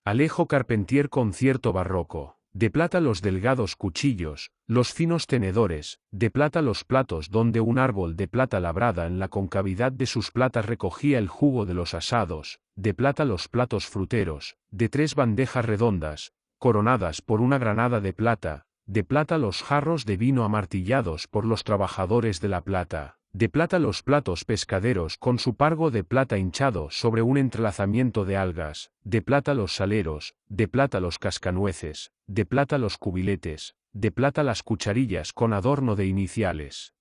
Alejo Carpentier concierto barroco. De plata los delgados cuchillos, los finos tenedores, de plata los platos donde un árbol de plata labrada en la concavidad de sus platas recogía el jugo de los asados, de plata los platos fruteros, de 3 bandejas redondas, coronadas por una granada de plata los jarros de vino amartillados por los trabajadores de la plata. De plata los platos pescaderos con su pargo de plata hinchado sobre un entrelazamiento de algas, de plata los saleros, de plata los cascanueces, de plata los cubiletes, de plata las cucharillas con adorno de iniciales.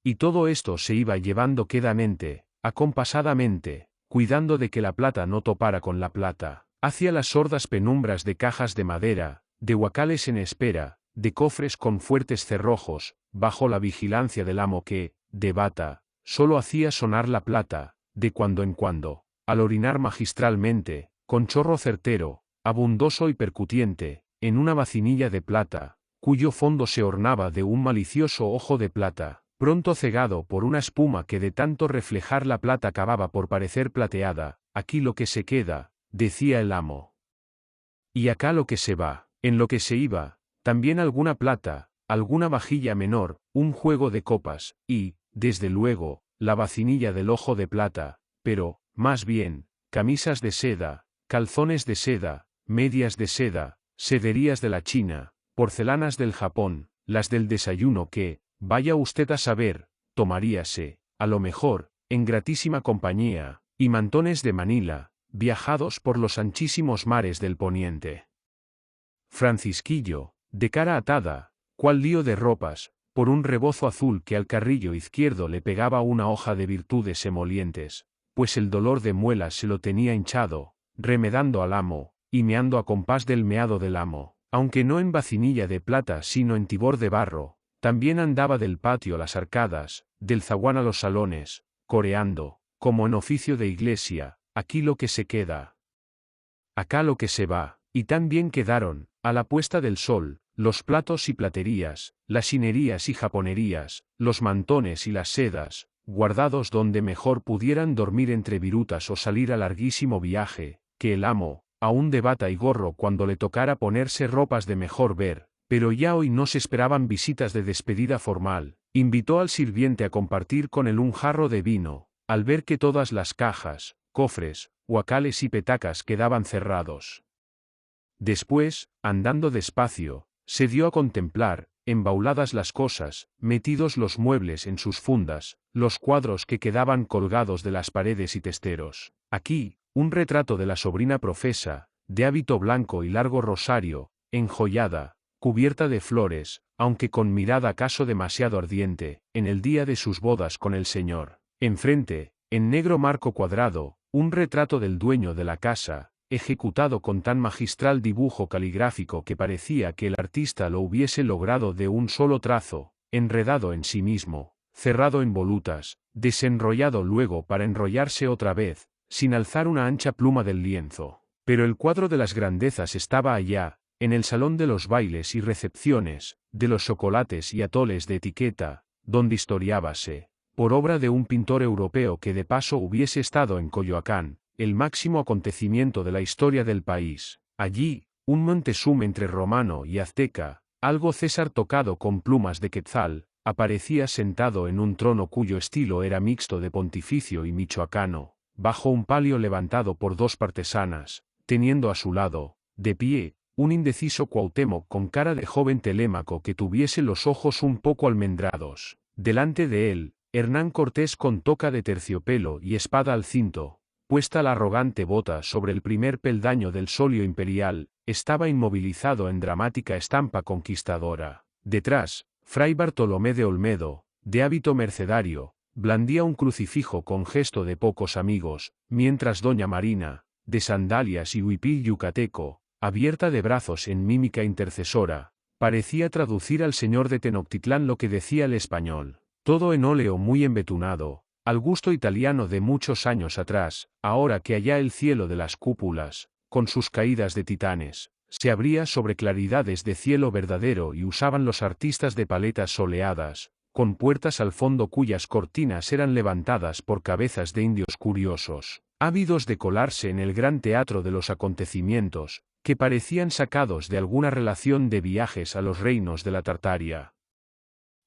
Y todo esto se iba llevando quedamente, acompasadamente, cuidando de que la plata no topara con la plata, hacia las sordas penumbras de cajas de madera, de huacales en espera, de cofres con fuertes cerrojos, bajo la vigilancia del amo que, de bata, solo hacía sonar la plata, de cuando en cuando, al orinar magistralmente, con chorro certero, abundoso y percutiente, en una vacinilla de plata, cuyo fondo se ornaba de un malicioso ojo de plata, pronto cegado por una espuma que de tanto reflejar la plata acababa por parecer plateada. Aquí lo que se queda, decía el amo. Y acá lo que se va, en lo que se iba, también alguna plata, alguna vajilla menor, un juego de copas, y, desde luego, la vacinilla del ojo de plata, pero, más bien, camisas de seda, calzones de seda, medias de seda, sederías de la China, porcelanas del Japón, las del desayuno que, vaya usted a saber, tomaríase, a lo mejor, en gratísima compañía, y mantones de Manila, viajados por los anchísimos mares del poniente. Francisquillo, de cara atada, cual lío de ropas, por un rebozo azul que al carrillo izquierdo le pegaba una hoja de virtudes emolientes, pues el dolor de muelas se lo tenía hinchado, remedando al amo, y meando a compás del meado del amo, aunque no en vacinilla de plata sino en tibor de barro, también andaba del patio a las arcadas, del zaguán a los salones, coreando, como en oficio de iglesia, aquí lo que se queda, acá lo que se va, y tan bien quedaron, a la puesta del sol, los platos y platerías, las sinerías y japonerías, los mantones y las sedas, guardados donde mejor pudieran dormir entre virutas o salir a larguísimo viaje, que el amo, aún de bata y gorro cuando le tocara ponerse ropas de mejor ver, pero ya hoy no se esperaban visitas de despedida formal, invitó al sirviente a compartir con él un jarro de vino, al ver que todas las cajas, cofres, huacales y petacas quedaban cerrados. Después, andando despacio, se dio a contemplar, embauladas las cosas, metidos los muebles en sus fundas, los cuadros que quedaban colgados de las paredes y testeros. Aquí, un retrato de la sobrina profesa, de hábito blanco y largo rosario, enjollada, cubierta de flores, aunque con mirada acaso demasiado ardiente, en el día de sus bodas con el señor. Enfrente, en negro marco cuadrado, un retrato del dueño de la casa, ejecutado con tan magistral dibujo caligráfico que parecía que el artista lo hubiese logrado de un solo trazo, enredado en sí mismo, cerrado en volutas, desenrollado luego para enrollarse otra vez, sin alzar una ancha pluma del lienzo. Pero el cuadro de las grandezas estaba allá, en el salón de los bailes y recepciones, de los chocolates y atoles de etiqueta, donde historiábase, por obra de un pintor europeo que de paso hubiese estado en Coyoacán, el máximo acontecimiento de la historia del país. Allí, un Montezuma entre romano y azteca, algo César tocado con plumas de quetzal, aparecía sentado en un trono cuyo estilo era mixto de pontificio y michoacano, bajo un palio levantado por 2 partesanas, teniendo a su lado, de pie, un indeciso Cuauhtémoc con cara de joven Telémaco que tuviese los ojos un poco almendrados. Delante de él, Hernán Cortés con toca de terciopelo y espada al cinto, puesta la arrogante bota sobre el primer peldaño del solio imperial, estaba inmovilizado en dramática estampa conquistadora. Detrás, Fray Bartolomé de Olmedo, de hábito mercedario, blandía un crucifijo con gesto de pocos amigos, mientras doña Marina, de sandalias y huipil yucateco, abierta de brazos en mímica intercesora, parecía traducir al señor de Tenochtitlán lo que decía el español, todo en óleo muy embetunado, al gusto italiano de muchos años atrás, ahora que allá el cielo de las cúpulas, con sus caídas de titanes, se abría sobre claridades de cielo verdadero y usaban los artistas de paletas soleadas, con puertas al fondo cuyas cortinas eran levantadas por cabezas de indios curiosos. ávidos de colarse en el gran teatro de los acontecimientos, que parecían sacados de alguna relación de viajes a los reinos de la Tartaria.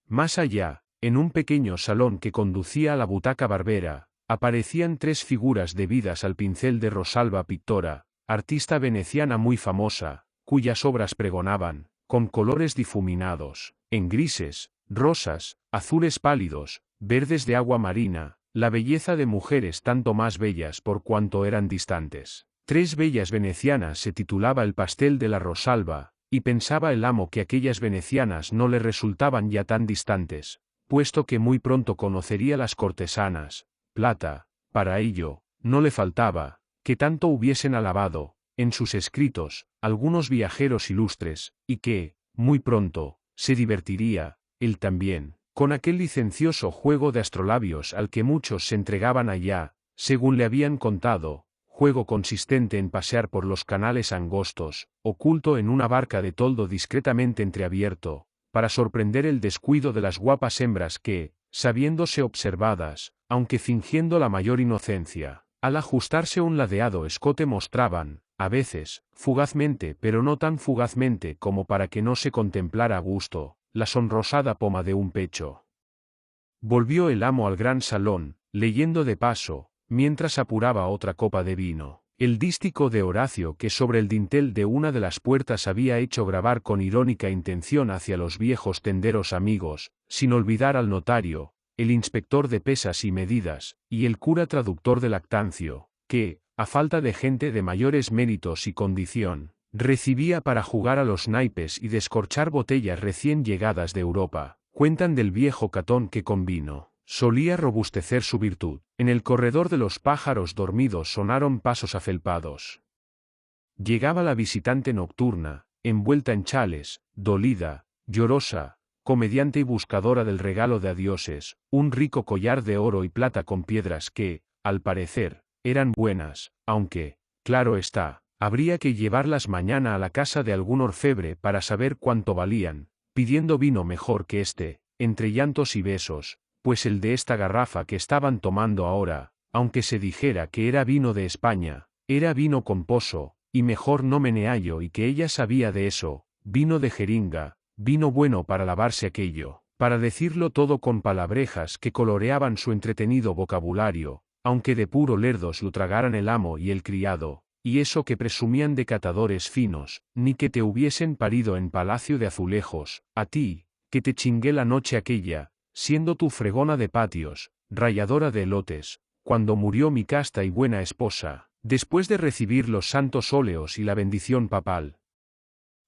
Más allá, en un pequeño salón que conducía a la butaca barbera, aparecían tres figuras debidas al pincel de Rosalba Pictora, artista veneciana muy famosa, cuyas obras pregonaban, con colores difuminados, en grises, rosas, azules pálidos, verdes de agua marina, la belleza de mujeres tanto más bellas por cuanto eran distantes. Tres bellas venecianas se titulaba El pastel de la Rosalba, y pensaba el amo que aquellas venecianas no le resultaban ya tan distantes, puesto que muy pronto conocería las cortesanas. Plata, para ello, no le faltaba, que tanto hubiesen alabado, en sus escritos, algunos viajeros ilustres, y que, muy pronto, se divertiría, él también, con aquel licencioso juego de astrolabios al que muchos se entregaban allá, según le habían contado, juego consistente en pasear por los canales angostos, oculto en una barca de toldo discretamente entreabierto, para sorprender el descuido de las guapas hembras que, sabiéndose observadas, aunque fingiendo la mayor inocencia, al ajustarse un ladeado escote mostraban, a veces, fugazmente pero no tan fugazmente como para que no se contemplara a gusto, la sonrosada poma de un pecho. Volvió el amo al gran salón, leyendo de paso, mientras apuraba otra copa de vino, el dístico de Horacio que sobre el dintel de una de las puertas había hecho grabar con irónica intención hacia los viejos tenderos amigos, sin olvidar al notario, el inspector de pesas y medidas, y el cura traductor de Lactancio, que, a falta de gente de mayores méritos y condición, recibía para jugar a los naipes y descorchar botellas recién llegadas de Europa. Cuentan del viejo Catón que con vino solía robustecer su virtud. En el corredor de los pájaros dormidos sonaron pasos afelpados. Llegaba la visitante nocturna, envuelta en chales, dolida, llorosa, comediante y buscadora del regalo de adioses, un rico collar de oro y plata con piedras que, al parecer, eran buenas, aunque, claro está, habría que llevarlas mañana a la casa de algún orfebre para saber cuánto valían, pidiendo vino mejor que este, entre llantos y besos, pues el de esta garrafa que estaban tomando ahora, aunque se dijera que era vino de España, era vino con pozo, y mejor no meneallo y que ella sabía de eso, vino de jeringa, vino bueno para lavarse aquello, para decirlo todo con palabrejas que coloreaban su entretenido vocabulario, aunque de puro lerdos lo tragaran el amo y el criado, y eso que presumían de catadores finos, ni que te hubiesen parido en palacio de azulejos, a ti, que te chingué la noche aquella, siendo tu fregona de patios, ralladora de elotes, cuando murió mi casta y buena esposa, después de recibir los santos óleos y la bendición papal.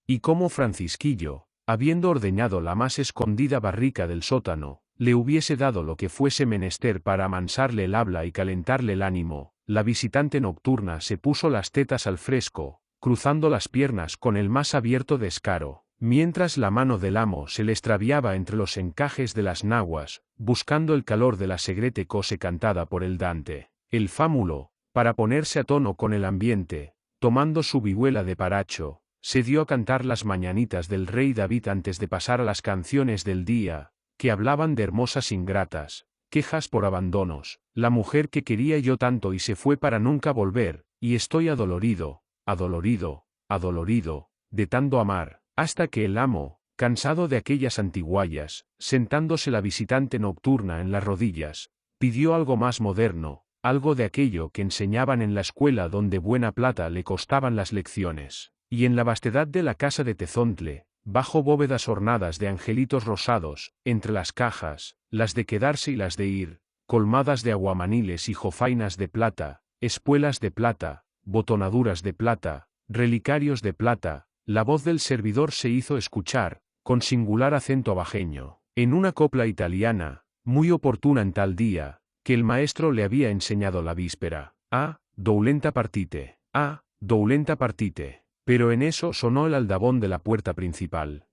Y como Francisquillo, habiendo ordeñado la más escondida barrica del sótano, le hubiese dado lo que fuese menester para amansarle el habla y calentarle el ánimo, la visitante nocturna se puso las tetas al fresco, cruzando las piernas con el más abierto descaro, mientras la mano del amo se le extraviaba entre los encajes de las naguas, buscando el calor de la segrete cose cantada por el Dante. El fámulo, para ponerse a tono con el ambiente, tomando su vihuela de paracho, se dio a cantar las mañanitas del rey David antes de pasar a las canciones del día, que hablaban de hermosas ingratas, quejas por abandonos, la mujer que quería yo tanto y se fue para nunca volver, y estoy adolorido, adolorido, adolorido, de tanto amar, hasta que el amo, cansado de aquellas antiguallas, sentándose la visitante nocturna en las rodillas, pidió algo más moderno, algo de aquello que enseñaban en la escuela donde buena plata le costaban las lecciones, y en la vastedad de la casa de Tezontle, bajo bóvedas ornadas de angelitos rosados, entre las cajas, las de quedarse y las de ir, colmadas de aguamaniles y jofainas de plata, espuelas de plata, botonaduras de plata, relicarios de plata, la voz del servidor se hizo escuchar, con singular acento abajeño, en una copla italiana, muy oportuna en tal día, que el maestro le había enseñado la víspera. Ah, doulenta partite, ah, doulenta partite. Pero en eso sonó el aldabón de la puerta principal.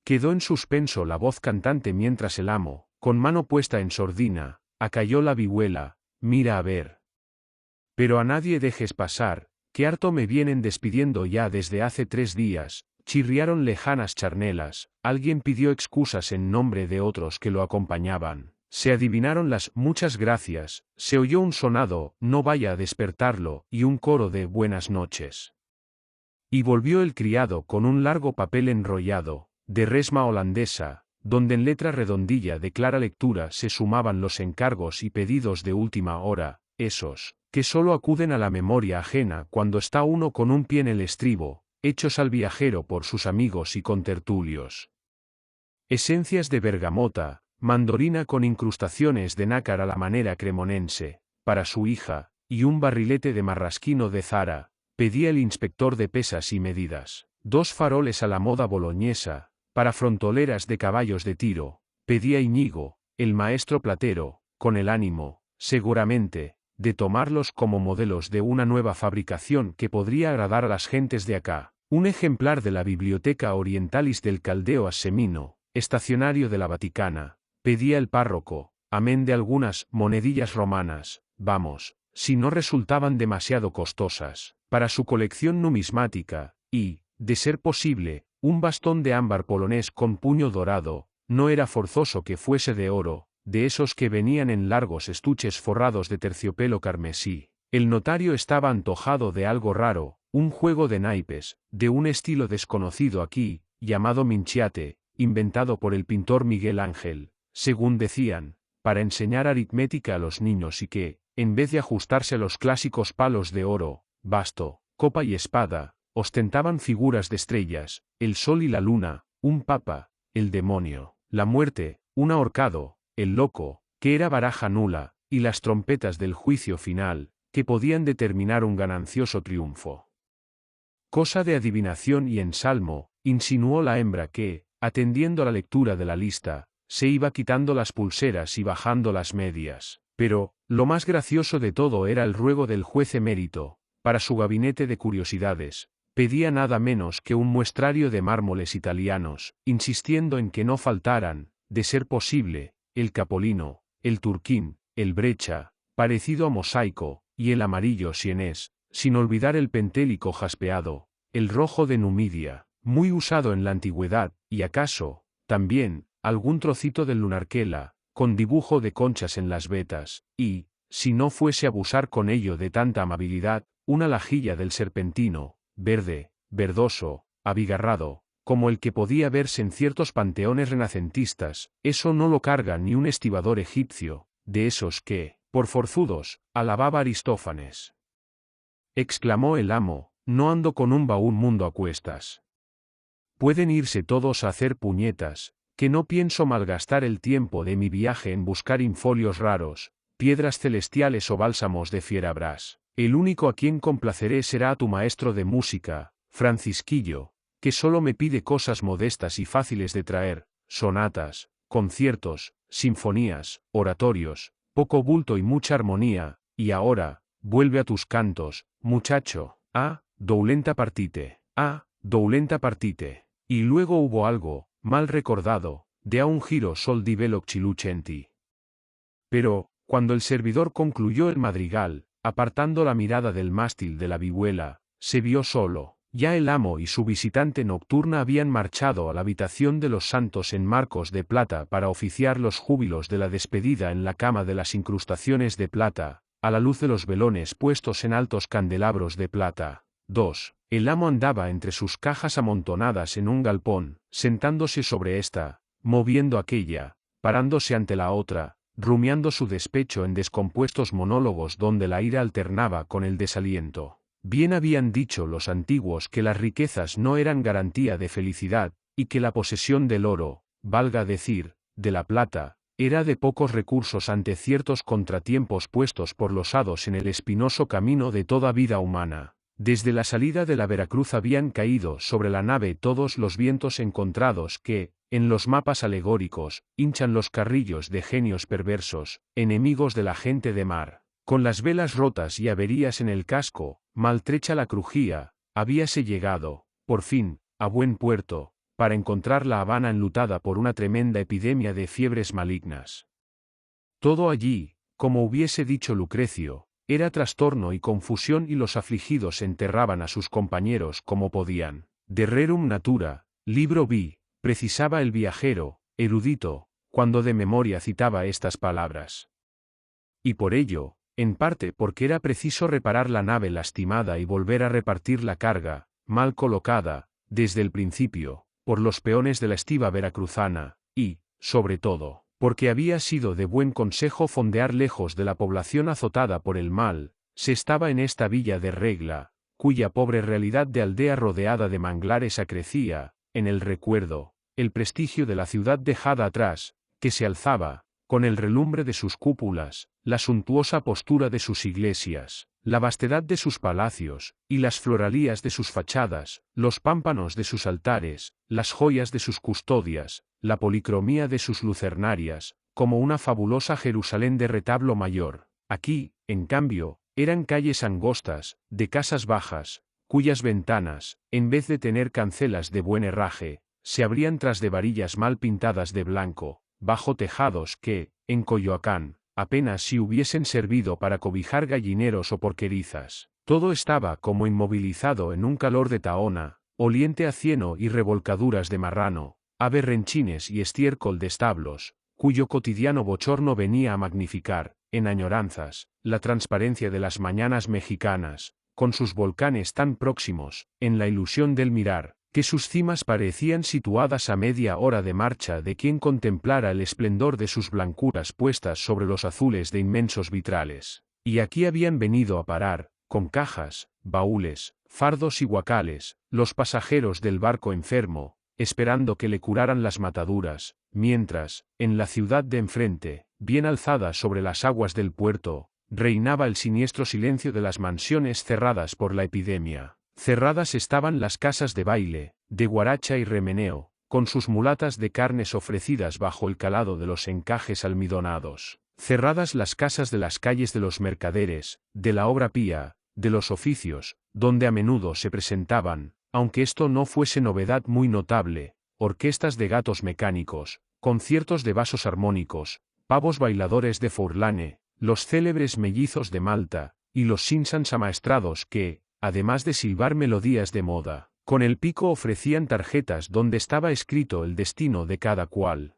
Quedó en suspenso la voz cantante mientras el amo, con mano puesta en sordina, acalló la vihuela, mira a ver. Pero a nadie dejes pasar, que harto me vienen despidiendo ya desde hace 3 días, chirriaron lejanas charnelas, alguien pidió excusas en nombre de otros que lo acompañaban. Se adivinaron las muchas gracias, se oyó un sonado no vaya a despertarlo y un coro de buenas noches. Y volvió el criado con un largo papel enrollado, de resma holandesa, donde en letra redondilla de clara lectura se sumaban los encargos y pedidos de última hora, esos, que solo acuden a la memoria ajena cuando está uno con un pie en el estribo, hechos al viajero por sus amigos y contertulios. Esencias de bergamota, mandorina con incrustaciones de nácar a la manera cremonense, para su hija, y un barrilete de marrasquino de Zara, pedía el inspector de pesas y medidas. 2 faroles a la moda boloñesa, para frontoleras de caballos de tiro, pedía Iñigo, el maestro platero, con el ánimo, seguramente, de tomarlos como modelos de una nueva fabricación que podría agradar a las gentes de acá. Un ejemplar de la Biblioteca Orientalis del Caldeo Assemino, estacionario de la Vaticana, pedía el párroco, amén de algunas monedillas romanas, vamos, si no resultaban demasiado costosas, para su colección numismática, y, de ser posible, un bastón de ámbar polonés con puño dorado, no era forzoso que fuese de oro, de esos que venían en largos estuches forrados de terciopelo carmesí. El notario estaba antojado de algo raro, un juego de naipes, de un estilo desconocido aquí, llamado Minciate, inventado por el pintor Miguel Ángel, según decían, para enseñar aritmética a los niños y que, en vez de ajustarse a los clásicos palos de oro, basto, copa y espada, ostentaban figuras de estrellas, el sol y la luna, un papa, el demonio, la muerte, un ahorcado, el loco, que era baraja nula, y las trompetas del juicio final, que podían determinar un ganancioso triunfo. Cosa de adivinación y ensalmo, insinuó la hembra que, atendiendo a la lectura de la lista, se iba quitando las pulseras y bajando las medias. Pero, lo más gracioso de todo era el ruego del juez emérito, para su gabinete de curiosidades. Pedía nada menos que un muestrario de mármoles italianos, insistiendo en que no faltaran, de ser posible, el capolino, el turquín, el brecha, parecido a mosaico, y el amarillo sienés, sin olvidar el pentélico jaspeado, el rojo de Numidia, muy usado en la antigüedad, y acaso, también, algún trocito de lunarquela, con dibujo de conchas en las vetas, y, si no fuese abusar con ello de tanta amabilidad, una lajilla del serpentino, verde, verdoso, abigarrado, como el que podía verse en ciertos panteones renacentistas, eso no lo carga ni un estibador egipcio, de esos que, por forzudos, alababa Aristófanes. Exclamó el amo, no ando con un baúl mundo a cuestas. Pueden irse todos a hacer puñetas, que no pienso malgastar el tiempo de mi viaje en buscar infolios raros, piedras celestiales o bálsamos de fierabras. El único a quien complaceré será a tu maestro de música, Francisquillo, que solo me pide cosas modestas y fáciles de traer, sonatas, conciertos, sinfonías, oratorios, poco bulto y mucha armonía, y ahora, vuelve a tus cantos, muchacho, doulenta partite, doulenta partite. Y luego hubo algo, mal recordado, de a un giro sol di veloc cilucenti. Pero, cuando el servidor concluyó el madrigal, apartando la mirada del mástil de la vihuela, se vio solo. Ya el amo y su visitante nocturna habían marchado a la habitación de los santos en marcos de plata para oficiar los júbilos de la despedida en la cama de las incrustaciones de plata, a la luz de los velones puestos en altos candelabros de plata. 2. El amo andaba entre sus cajas amontonadas en un galpón, sentándose sobre esta, moviendo aquella, parándose ante la otra, rumiando su despecho en descompuestos monólogos donde la ira alternaba con el desaliento. Bien habían dicho los antiguos que las riquezas no eran garantía de felicidad, y que la posesión del oro, valga decir, de la plata, era de pocos recursos ante ciertos contratiempos puestos por los hados en el espinoso camino de toda vida humana. Desde la salida de la Veracruz habían caído sobre la nave todos los vientos encontrados que, en los mapas alegóricos, hinchan los carrillos de genios perversos, enemigos de la gente de mar. Con las velas rotas y averías en el casco, maltrecha la crujía, habíase llegado, por fin, a buen puerto, para encontrar la Habana enlutada por una tremenda epidemia de fiebres malignas. Todo allí, como hubiese dicho Lucrecio, era trastorno y confusión y los afligidos enterraban a sus compañeros como podían. De rerum natura, libro B, precisaba el viajero, erudito, cuando de memoria citaba estas palabras. Y por ello, en parte porque era preciso reparar la nave lastimada y volver a repartir la carga, mal colocada, desde el principio, por los peones de la estiva veracruzana, y, sobre todo, porque había sido de buen consejo fondear lejos de la población azotada por el mal, se estaba en esta villa de regla, cuya pobre realidad de aldea rodeada de manglares acrecía, en el recuerdo, el prestigio de la ciudad dejada atrás, que se alzaba, con el relumbre de sus cúpulas, la suntuosa postura de sus iglesias, la vastedad de sus palacios, y las floralías de sus fachadas, los pámpanos de sus altares, las joyas de sus custodias, la policromía de sus lucernarias, como una fabulosa Jerusalén de retablo mayor. Aquí, en cambio, eran calles angostas, de casas bajas, cuyas ventanas, en vez de tener cancelas de buen herraje, se abrían tras de varillas mal pintadas de blanco, bajo tejados que, en Coyoacán, apenas si hubiesen servido para cobijar gallineros o porquerizas. Todo estaba como inmovilizado en un calor de tahona, oliente a cieno y revolcaduras de marrano, ave renchines y estiércol de establos, cuyo cotidiano bochorno venía a magnificar, en añoranzas, la transparencia de las mañanas mexicanas, con sus volcanes tan próximos, en la ilusión del mirar, que sus cimas parecían situadas a media hora de marcha de quien contemplara el esplendor de sus blancuras puestas sobre los azules de inmensos vitrales. Y aquí habían venido a parar, con cajas, baúles, fardos y guacales, los pasajeros del barco enfermo, esperando que le curaran las mataduras, mientras, en la ciudad de enfrente, bien alzada sobre las aguas del puerto, reinaba el siniestro silencio de las mansiones cerradas por la epidemia. Cerradas estaban las casas de baile, de guaracha y remeneo, con sus mulatas de carnes ofrecidas bajo el calado de los encajes almidonados. Cerradas las casas de las calles de los mercaderes, de la obra pía, de los oficios, donde a menudo se presentaban, aunque esto no fuese novedad muy notable, orquestas de gatos mecánicos, conciertos de vasos armónicos, pavos bailadores de Fourlane, los célebres mellizos de Malta, y los sinsans amaestrados que, además de silbar melodías de moda, con el pico ofrecían tarjetas donde estaba escrito el destino de cada cual.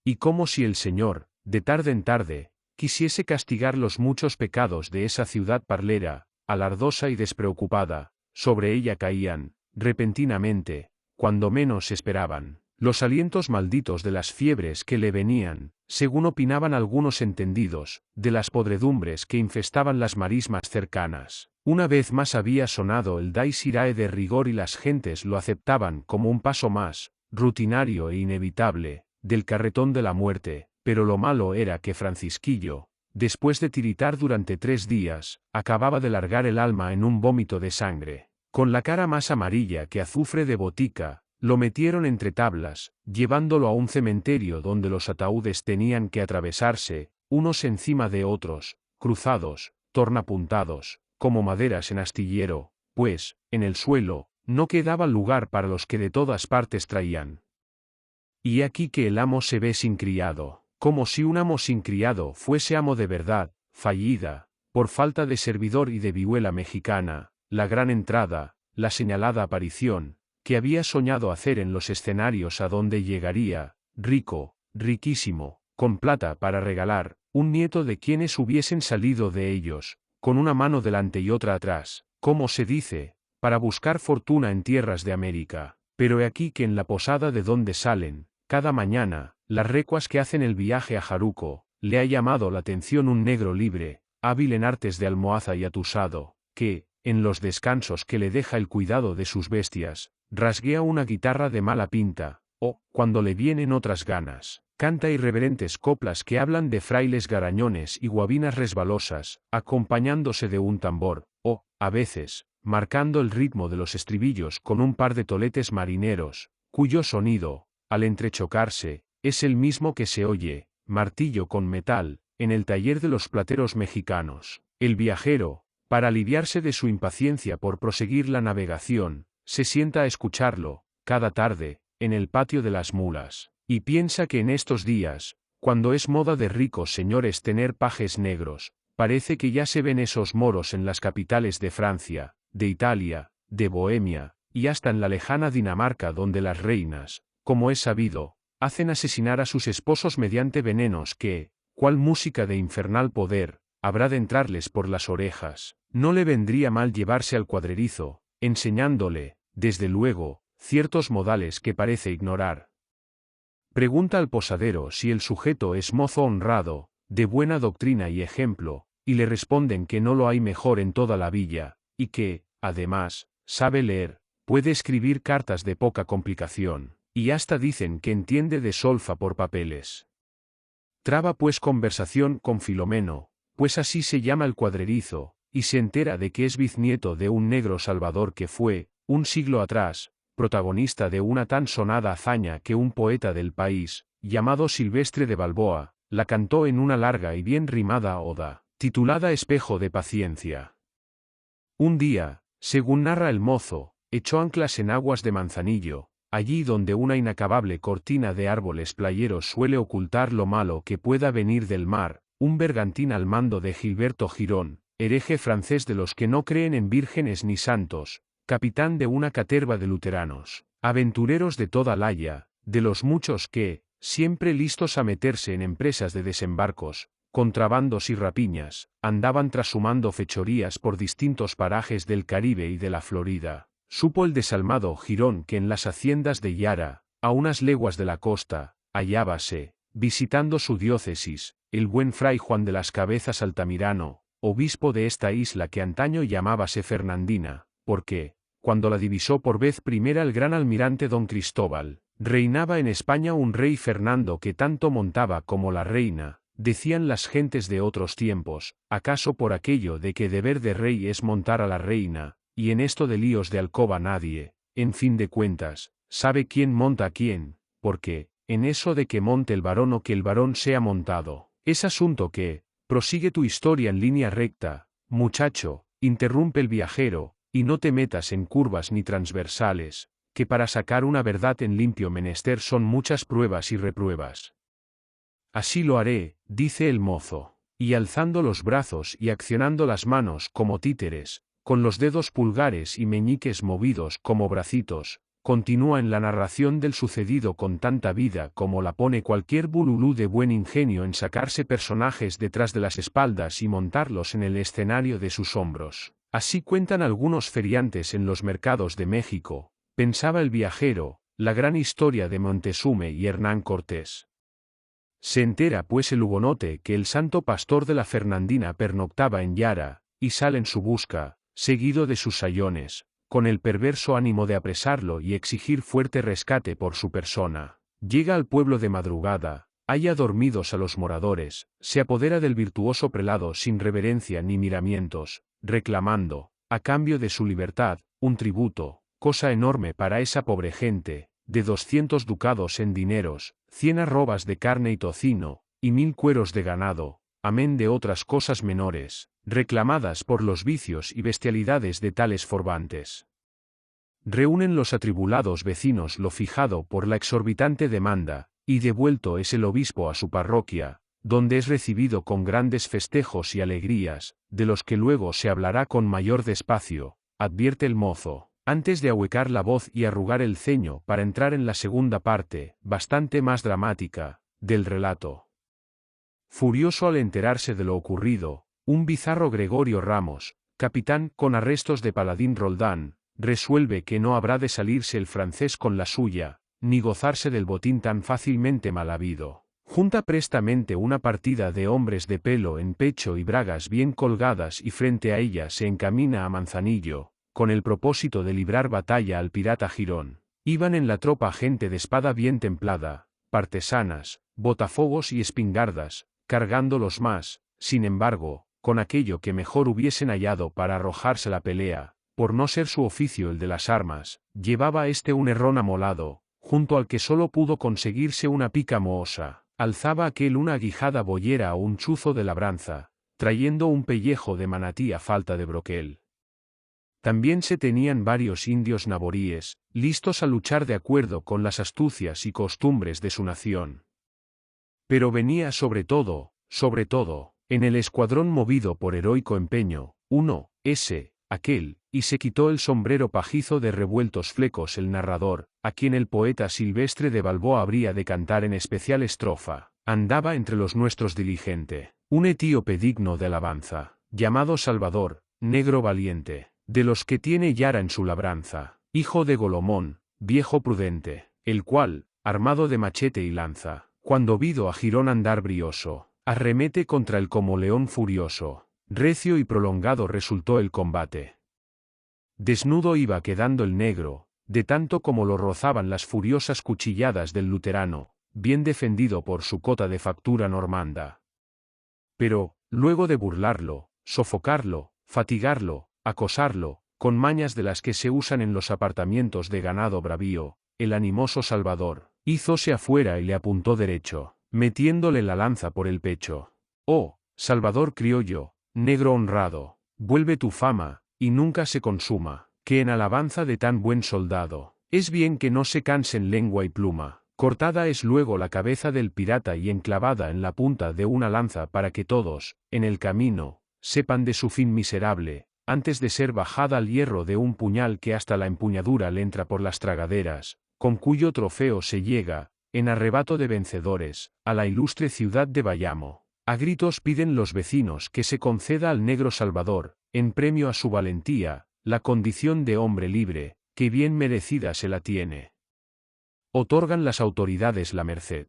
Y como si el Señor, de tarde en tarde, quisiese castigar los muchos pecados de esa ciudad parlera, alardosa y despreocupada, sobre ella caían, repentinamente, cuando menos esperaban, los alientos malditos de las fiebres que le venían, según opinaban algunos entendidos, de las podredumbres que infestaban las marismas cercanas. Una vez más había sonado el Dies Irae de rigor y las gentes lo aceptaban como un paso más, rutinario e inevitable, del carretón de la muerte, pero lo malo era que Francisquillo, después de tiritar durante 3 días, acababa de largar el alma en un vómito de sangre. Con la cara más amarilla que azufre de botica, lo metieron entre tablas, llevándolo a un cementerio donde los ataúdes tenían que atravesarse, unos encima de otros, cruzados, tornapuntados, como maderas en astillero, pues, en el suelo, no quedaba lugar para los que de todas partes traían. Y aquí que el amo se ve sin criado, como si un amo sin criado fuese amo de verdad, fallida, por falta de servidor y de vihuela mexicana, la gran entrada, la señalada aparición, que había soñado hacer en los escenarios a donde llegaría, rico, riquísimo, con plata para regalar, un nieto de quienes hubiesen salido de ellos, con una mano delante y otra atrás, como se dice, para buscar fortuna en tierras de América. Pero he aquí que en la posada de donde salen, cada mañana, las recuas que hacen el viaje a Jaruco, le ha llamado la atención un negro libre, hábil en artes de almohaza y atusado, que, en los descansos que le deja el cuidado de sus bestias, rasguea una guitarra de mala pinta, o, cuando le vienen otras ganas, canta irreverentes coplas que hablan de frailes garañones y guabinas resbalosas, acompañándose de un tambor, o, a veces, marcando el ritmo de los estribillos con un par de toletes marineros, cuyo sonido, al entrechocarse, es el mismo que se oye, martillo con metal, en el taller de los plateros mexicanos. El viajero, para aliviarse de su impaciencia por proseguir la navegación, se sienta a escucharlo, cada tarde, en el patio de las mulas, y piensa que en estos días, cuando es moda de ricos señores tener pajes negros, parece que ya se ven esos moros en las capitales de Francia, de Italia, de Bohemia, y hasta en la lejana Dinamarca donde las reinas, como es sabido, hacen asesinar a sus esposos mediante venenos que, cual música de infernal poder, habrá de entrarles por las orejas. No le vendría mal llevarse al cuadrerizo, enseñándole, desde luego, ciertos modales que parece ignorar. Pregunta al posadero si el sujeto es mozo honrado, de buena doctrina y ejemplo, y le responden que no lo hay mejor en toda la villa, y que, además, sabe leer, puede escribir cartas de poca complicación, y hasta dicen que entiende de solfa por papeles. Traba pues conversación con Filomeno, pues así se llama el cuadrerizo, y se entera de que es biznieto de un negro salvador que fue, un siglo atrás, protagonista de una tan sonada hazaña que un poeta del país, llamado Silvestre de Balboa, la cantó en una larga y bien rimada oda, titulada Espejo de Paciencia. Un día, según narra el mozo, echó anclas en aguas de Manzanillo, allí donde una inacabable cortina de árboles playeros suele ocultar lo malo que pueda venir del mar, un bergantín al mando de Gilberto Girón, hereje francés de los que no creen en vírgenes ni santos, capitán de una caterva de luteranos, aventureros de toda laya, de los muchos que, siempre listos a meterse en empresas de desembarcos, contrabandos y rapiñas, andaban trashumando fechorías por distintos parajes del Caribe y de la Florida. Supo el desalmado Girón que en las haciendas de Yara, a unas leguas de la costa, hallábase, visitando su diócesis, el buen fray Juan de las Cabezas Altamirano, obispo de esta isla que antaño llamábase Fernandina, porque, cuando la divisó por vez primera el gran almirante don Cristóbal, reinaba en España un rey Fernando que tanto montaba como la reina, decían las gentes de otros tiempos, acaso por aquello de que deber de rey es montar a la reina, y en esto de líos de alcoba nadie, en fin de cuentas, sabe quién monta a quién, porque, en eso de que monte el varón o que el varón sea montado, es asunto que, prosigue tu historia en línea recta, muchacho, interrumpe el viajero, y no te metas en curvas ni transversales, que para sacar una verdad en limpio menester son muchas pruebas y repruebas. Así lo haré, dice el mozo, y alzando los brazos y accionando las manos como títeres, con los dedos pulgares y meñiques movidos como bracitos, continúa en la narración del sucedido con tanta vida como la pone cualquier bululú de buen ingenio en sacarse personajes detrás de las espaldas y montarlos en el escenario de sus hombros. Así cuentan algunos feriantes en los mercados de México, pensaba el viajero, la gran historia de Montezume y Hernán Cortés. Se entera pues el hugonote que el santo pastor de la Fernandina pernoctaba en Yara, y sale en su busca, seguido de sus sayones, con el perverso ánimo de apresarlo y exigir fuerte rescate por su persona. Llega al pueblo de madrugada, halla dormidos a los moradores, se apodera del virtuoso prelado sin reverencia ni miramientos, reclamando, a cambio de su libertad, un tributo, cosa enorme para esa pobre gente, de 200 ducados en dineros, 100 arrobas de carne y tocino, y 1000 cueros de ganado, amén de otras cosas menores, reclamadas por los vicios y bestialidades de tales forbantes. Reúnen los atribulados vecinos lo fijado por la exorbitante demanda, y devuelto es el obispo a su parroquia, donde es recibido con grandes festejos y alegrías, de los que luego se hablará con mayor despacio, advierte el mozo, antes de ahuecar la voz y arrugar el ceño para entrar en la segunda parte, bastante más dramática, del relato. Furioso al enterarse de lo ocurrido, un bizarro Gregorio Ramos, capitán con arrestos de Paladín Roldán, resuelve que no habrá de salirse el francés con la suya, ni gozarse del botín tan fácilmente mal habido. Junta prestamente una partida de hombres de pelo en pecho y bragas bien colgadas y frente a ella se encamina a Manzanillo, con el propósito de librar batalla al pirata Girón. Iban en la tropa gente de espada bien templada, partesanas, botafogos y espingardas, cargando los más, sin embargo, con aquello que mejor hubiesen hallado para arrojarse la pelea, por no ser su oficio el de las armas, llevaba este un herrón amolado, junto al que solo pudo conseguirse una pica mohosa, alzaba aquel una aguijada boyera o un chuzo de labranza, trayendo un pellejo de manatí a falta de broquel. También se tenían varios indios naboríes, listos a luchar de acuerdo con las astucias y costumbres de su nación. Pero venía sobre todo, en el escuadrón movido por heroico empeño, uno, aquel, y se quitó el sombrero pajizo de revueltos flecos el narrador, a quien el poeta Silvestre de Balboa habría de cantar en especial estrofa, andaba entre los nuestros diligente, un etíope digno de alabanza, llamado Salvador, negro valiente, de los que tiene Yara en su labranza, hijo de Golomón, viejo prudente, el cual, armado de machete y lanza, cuando vido a Girón andar brioso, arremete contra él como león furioso, recio y prolongado resultó el combate. Desnudo iba quedando el negro, de tanto como lo rozaban las furiosas cuchilladas del luterano, bien defendido por su cota de factura normanda. Pero, luego de burlarlo, sofocarlo, fatigarlo, acosarlo, con mañas de las que se usan en los apartamientos de ganado bravío, el animoso Salvador, hízose afuera y le apuntó derecho, metiéndole la lanza por el pecho. Oh, Salvador criollo, negro honrado, vuelve tu fama, y nunca se consuma, que en alabanza de tan buen soldado, es bien que no se cansen lengua y pluma. Cortada es luego la cabeza del pirata y enclavada en la punta de una lanza para que todos, en el camino, sepan de su fin miserable, antes de ser bajada al hierro de un puñal que hasta la empuñadura le entra por las tragaderas, con cuyo trofeo se llega, en arrebato de vencedores, a la ilustre ciudad de Bayamo. A gritos piden los vecinos que se conceda al negro Salvador, en premio a su valentía, la condición de hombre libre, que bien merecida se la tiene. Otorgan las autoridades la merced.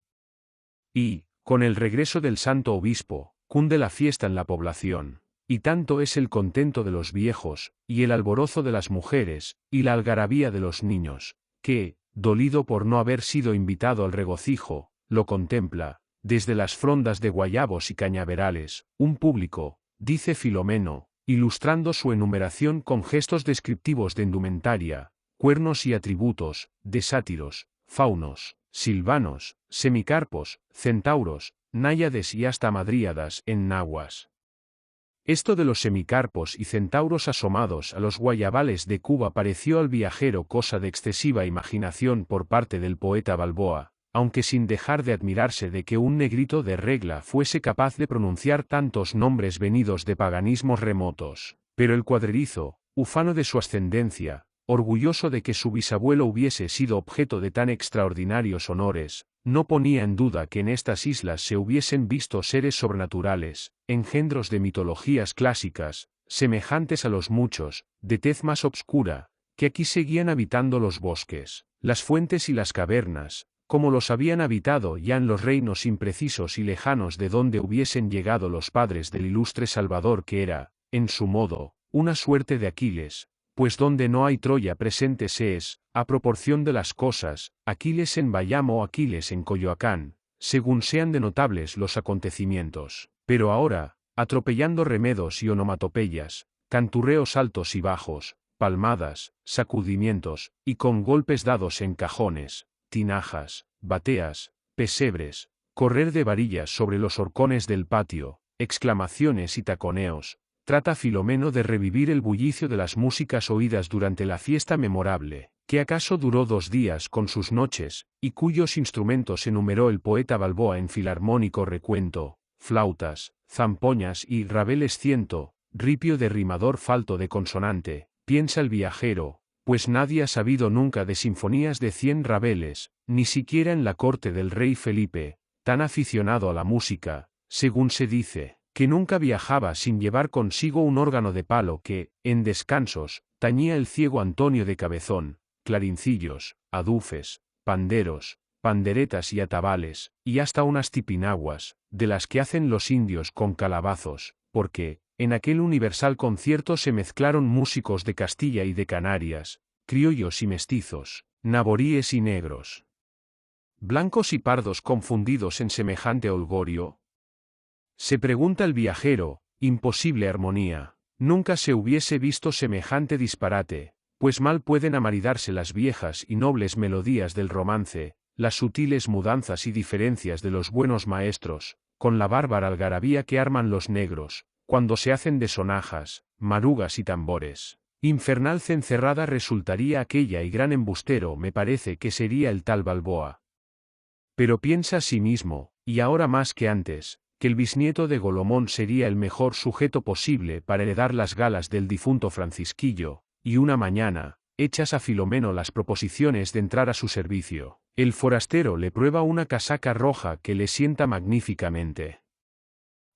Y, con el regreso del santo obispo, cunde la fiesta en la población, y tanto es el contento de los viejos, y el alborozo de las mujeres, y la algarabía de los niños, que, dolido por no haber sido invitado al regocijo, lo contempla, desde las frondas de guayabos y cañaverales, un público, dice Filomeno, ilustrando su enumeración con gestos descriptivos de indumentaria, cuernos y atributos, de sátiros, faunos, silvanos, semicarpos, centauros, náyades y hasta madríadas en nahuas. Esto de los semicarpos y centauros asomados a los guayabales de Cuba pareció al viajero cosa de excesiva imaginación por parte del poeta Balboa, aunque sin dejar de admirarse de que un negrito de regla fuese capaz de pronunciar tantos nombres venidos de paganismos remotos. Pero el cuadrerizo, ufano de su ascendencia, orgulloso de que su bisabuelo hubiese sido objeto de tan extraordinarios honores, no ponía en duda que en estas islas se hubiesen visto seres sobrenaturales, engendros de mitologías clásicas, semejantes a los muchos, de tez más obscura, que aquí seguían habitando los bosques, las fuentes y las cavernas, como los habían habitado ya en los reinos imprecisos y lejanos de donde hubiesen llegado los padres del ilustre Salvador que era, en su modo, una suerte de Aquiles. Pues donde no hay Troya presente se es, a proporción de las cosas, Aquiles en Bayamo o Aquiles en Coyoacán, según sean de notables los acontecimientos. Pero ahora, atropellando remedos y onomatopeyas, canturreos altos y bajos, palmadas, sacudimientos, y con golpes dados en cajones, tinajas, bateas, pesebres, correr de varillas sobre los horcones del patio, exclamaciones y taconeos, trata Filomeno de revivir el bullicio de las músicas oídas durante la fiesta memorable, que acaso duró 2 días con sus noches, y cuyos instrumentos enumeró el poeta Balboa en filarmónico recuento, flautas, zampoñas y rabeles ciento, ripio de rimador falto de consonante, piensa el viajero, pues nadie ha sabido nunca de sinfonías de 100 rabeles, ni siquiera en la corte del rey Felipe, tan aficionado a la música, según se dice, que nunca viajaba sin llevar consigo un órgano de palo que, en descansos, tañía el ciego Antonio de Cabezón, clarincillos, adufes, panderos, panderetas y atabales, y hasta unas tipinaguas, de las que hacen los indios con calabazos, porque, en aquel universal concierto se mezclaron músicos de Castilla y de Canarias, criollos y mestizos, naboríes y negros, blancos y pardos confundidos en semejante holgorio. Se pregunta el viajero, imposible armonía, nunca se hubiese visto semejante disparate, pues mal pueden amaridarse las viejas y nobles melodías del romance, las sutiles mudanzas y diferencias de los buenos maestros, con la bárbara algarabía que arman los negros, cuando se hacen de sonajas, marugas y tambores. Infernal cencerrada resultaría aquella y gran embustero me parece que sería el tal Balboa. Pero piensa a sí mismo, y ahora más que antes, que el bisnieto de Golomón sería el mejor sujeto posible para heredar las galas del difunto Francisquillo, y una mañana, hechas a Filomeno las proposiciones de entrar a su servicio, el forastero le prueba una casaca roja que le sienta magníficamente.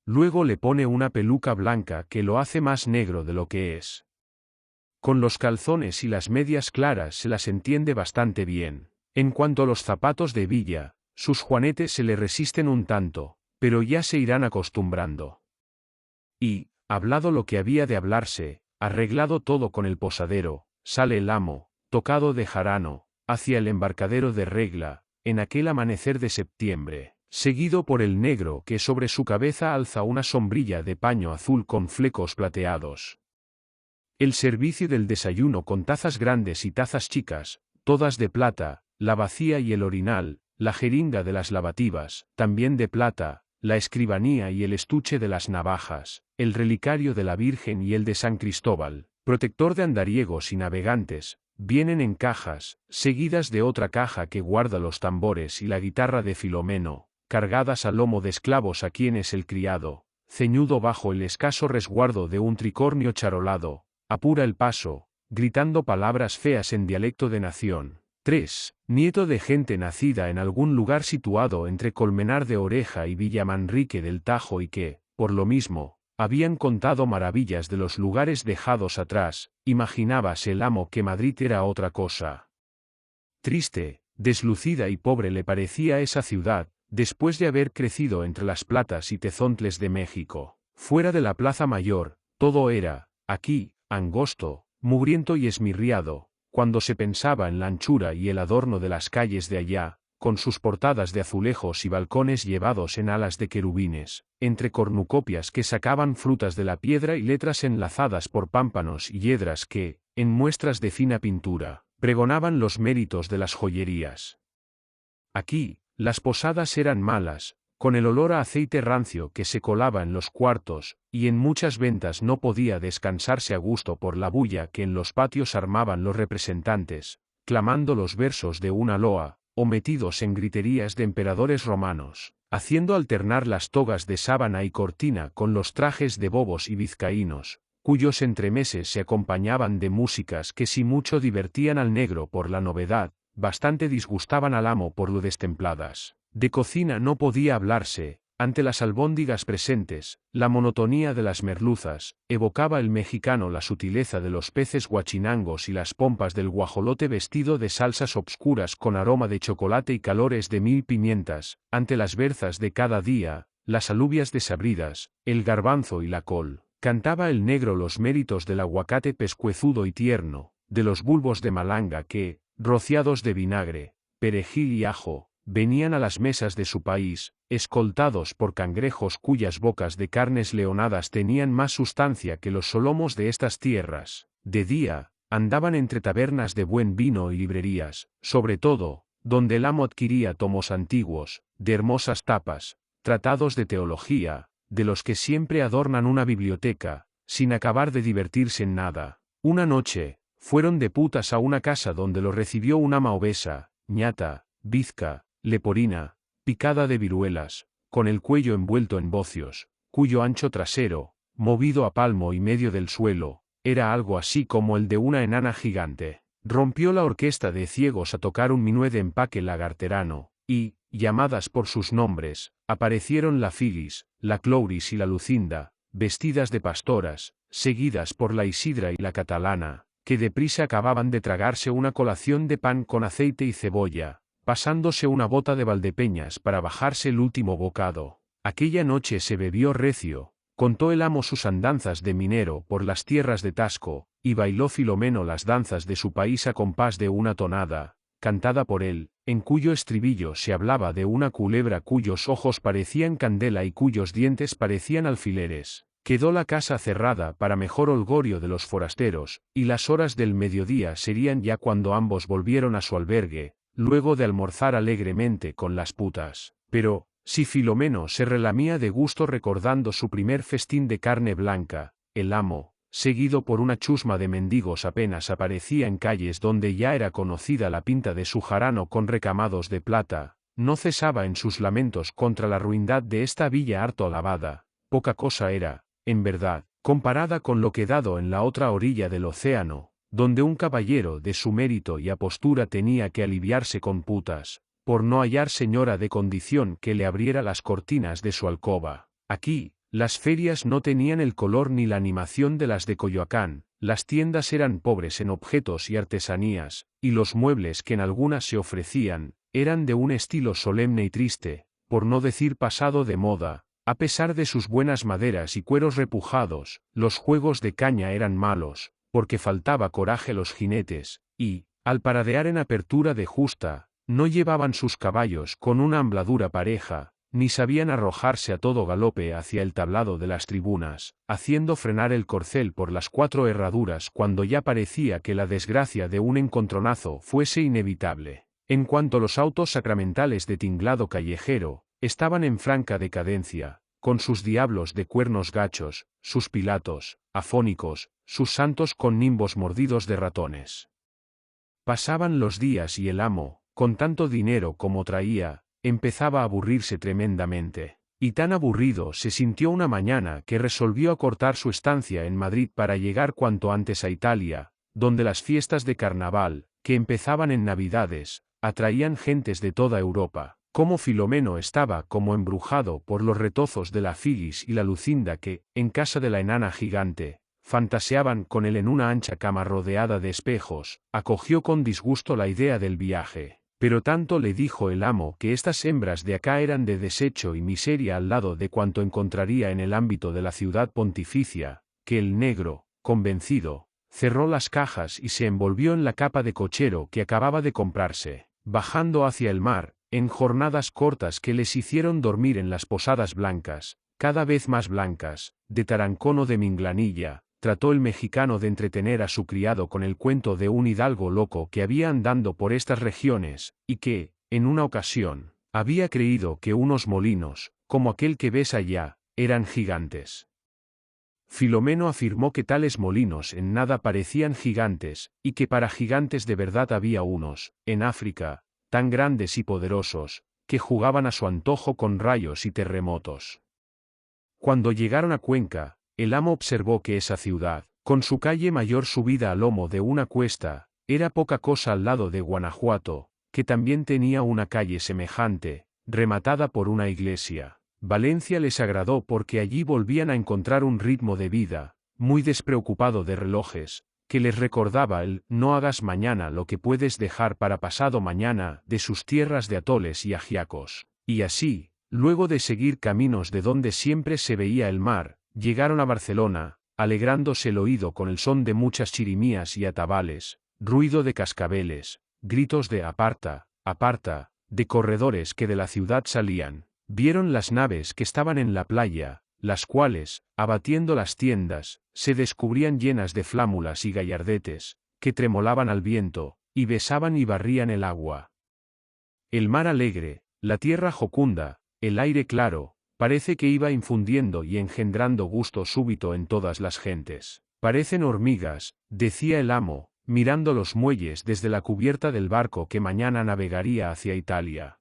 Luego le pone una peluca blanca que lo hace más negro de lo que es. Con los calzones y las medias claras se las entiende bastante bien. En cuanto a los zapatos de Villa, sus juanetes se le resisten un tanto, pero ya se irán acostumbrando. Y, hablado lo que había de hablarse, arreglado todo con el posadero, sale el amo, tocado de jarano, hacia el embarcadero de Regla, en aquel amanecer de septiembre, seguido por el negro que sobre su cabeza alza una sombrilla de paño azul con flecos plateados. El servicio del desayuno con tazas grandes y tazas chicas, todas de plata, la bacía y el orinal, la jeringa de las lavativas, también de plata, la escribanía y el estuche de las navajas, el relicario de la Virgen y el de San Cristóbal, protector de andariegos y navegantes, vienen en cajas, seguidas de otra caja que guarda los tambores y la guitarra de Filomeno, cargadas a lomo de esclavos a quienes el criado, ceñudo bajo el escaso resguardo de un tricornio charolado, apura el paso, gritando palabras feas en dialecto de nación. 3. Nieto de gente nacida en algún lugar situado entre Colmenar de Oreja y Villamanrique del Tajo y que, por lo mismo, habían contado maravillas de los lugares dejados atrás, imaginábase el amo que Madrid era otra cosa. Triste, deslucida y pobre le parecía esa ciudad, después de haber crecido entre las platas y tezontles de México. Fuera de la Plaza Mayor, todo era, aquí, angosto, mugriento y esmirriado, cuando se pensaba en la anchura y el adorno de las calles de allá, con sus portadas de azulejos y balcones llevados en alas de querubines, entre cornucopias que sacaban frutas de la piedra y letras enlazadas por pámpanos y hiedras que, en muestras de fina pintura, pregonaban los méritos de las joyerías. Aquí, las posadas eran malas, con el olor a aceite rancio que se colaba en los cuartos, y en muchas ventas no podía descansarse a gusto por la bulla que en los patios armaban los representantes, clamando los versos de una loa, o metidos en griterías de emperadores romanos, haciendo alternar las togas de sábana y cortina con los trajes de bobos y vizcaínos, cuyos entremeses se acompañaban de músicas que si mucho divertían al negro por la novedad, bastante disgustaban al amo por lo destempladas. De cocina no podía hablarse, ante las albóndigas presentes, la monotonía de las merluzas, evocaba el mexicano la sutileza de los peces guachinangos y las pompas del guajolote vestido de salsas obscuras con aroma de chocolate y calores de 1000 pimientas, ante las berzas de cada día, las alubias desabridas, el garbanzo y la col. Cantaba el negro los méritos del aguacate pescuezudo y tierno, de los bulbos de malanga que, rociados de vinagre, perejil y ajo, venían a las mesas de su país, escoltados por cangrejos cuyas bocas de carnes leonadas tenían más sustancia que los solomos de estas tierras. De día, andaban entre tabernas de buen vino y librerías, sobre todo, donde el amo adquiría tomos antiguos, de hermosas tapas, tratados de teología, de los que siempre adornan una biblioteca, sin acabar de divertirse en nada. Una noche, fueron de putas a una casa donde los recibió una ama obesa, ñata, bizca, leporina, picada de viruelas, con el cuello envuelto en bocios, cuyo ancho trasero, movido a palmo y medio del suelo, era algo así como el de una enana gigante. Rompió la orquesta de ciegos a tocar un minué de empaque lagarterano, y, llamadas por sus nombres, aparecieron la Filis, la Clouris y la Lucinda, vestidas de pastoras, seguidas por la Isidra y la Catalana, que deprisa acababan de tragarse una colación de pan con aceite y cebolla, pasándose una bota de Valdepeñas para bajarse el último bocado. Aquella noche se bebió recio, contó el amo sus andanzas de minero por las tierras de Tasco, y bailó Filomeno las danzas de su país a compás de una tonada, cantada por él, en cuyo estribillo se hablaba de una culebra cuyos ojos parecían candela y cuyos dientes parecían alfileres. Quedó la casa cerrada para mejor holgorio de los forasteros, y las horas del mediodía serían ya cuando ambos volvieron a su albergue, luego de almorzar alegremente con las putas. Pero, si Filomeno se relamía de gusto recordando su primer festín de carne blanca, el amo, seguido por una chusma de mendigos apenas aparecía en calles donde ya era conocida la pinta de su jarano con recamados de plata, no cesaba en sus lamentos contra la ruindad de esta villa harto alabada. Poca cosa era, en verdad, comparada con lo que dado en la otra orilla del océano, donde un caballero de su mérito y apostura tenía que aliviarse con putas, por no hallar señora de condición que le abriera las cortinas de su alcoba. Aquí, las ferias no tenían el color ni la animación de las de Coyoacán, las tiendas eran pobres en objetos y artesanías, y los muebles que en algunas se ofrecían, eran de un estilo solemne y triste, por no decir pasado de moda. A pesar de sus buenas maderas y cueros repujados, los juegos de caña eran malos, porque faltaba coraje a los jinetes, y, al paradear en apertura de justa, no llevaban sus caballos con una ambladura pareja, ni sabían arrojarse a todo galope hacia el tablado de las tribunas, haciendo frenar el corcel por las 4 herraduras cuando ya parecía que la desgracia de un encontronazo fuese inevitable. En cuanto a los autos sacramentales de tinglado callejero, estaban en franca decadencia, con sus diablos de cuernos gachos, sus pilatos, afónicos, sus santos con nimbos mordidos de ratones. Pasaban los días y el amo, con tanto dinero como traía, empezaba a aburrirse tremendamente. Y tan aburrido se sintió una mañana que resolvió acortar su estancia en Madrid para llegar cuanto antes a Italia, donde las fiestas de carnaval, que empezaban en Navidades, atraían gentes de toda Europa. Como Filomeno estaba como embrujado por los retozos de la Filis y la Lucinda que, en casa de la enana gigante, fantaseaban con él en una ancha cama rodeada de espejos, acogió con disgusto la idea del viaje. Pero tanto le dijo el amo que estas hembras de acá eran de desecho y miseria al lado de cuanto encontraría en el ámbito de la ciudad pontificia, que el negro, convencido, cerró las cajas y se envolvió en la capa de cochero que acababa de comprarse, bajando hacia el mar, en jornadas cortas que les hicieron dormir en las posadas blancas, cada vez más blancas, de Tarancón o de Minglanilla. Trató el mexicano de entretener a su criado con el cuento de un hidalgo loco que había andando por estas regiones, y que, en una ocasión, había creído que unos molinos, como aquel que ves allá, eran gigantes. Filomeno afirmó que tales molinos en nada parecían gigantes, y que para gigantes de verdad había unos, en África, tan grandes y poderosos, que jugaban a su antojo con rayos y terremotos. Cuando llegaron a Cuenca, el amo observó que esa ciudad, con su calle mayor subida a lomo de una cuesta, era poca cosa al lado de Guanajuato, que también tenía una calle semejante, rematada por una iglesia. Valencia les agradó porque allí volvían a encontrar un ritmo de vida, muy despreocupado de relojes, que les recordaba el «no hagas mañana lo que puedes dejar para pasado mañana» de sus tierras de atoles y ajiacos. Y así, luego de seguir caminos de donde siempre se veía el mar, llegaron a Barcelona, alegrándose el oído con el son de muchas chirimías y atabales, ruido de cascabeles, gritos de «aparta, aparta», de corredores que de la ciudad salían. Vieron las naves que estaban en la playa, las cuales, abatiendo las tiendas, se descubrían llenas de flámulas y gallardetes, que tremolaban al viento, y besaban y barrían el agua. El mar alegre, la tierra jocunda, el aire claro, parece que iba infundiendo y engendrando gusto súbito en todas las gentes. Parecen hormigas, decía el amo, mirando los muelles desde la cubierta del barco que mañana navegaría hacia Italia.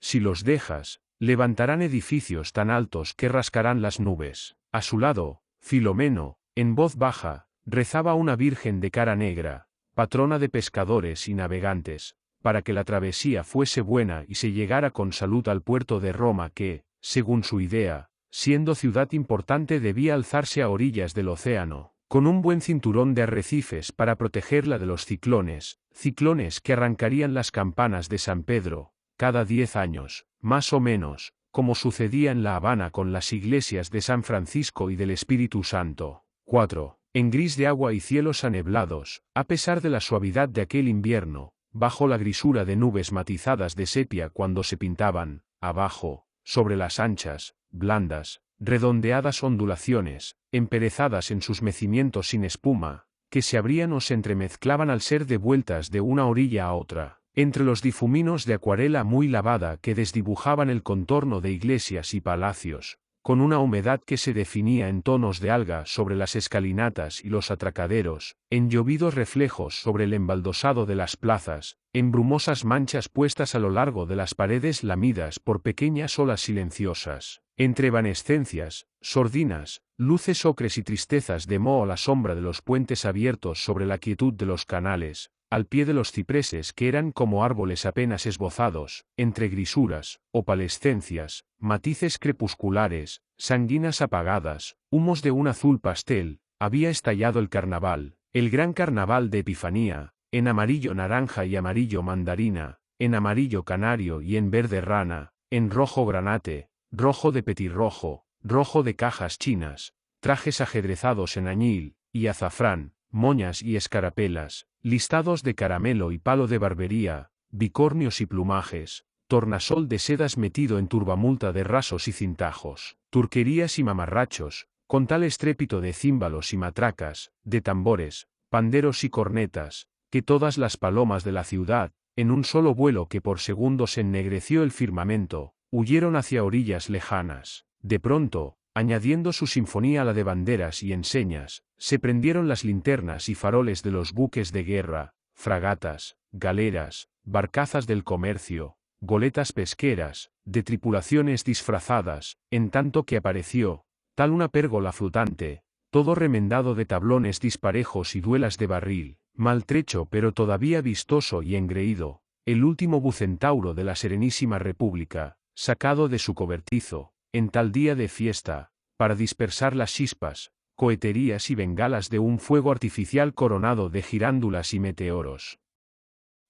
Si los dejas, levantarán edificios tan altos que rascarán las nubes. A su lado, Filomeno, en voz baja, rezaba una virgen de cara negra, patrona de pescadores y navegantes, para que la travesía fuese buena y se llegara con salud al puerto de Roma que, según su idea, siendo ciudad importante debía alzarse a orillas del océano, con un buen cinturón de arrecifes para protegerla de los ciclones que arrancarían las campanas de San Pedro, cada 10 años, más o menos, como sucedía en La Habana con las iglesias de San Francisco y del Espíritu Santo. 4. En gris de agua y cielos aneblados, a pesar de la suavidad de aquel invierno, bajo la grisura de nubes matizadas de sepia cuando se pintaban, abajo, sobre las anchas, blandas, redondeadas ondulaciones, emperezadas en sus mecimientos sin espuma, que se abrían o se entremezclaban al ser de vueltas de una orilla a otra, entre los difuminos de acuarela muy lavada que desdibujaban el contorno de iglesias y palacios, con una humedad que se definía en tonos de alga sobre las escalinatas y los atracaderos, en llovidos reflejos sobre el embaldosado de las plazas, en brumosas manchas puestas a lo largo de las paredes lamidas por pequeñas olas silenciosas, entre evanescencias, sordinas, luces ocres y tristezas de moho a la sombra de los puentes abiertos sobre la quietud de los canales, al pie de los cipreses que eran como árboles apenas esbozados, entre grisuras, opalescencias, matices crepusculares, sanguinas apagadas, humos de un azul pastel, había estallado el carnaval, el gran carnaval de Epifanía, en amarillo naranja y amarillo mandarina, en amarillo canario y en verde rana, en rojo granate, rojo de petirrojo, rojo de cajas chinas, trajes ajedrezados en añil y azafrán, moñas y escarapelas, listados de caramelo y palo de barbería, bicornios y plumajes, tornasol de sedas metido en turbamulta de rasos y cintajos, turquerías y mamarrachos, con tal estrépito de címbalos y matracas, de tambores, panderos y cornetas, que todas las palomas de la ciudad, en un solo vuelo que por segundos ennegreció el firmamento, huyeron hacia orillas lejanas. De pronto, añadiendo su sinfonía a la de banderas y enseñas, se prendieron las linternas y faroles de los buques de guerra, fragatas, galeras, barcazas del comercio, goletas pesqueras, de tripulaciones disfrazadas, en tanto que apareció, tal una pérgola flotante, todo remendado de tablones disparejos y duelas de barril, maltrecho pero todavía vistoso y engreído, el último bucentauro de la Serenísima República, sacado de su cobertizo, en tal día de fiesta, para dispersar las chispas, coheterías y bengalas de un fuego artificial coronado de girándulas y meteoros.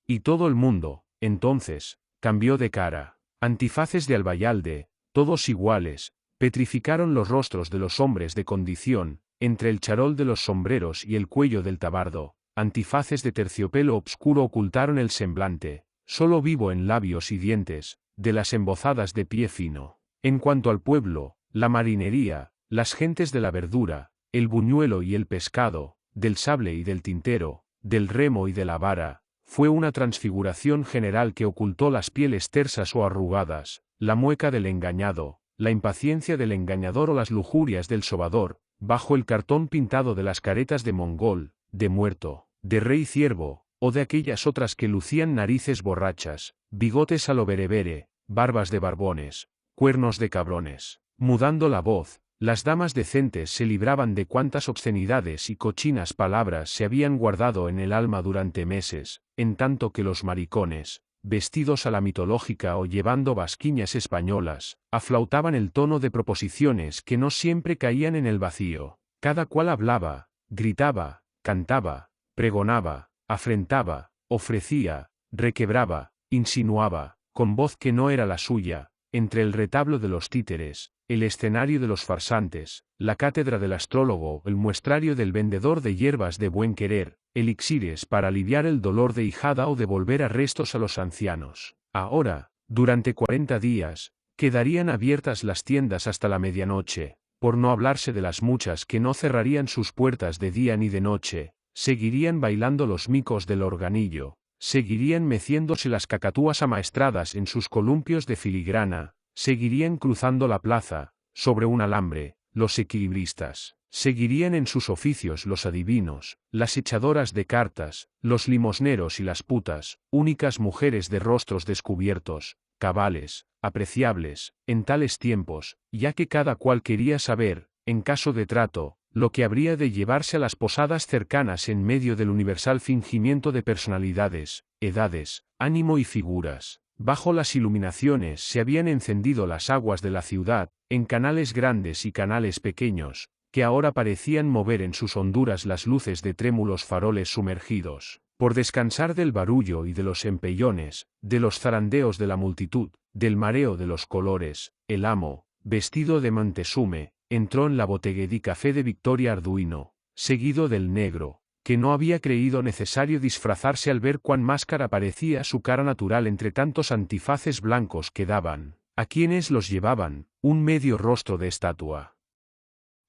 Y todo el mundo, entonces, cambió de cara. Antifaces de albayalde, todos iguales, petrificaron los rostros de los hombres de condición, entre el charol de los sombreros y el cuello del tabardo. Antifaces de terciopelo obscuro ocultaron el semblante, solo vivo en labios y dientes, de las embozadas de pie fino. En cuanto al pueblo, la marinería, las gentes de la verdura, el buñuelo y el pescado, del sable y del tintero, del remo y de la vara, fue una transfiguración general que ocultó las pieles tersas o arrugadas, la mueca del engañado, la impaciencia del engañador o las lujurias del sobador, bajo el cartón pintado de las caretas de mongol, de muerto, de rey ciervo, o de aquellas otras que lucían narices borrachas, bigotes a lo berebere, barbas de barbones, cuernos de cabrones. Mudando la voz, las damas decentes se libraban de cuantas obscenidades y cochinas palabras se habían guardado en el alma durante meses, en tanto que los maricones, vestidos a la mitológica o llevando basquiñas españolas, aflautaban el tono de proposiciones que no siempre caían en el vacío. Cada cual hablaba, gritaba, cantaba, pregonaba, afrentaba, ofrecía, requebraba, insinuaba, con voz que no era la suya, entre el retablo de los títeres, el escenario de los farsantes, la cátedra del astrólogo, el muestrario del vendedor de hierbas de buen querer, elixires para aliviar el dolor de hijada o devolver arrestos a los ancianos. Ahora, durante 40 días, quedarían abiertas las tiendas hasta la medianoche, por no hablarse de las muchas que no cerrarían sus puertas de día ni de noche, seguirían bailando los micos del organillo, seguirían meciéndose las cacatúas amaestradas en sus columpios de filigrana, seguirían cruzando la plaza, sobre un alambre, los equilibristas, seguirían en sus oficios los adivinos, las echadoras de cartas, los limosneros y las putas, únicas mujeres de rostros descubiertos, cabales, apreciables, en tales tiempos, ya que cada cual quería saber, en caso de trato, lo que habría de llevarse a las posadas cercanas en medio del universal fingimiento de personalidades, edades, ánimo y figuras. Bajo las iluminaciones se habían encendido las aguas de la ciudad, en canales grandes y canales pequeños, que ahora parecían mover en sus honduras las luces de trémulos faroles sumergidos, por descansar del barullo y de los empellones, de los zarandeos de la multitud, del mareo de los colores. El amo, vestido de Montesume, entró en la Bottegue Café de Victoria Arduino, seguido del negro, que no había creído necesario disfrazarse al ver cuán máscara parecía su cara natural entre tantos antifaces blancos que daban, a quienes los llevaban, un medio rostro de estatua.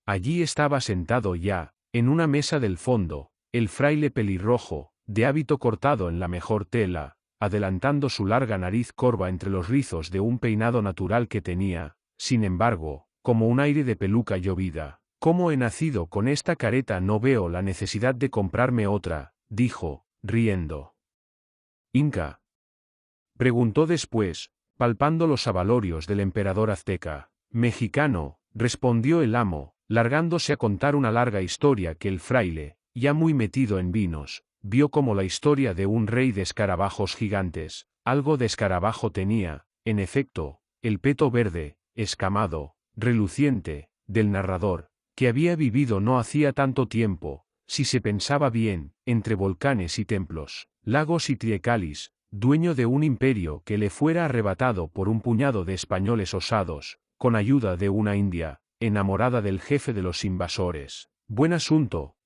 Allí estaba sentado ya, en una mesa del fondo, el fraile pelirrojo, de hábito cortado en la mejor tela, adelantando su larga nariz corva entre los rizos de un peinado natural que tenía, sin embargo, como un aire de peluca llovida. «¿Cómo he nacido con esta careta? No veo la necesidad de comprarme otra», dijo, riendo. «¿Inca?», preguntó después, palpando los abalorios del emperador azteca. «Mexicano», respondió el amo, largándose a contar una larga historia que el fraile, ya muy metido en vinos, vio como la historia de un rey de escarabajos gigantes. Algo de escarabajo tenía, en efecto, el peto verde, escamado, reluciente, del narrador, que había vivido no hacía tanto tiempo, si se pensaba bien, entre volcanes y templos, lagos y triecalis, dueño de un imperio que le fuera arrebatado por un puñado de españoles osados, con ayuda de una india, enamorada del jefe de los invasores. Buen asunto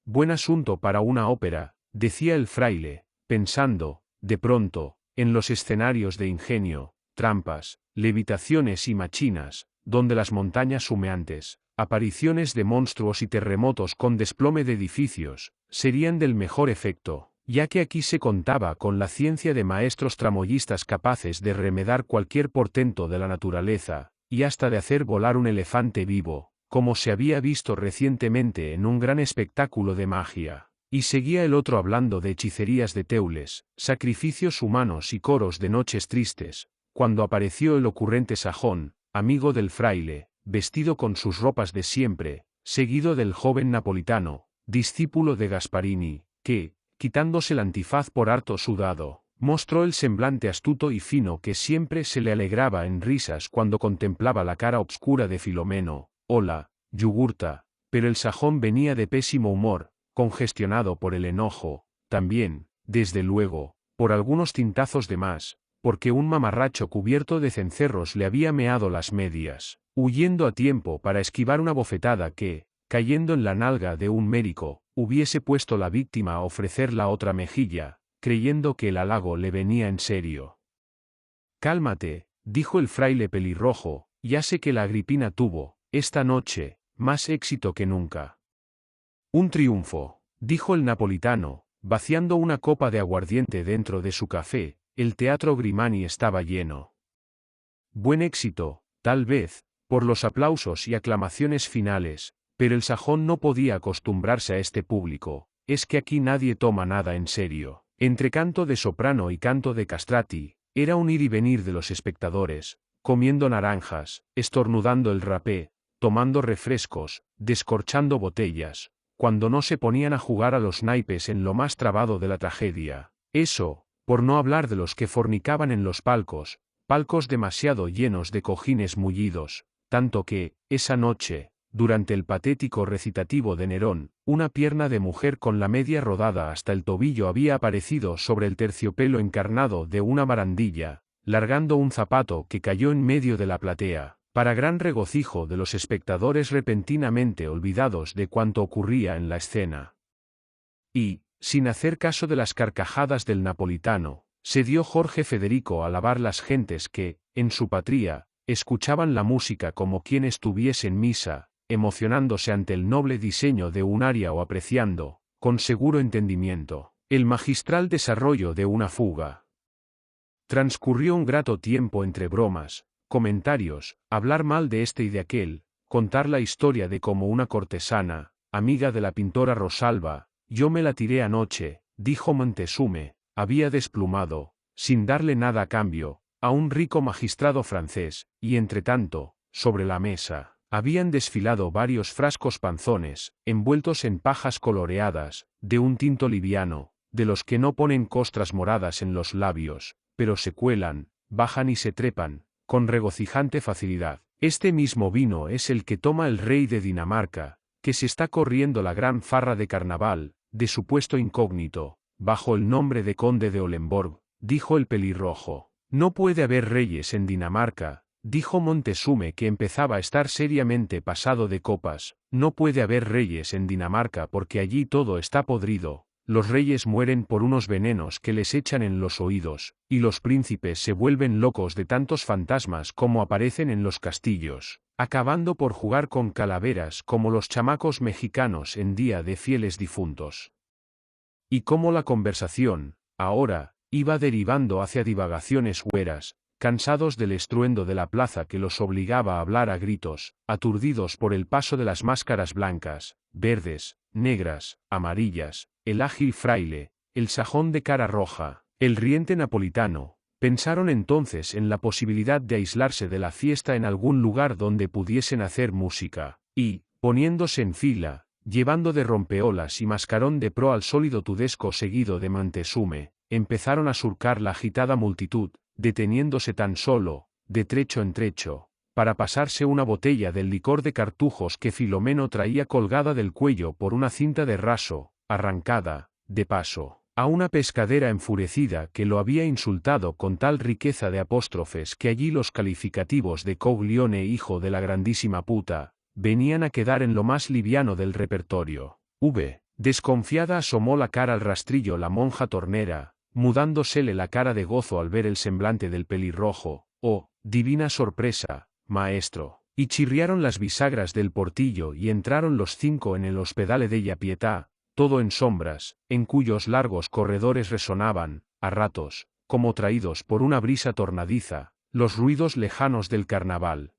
para una ópera, decía el fraile, pensando, de pronto, en los escenarios de ingenio, trampas, levitaciones y machinas, donde las montañas humeantes, apariciones de monstruos y terremotos con desplome de edificios, serían del mejor efecto, ya que aquí se contaba con la ciencia de maestros tramoyistas capaces de remedar cualquier portento de la naturaleza, y hasta de hacer volar un elefante vivo, como se había visto recientemente en un gran espectáculo de magia. Y seguía el otro hablando de hechicerías de teules, sacrificios humanos y coros de noches tristes, cuando apareció el ocurrente sajón, amigo del fraile, vestido con sus ropas de siempre, seguido del joven napolitano, discípulo de Gasparini, que, quitándose el antifaz por harto sudado, mostró el semblante astuto y fino que siempre se le alegraba en risas cuando contemplaba la cara obscura de Filomeno. «Hola, Yugurta», pero el sajón venía de pésimo humor, congestionado por el enojo, también, desde luego, por algunos tintazos de más, porque un mamarracho cubierto de cencerros le había meado las medias, huyendo a tiempo para esquivar una bofetada que, cayendo en la nalga de un médico, hubiese puesto la víctima a ofrecer la otra mejilla, creyendo que el halago le venía en serio. «Cálmate», dijo el fraile pelirrojo, «ya sé que la Agripina tuvo, esta noche, más éxito que nunca». «Un triunfo», dijo el napolitano, vaciando una copa de aguardiente dentro de su café. El teatro Grimani estaba lleno. «Buen éxito, tal vez, por los aplausos y aclamaciones finales, pero el sajón no podía acostumbrarse a este público, es que aquí nadie toma nada en serio». Entre canto de soprano y canto de castrati, era un ir y venir de los espectadores, comiendo naranjas, estornudando el rapé, tomando refrescos, descorchando botellas, cuando no se ponían a jugar a los naipes en lo más trabado de la tragedia. Eso, por no hablar de los que fornicaban en los palcos demasiado llenos de cojines mullidos, tanto que, esa noche, durante el patético recitativo de Nerón, una pierna de mujer con la media rodada hasta el tobillo había aparecido sobre el terciopelo encarnado de una barandilla, largando un zapato que cayó en medio de la platea, para gran regocijo de los espectadores repentinamente olvidados de cuanto ocurría en la escena. Y, sin hacer caso de las carcajadas del napolitano, se dio Jorge Federico a alabar las gentes que, en su patria, escuchaban la música como quien estuviese en misa, emocionándose ante el noble diseño de un aria o apreciando, con seguro entendimiento, el magistral desarrollo de una fuga. Transcurrió un grato tiempo entre bromas, comentarios, hablar mal de este y de aquel, contar la historia de cómo una cortesana, amiga de la pintora Rosalba, «Yo me la tiré anoche», dijo Montesume, había desplumado, sin darle nada a cambio, a un rico magistrado francés, y entretanto, sobre la mesa, habían desfilado varios frascos panzones, envueltos en pajas coloreadas, de un tinto liviano, de los que no ponen costras moradas en los labios, pero se cuelan, bajan y se trepan, con regocijante facilidad. Este mismo vino es el que toma el rey de Dinamarca, que se está corriendo la gran farra de carnaval, de su puesto incógnito, bajo el nombre de conde de Olenborg, dijo el pelirrojo. «No puede haber reyes en Dinamarca», dijo Montesume, que empezaba a estar seriamente pasado de copas, «no puede haber reyes en Dinamarca porque allí todo está podrido, los reyes mueren por unos venenos que les echan en los oídos, y los príncipes se vuelven locos de tantos fantasmas como aparecen en los castillos, acabando por jugar con calaveras como los chamacos mexicanos en día de fieles difuntos». Y como la conversación, ahora, iba derivando hacia divagaciones hueras, cansados del estruendo de la plaza que los obligaba a hablar a gritos, aturdidos por el paso de las máscaras blancas, verdes, negras, amarillas, el ágil fraile, el sajón de cara roja, el riente napolitano, pensaron entonces en la posibilidad de aislarse de la fiesta en algún lugar donde pudiesen hacer música, y, poniéndose en fila, llevando de rompeolas y mascarón de pro al sólido tudesco seguido de Montezume, empezaron a surcar la agitada multitud, deteniéndose tan solo, de trecho en trecho, para pasarse una botella del licor de cartujos que Filomeno traía colgada del cuello por una cinta de raso, arrancada, de paso, a una pescadera enfurecida que lo había insultado con tal riqueza de apóstrofes que allí los calificativos de Coglione hijo de la grandísima puta, venían a quedar en lo más liviano del repertorio. Desconfiada asomó la cara al rastrillo la monja tornera, mudándosele la cara de gozo al ver el semblante del pelirrojo. ¡Oh, divina sorpresa, maestro! Y chirriaron las bisagras del portillo y entraron los 5 en el hospedale della Pietà, todo en sombras, en cuyos largos corredores resonaban, a ratos, como traídos por una brisa tornadiza, los ruidos lejanos del carnaval.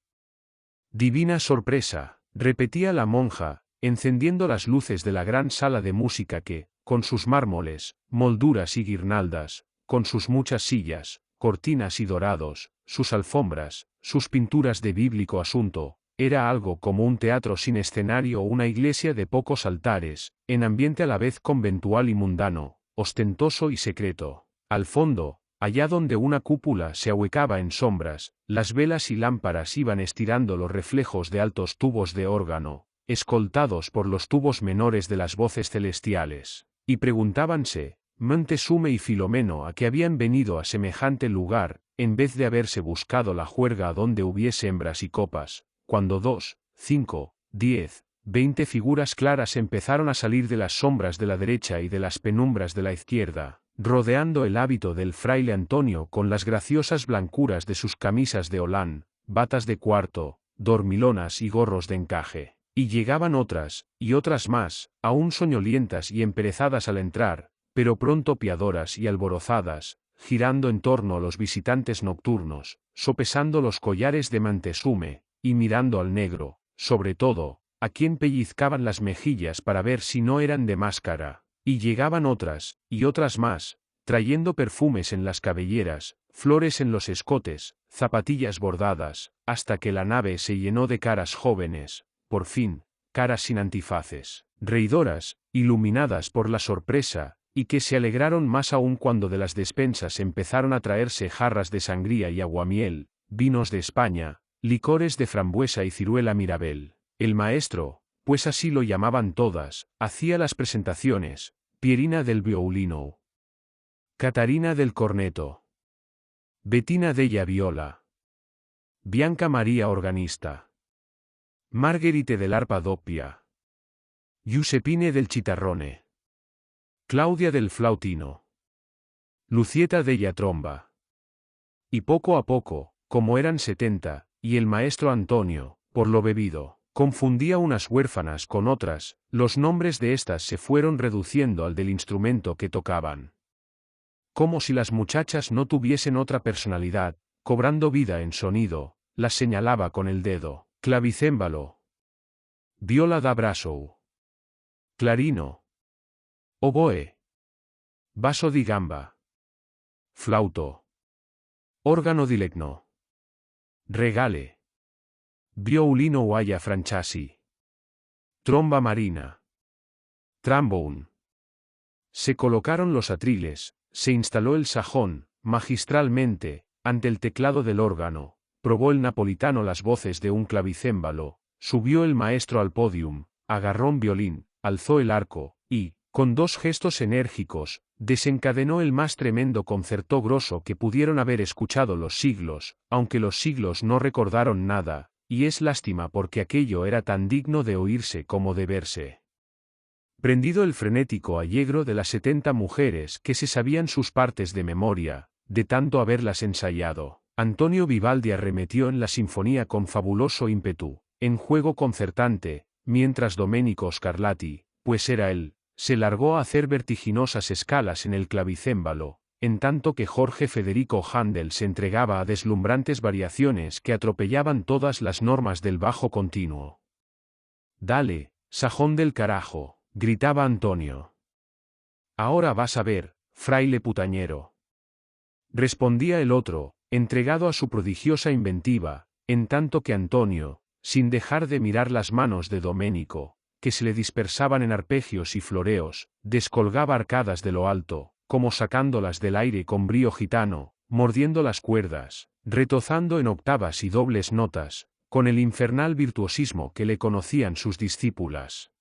Divina sorpresa, repetía la monja, encendiendo las luces de la gran sala de música que, con sus mármoles, molduras y guirnaldas, con sus muchas sillas, cortinas y dorados, sus alfombras, sus pinturas de bíblico asunto, era algo como un teatro sin escenario o una iglesia de pocos altares, en ambiente a la vez conventual y mundano, ostentoso y secreto. Al fondo, allá donde una cúpula se ahuecaba en sombras, las velas y lámparas iban estirando los reflejos de altos tubos de órgano, escoltados por los tubos menores de las voces celestiales, y preguntábanse, Montezume y Filomeno a qué habían venido a semejante lugar, en vez de haberse buscado la juerga donde hubiese hembras y copas, cuando 2, 5, 10, 20 figuras claras empezaron a salir de las sombras de la derecha y de las penumbras de la izquierda, rodeando el hábito del fraile Antonio con las graciosas blancuras de sus camisas de holán, batas de cuarto, dormilonas y gorros de encaje. Y llegaban otras, y otras más, aún soñolientas y emperezadas al entrar, pero pronto piadoras y alborozadas, girando en torno a los visitantes nocturnos, sopesando los collares de Montezume, y mirando al negro, sobre todo, a quien pellizcaban las mejillas para ver si no eran de máscara, y llegaban otras, y otras más, trayendo perfumes en las cabelleras, flores en los escotes, zapatillas bordadas, hasta que la nave se llenó de caras jóvenes, por fin, caras sin antifaces, reidoras, iluminadas por la sorpresa, y que se alegraron más aún cuando de las despensas empezaron a traerse jarras de sangría y aguamiel, vinos de España, licores de frambuesa y ciruela mirabel. El maestro, pues así lo llamaban todas, hacía las presentaciones, Pierina del violino, Catarina del corneto, Bettina della viola, Bianca María organista, Margherite dell'arpa doppia, Giuseppine del chitarrone, Claudia del flautino, Lucieta della tromba. Y poco a poco, como eran 70, y el maestro Antonio, por lo bebido, confundía unas huérfanas con otras, los nombres de estas se fueron reduciendo al del instrumento que tocaban. Como si las muchachas no tuviesen otra personalidad, cobrando vida en sonido, las señalaba con el dedo, clavicémbalo, viola da brazo, clarino, oboe, basso di gamba, flauto, órgano di legno, regale, violino guaya francesi, tromba marina, trombone. Se colocaron los atriles, se instaló el sajón, magistralmente, ante el teclado del órgano, probó el napolitano las voces de un clavicémbalo, subió el maestro al podium, agarró un violín, alzó el arco, y, con 2 gestos enérgicos, desencadenó el más tremendo concertó grosso que pudieron haber escuchado los siglos, aunque los siglos no recordaron nada, y es lástima porque aquello era tan digno de oírse como de verse. Prendido el frenético allegro de las 70 mujeres que se sabían sus partes de memoria, de tanto haberlas ensayado, Antonio Vivaldi arremetió en la sinfonía con fabuloso ímpetu, en juego concertante, mientras Domenico Scarlatti, pues era él, se largó a hacer vertiginosas escalas en el clavicémbalo, en tanto que Jorge Federico Händel se entregaba a deslumbrantes variaciones que atropellaban todas las normas del bajo continuo. «Dale, sajón del carajo», gritaba Antonio. «Ahora vas a ver, fraile putañero», respondía el otro, entregado a su prodigiosa inventiva, en tanto que Antonio, sin dejar de mirar las manos de Doménico, que se le dispersaban en arpegios y floreos, descolgaba arcadas de lo alto, como sacándolas del aire con brío gitano, mordiendo las cuerdas, retozando en octavas y dobles notas, con el infernal virtuosismo que le conocían sus discípulas.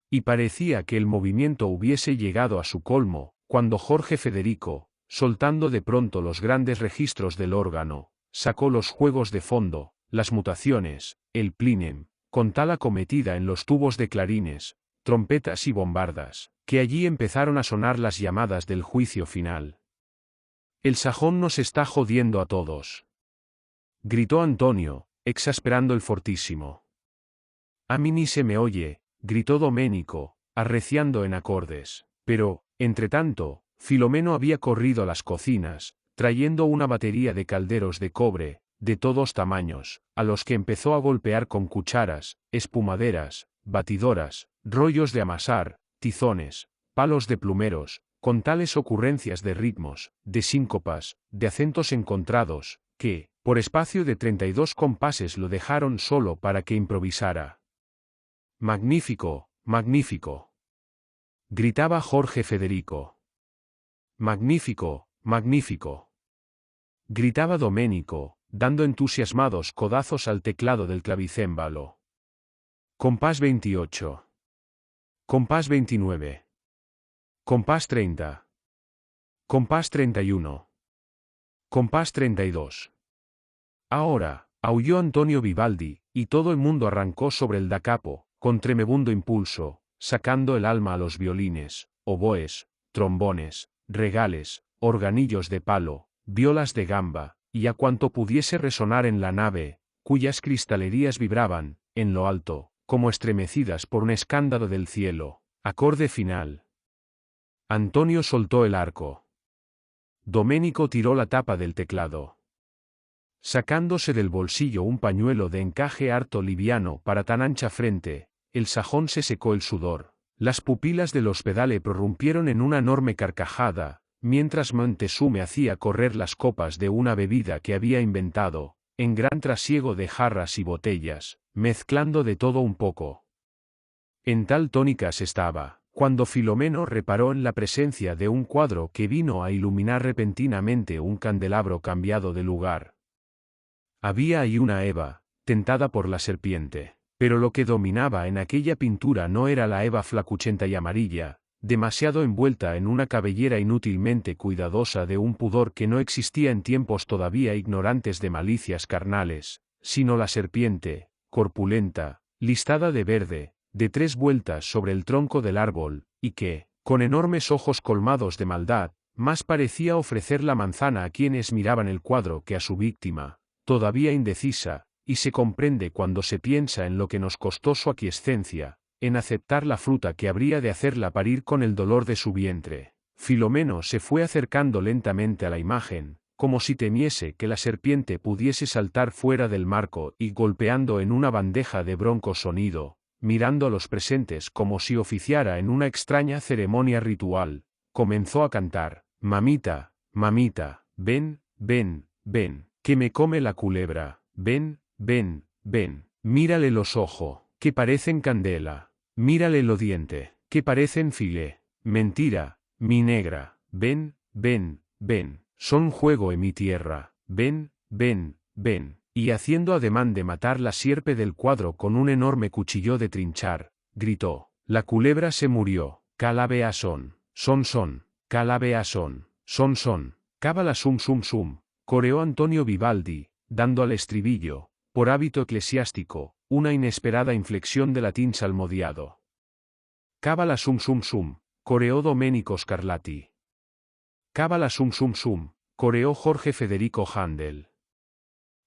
Y parecía que el movimiento hubiese llegado a su colmo, cuando Jorge Federico, soltando de pronto los grandes registros del órgano, sacó los juegos de fondo, las mutaciones, el plinem, con tal acometida en los tubos de clarines, trompetas y bombardas, que allí empezaron a sonar las llamadas del juicio final. «El sajón nos está jodiendo a todos», gritó Antonio, exasperando el fortísimo. «A mí ni se me oye», gritó Doménico, arreciando en acordes, pero, entretanto, Filomeno había corrido a las cocinas, trayendo una batería de calderos de cobre, de todos tamaños, a los que empezó a golpear con cucharas, espumaderas, batidoras, rollos de amasar, tizones, palos de plumeros, con tales ocurrencias de ritmos, de síncopas, de acentos encontrados, que, por espacio de 32 compases lo dejaron solo para que improvisara. «Magnífico, magnífico», gritaba Jorge Federico. «Magnífico, magnífico», gritaba Doménico, dando entusiasmados codazos al teclado del clavicémbalo. «Compás 28. Compás 29. Compás 30. Compás 31. Compás 32. Ahora», aulló Antonio Vivaldi, y todo el mundo arrancó sobre el da capo, con tremebundo impulso, sacando el alma a los violines, oboes, trombones, regales, organillos de palo, violas de gamba, y a cuanto pudiese resonar en la nave, cuyas cristalerías vibraban, en lo alto, como estremecidas por un escándalo del cielo. Acorde final. Antonio soltó el arco. Doménico tiró la tapa del teclado. Sacándose del bolsillo un pañuelo de encaje harto liviano para tan ancha frente, el sajón se secó el sudor. Las pupilas del hospedale prorrumpieron en una enorme carcajada, mientras Montezuma hacía correr las copas de una bebida que había inventado, en gran trasiego de jarras y botellas, mezclando de todo un poco. En tal tónicas estaba, cuando Filomeno reparó en la presencia de un cuadro que vino a iluminar repentinamente un candelabro cambiado de lugar. Había ahí una Eva, tentada por la serpiente, pero lo que dominaba en aquella pintura no era la Eva flacuchenta y amarilla, demasiado envuelta en una cabellera inútilmente cuidadosa de un pudor que no existía en tiempos todavía ignorantes de malicias carnales, sino la serpiente, corpulenta, listada de verde, de 3 vueltas sobre el tronco del árbol, y que, con enormes ojos colmados de maldad, más parecía ofrecer la manzana a quienes miraban el cuadro que a su víctima, todavía indecisa, y se comprende cuando se piensa en lo que nos costó su aquiescencia, en aceptar la fruta que habría de hacerla parir con el dolor de su vientre. Filomeno se fue acercando lentamente a la imagen, como si temiese que la serpiente pudiese saltar fuera del marco y golpeando en una bandeja de bronco sonido, mirando a los presentes como si oficiara en una extraña ceremonia ritual, comenzó a cantar: «Mamita, mamita, ven, ven, ven, que me come la culebra, ven, ven, ven, mírale los ojos, que parecen candela, mírale lo diente, que parecen filé, mentira, mi negra, ven, ven, ven, son juego en mi tierra, ven, ven, ven». Y haciendo ademán de matar la sierpe del cuadro con un enorme cuchillo de trinchar, gritó: «La culebra se murió, calabea son, calabea son, cábala sum sum sum», coreó Antonio Vivaldi, dando al estribillo, por hábito eclesiástico, una inesperada inflexión de latín salmodiado. «Cábala sum sum sum», coreó Domenico Scarlatti. «Cábala sum sum sum», coreó Jorge Federico Händel.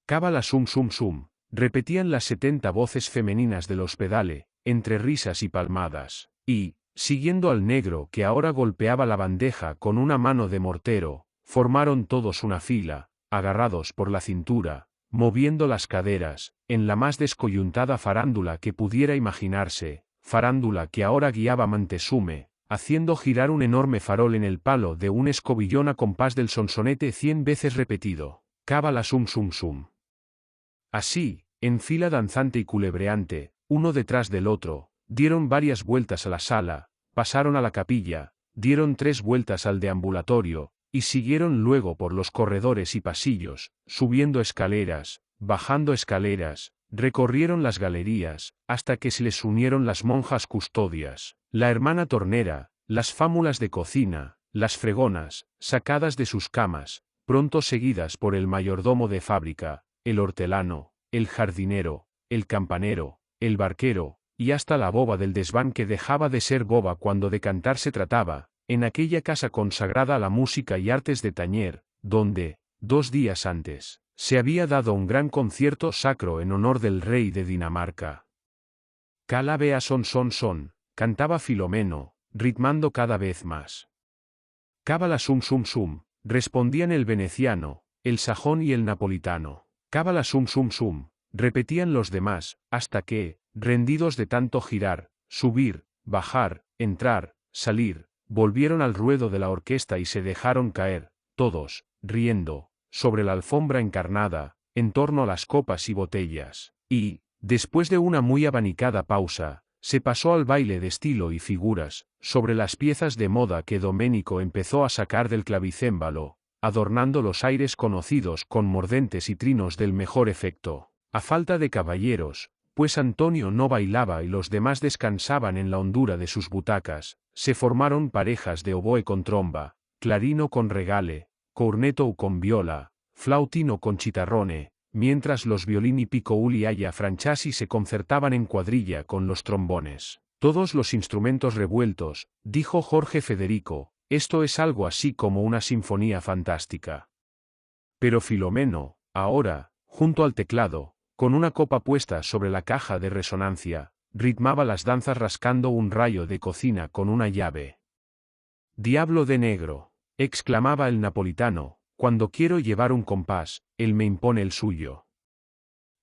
«Cábala sum sum sum», repetían las 70 voces femeninas del hospedale, entre risas y palmadas, y, siguiendo al negro que ahora golpeaba la bandeja con una mano de mortero, formaron todos una fila, agarrados por la cintura, moviendo las caderas, en la más descoyuntada farándula que pudiera imaginarse, farándula que ahora guiaba Montezume, haciendo girar un enorme farol en el palo de un escobillón a compás del sonsonete 100 veces repetido, cábala sum sum sum. Así, en fila danzante y culebreante, uno detrás del otro, dieron varias vueltas a la sala, pasaron a la capilla, dieron 3 vueltas al deambulatorio, y siguieron luego por los corredores y pasillos, subiendo escaleras, bajando escaleras, recorrieron las galerías, hasta que se les unieron las monjas custodias, la hermana tornera, las fámulas de cocina, las fregonas, sacadas de sus camas, pronto seguidas por el mayordomo de fábrica, el hortelano, el jardinero, el campanero, el barquero, y hasta la boba del desván que dejaba de ser boba cuando de cantar se trataba, en aquella casa consagrada a la música y artes de tañer, donde, 2 días antes, se había dado un gran concierto sacro en honor del rey de Dinamarca. Calabea son son son, cantaba Filomeno, ritmando cada vez más. Cábala sum sum sum, respondían el veneciano, el sajón y el napolitano. Cábala sum sum sum, repetían los demás, hasta que, rendidos de tanto girar, subir, bajar, entrar, salir, volvieron al ruedo de la orquesta y se dejaron caer, todos, riendo, sobre la alfombra encarnada, en torno a las copas y botellas, y, después de una muy abanicada pausa, se pasó al baile de estilo y figuras, sobre las piezas de moda que Doménico empezó a sacar del clavicémbalo, adornando los aires conocidos con mordentes y trinos del mejor efecto, a falta de caballeros, pues Antonio no bailaba y los demás descansaban en la hondura de sus butacas, se formaron parejas de oboe con tromba, clarino con regale, corneto con viola, flautino con chitarrone, mientras los violini picouli y aya francesi se concertaban en cuadrilla con los trombones. Todos los instrumentos revueltos, dijo Jorge Federico, esto es algo así como una sinfonía fantástica. Pero Filomeno, ahora, junto al teclado, con una copa puesta sobre la caja de resonancia, ritmaba las danzas rascando un rayo de cocina con una llave. «Diablo de negro», exclamaba el napolitano, «cuando quiero llevar un compás, él me impone el suyo.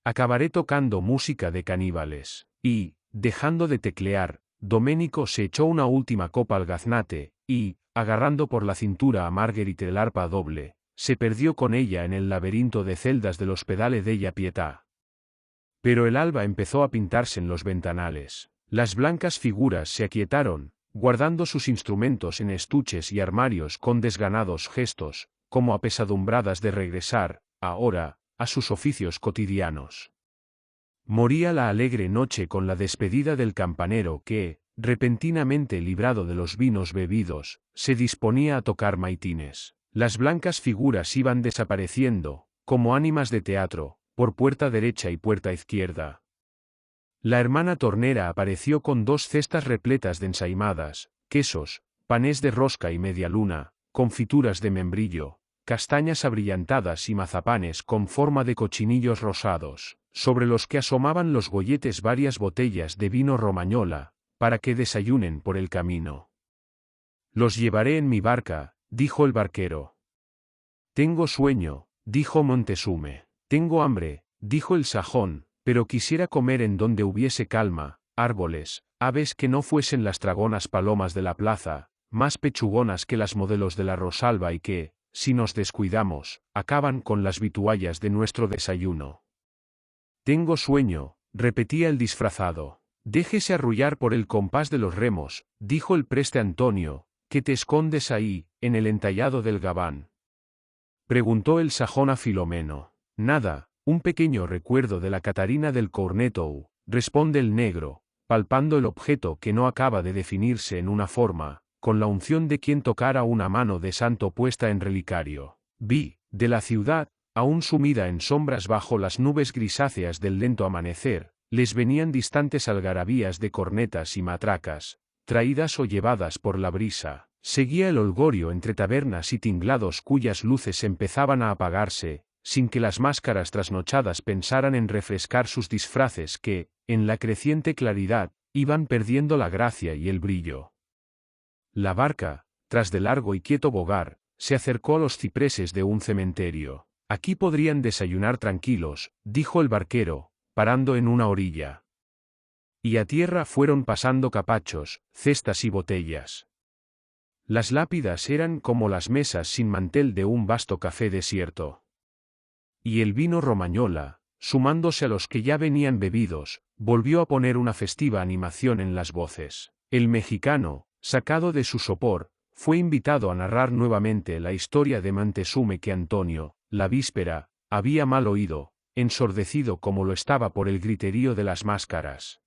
Acabaré tocando música de caníbales». Y, dejando de teclear, Doménico se echó una última copa al gaznate, y, agarrando por la cintura a Marguerite el arpa doble, se perdió con ella en el laberinto de celdas del Hospedale della Pietà. Pero el alba empezó a pintarse en los ventanales. Las blancas figuras se aquietaron, guardando sus instrumentos en estuches y armarios con desganados gestos, como apesadumbradas de regresar, ahora, a sus oficios cotidianos. Moría la alegre noche con la despedida del campanero que, repentinamente librado de los vinos bebidos, se disponía a tocar maitines. Las blancas figuras iban desapareciendo, como ánimas de teatro, por puerta derecha y puerta izquierda. La hermana tornera apareció con 2 cestas repletas de ensaimadas, quesos, panés de rosca y media luna, confituras de membrillo, castañas abrillantadas y mazapanes con forma de cochinillos rosados, sobre los que asomaban los golletes varias botellas de vino romañola, para que desayunen por el camino. «Los llevaré en mi barca», dijo el barquero. «Tengo sueño», dijo Montezume. «Tengo hambre», dijo el sajón, «pero quisiera comer en donde hubiese calma, árboles, aves que no fuesen las tragonas palomas de la plaza, más pechugonas que las modelos de la Rosalba y que, si nos descuidamos, acaban con las vituallas de nuestro desayuno». «Tengo sueño», repetía el disfrazado. «Déjese arrullar por el compás de los remos», dijo el preste Antonio, «que te escondes ahí, en el entallado del gabán». Preguntó el sajón a Filomeno. «Nada, un pequeño recuerdo de la Catarina del Cornetou», responde el negro, palpando el objeto que no acaba de definirse en una forma, con la unción de quien tocara una mano de santo puesta en relicario. «Vi, de la ciudad, aún sumida en sombras bajo las nubes grisáceas del lento amanecer, les venían distantes algarabías de cornetas y matracas, traídas o llevadas por la brisa. Seguía el holgorio entre tabernas y tinglados cuyas luces empezaban a apagarse, sin que las máscaras trasnochadas pensaran en refrescar sus disfraces que, en la creciente claridad, iban perdiendo la gracia y el brillo. La barca, tras de largo y quieto bogar, se acercó a los cipreses de un cementerio. Aquí podrían desayunar tranquilos, dijo el barquero, parando en una orilla. Y a tierra fueron pasando capachos, cestas y botellas. Las lápidas eran como las mesas sin mantel de un vasto café desierto. Y el vino Romañola, sumándose a los que ya venían bebidos, volvió a poner una festiva animación en las voces. El mexicano, sacado de su sopor, fue invitado a narrar nuevamente la historia de Montezume que Antonio, la víspera, había mal oído, ensordecido como lo estaba por el griterío de las máscaras.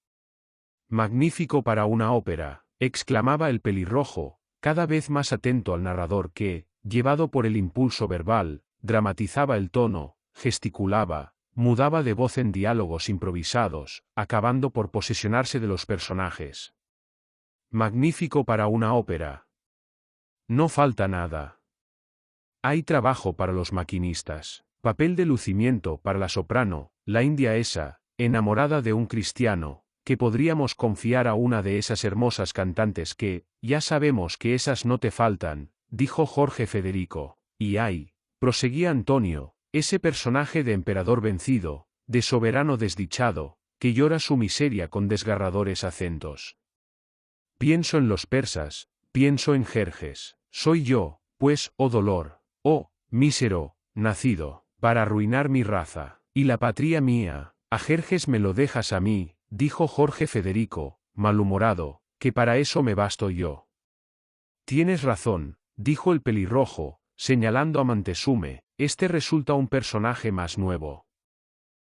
«Magnífico para una ópera», exclamaba el pelirrojo, cada vez más atento al narrador que, llevado por el impulso verbal, dramatizaba el tono, gesticulaba, mudaba de voz en diálogos improvisados, acabando por posesionarse de los personajes. «Magnífico para una ópera. No falta nada. Hay trabajo para los maquinistas, papel de lucimiento para la soprano, la india esa, enamorada de un cristiano, que podríamos confiar a una de esas hermosas cantantes que, ya sabemos que esas no te faltan», dijo Jorge Federico. «Y hay», proseguía Antonio, «ese personaje de emperador vencido, de soberano desdichado, que llora su miseria con desgarradores acentos. Pienso en los persas, pienso en Jerjes. Soy yo, pues, oh dolor, oh, mísero, nacido, para arruinar mi raza, y la patria mía. A Jerjes me lo dejas a mí», dijo Jorge Federico, malhumorado, «que para eso me basto yo». «Tienes razón», dijo el pelirrojo, señalando a Montezume, «este resulta un personaje más nuevo.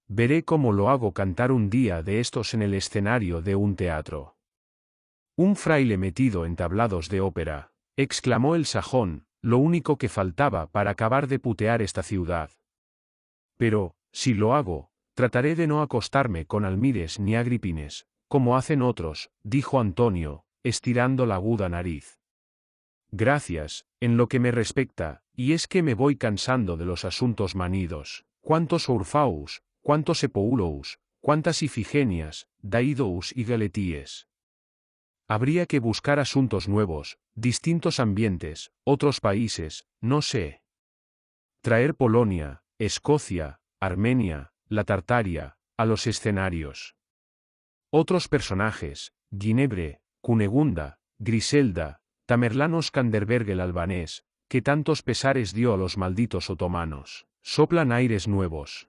Veré cómo lo hago cantar un día de estos en el escenario de un teatro». «Un fraile metido en tablados de ópera», exclamó el sajón, «lo único que faltaba para acabar de putear esta ciudad. Pero, si lo hago, trataré de no acostarme con almires ni agripines, como hacen otros», dijo Antonio, estirando la aguda nariz. «Gracias, en lo que me respecta, y es que me voy cansando de los asuntos manidos. Cuántos Orfaus, cuántos Epoulos, cuántas Ifigenias, Daidous y Galetíes. Habría que buscar asuntos nuevos, distintos ambientes, otros países, no sé. Traer Polonia, Escocia, Armenia, la Tartaria, a los escenarios. Otros personajes, Ginebre, Cunegunda, Griselda, Tamerlán Skanderberg el albanés, que tantos pesares dio a los malditos otomanos. Soplan aires nuevos.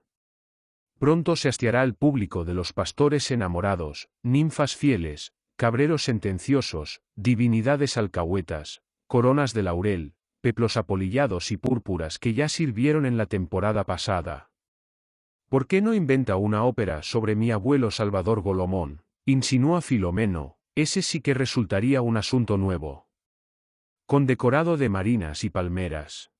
Pronto se hastiará el público de los pastores enamorados, ninfas fieles, cabreros sentenciosos, divinidades alcahuetas, coronas de laurel, peplos apolillados y púrpuras que ya sirvieron en la temporada pasada. ¿Por qué no inventa una ópera sobre mi abuelo Salvador Golomón?, insinúa Filomeno, ese sí que resultaría un asunto nuevo. Condecorado de marinas y palmeras.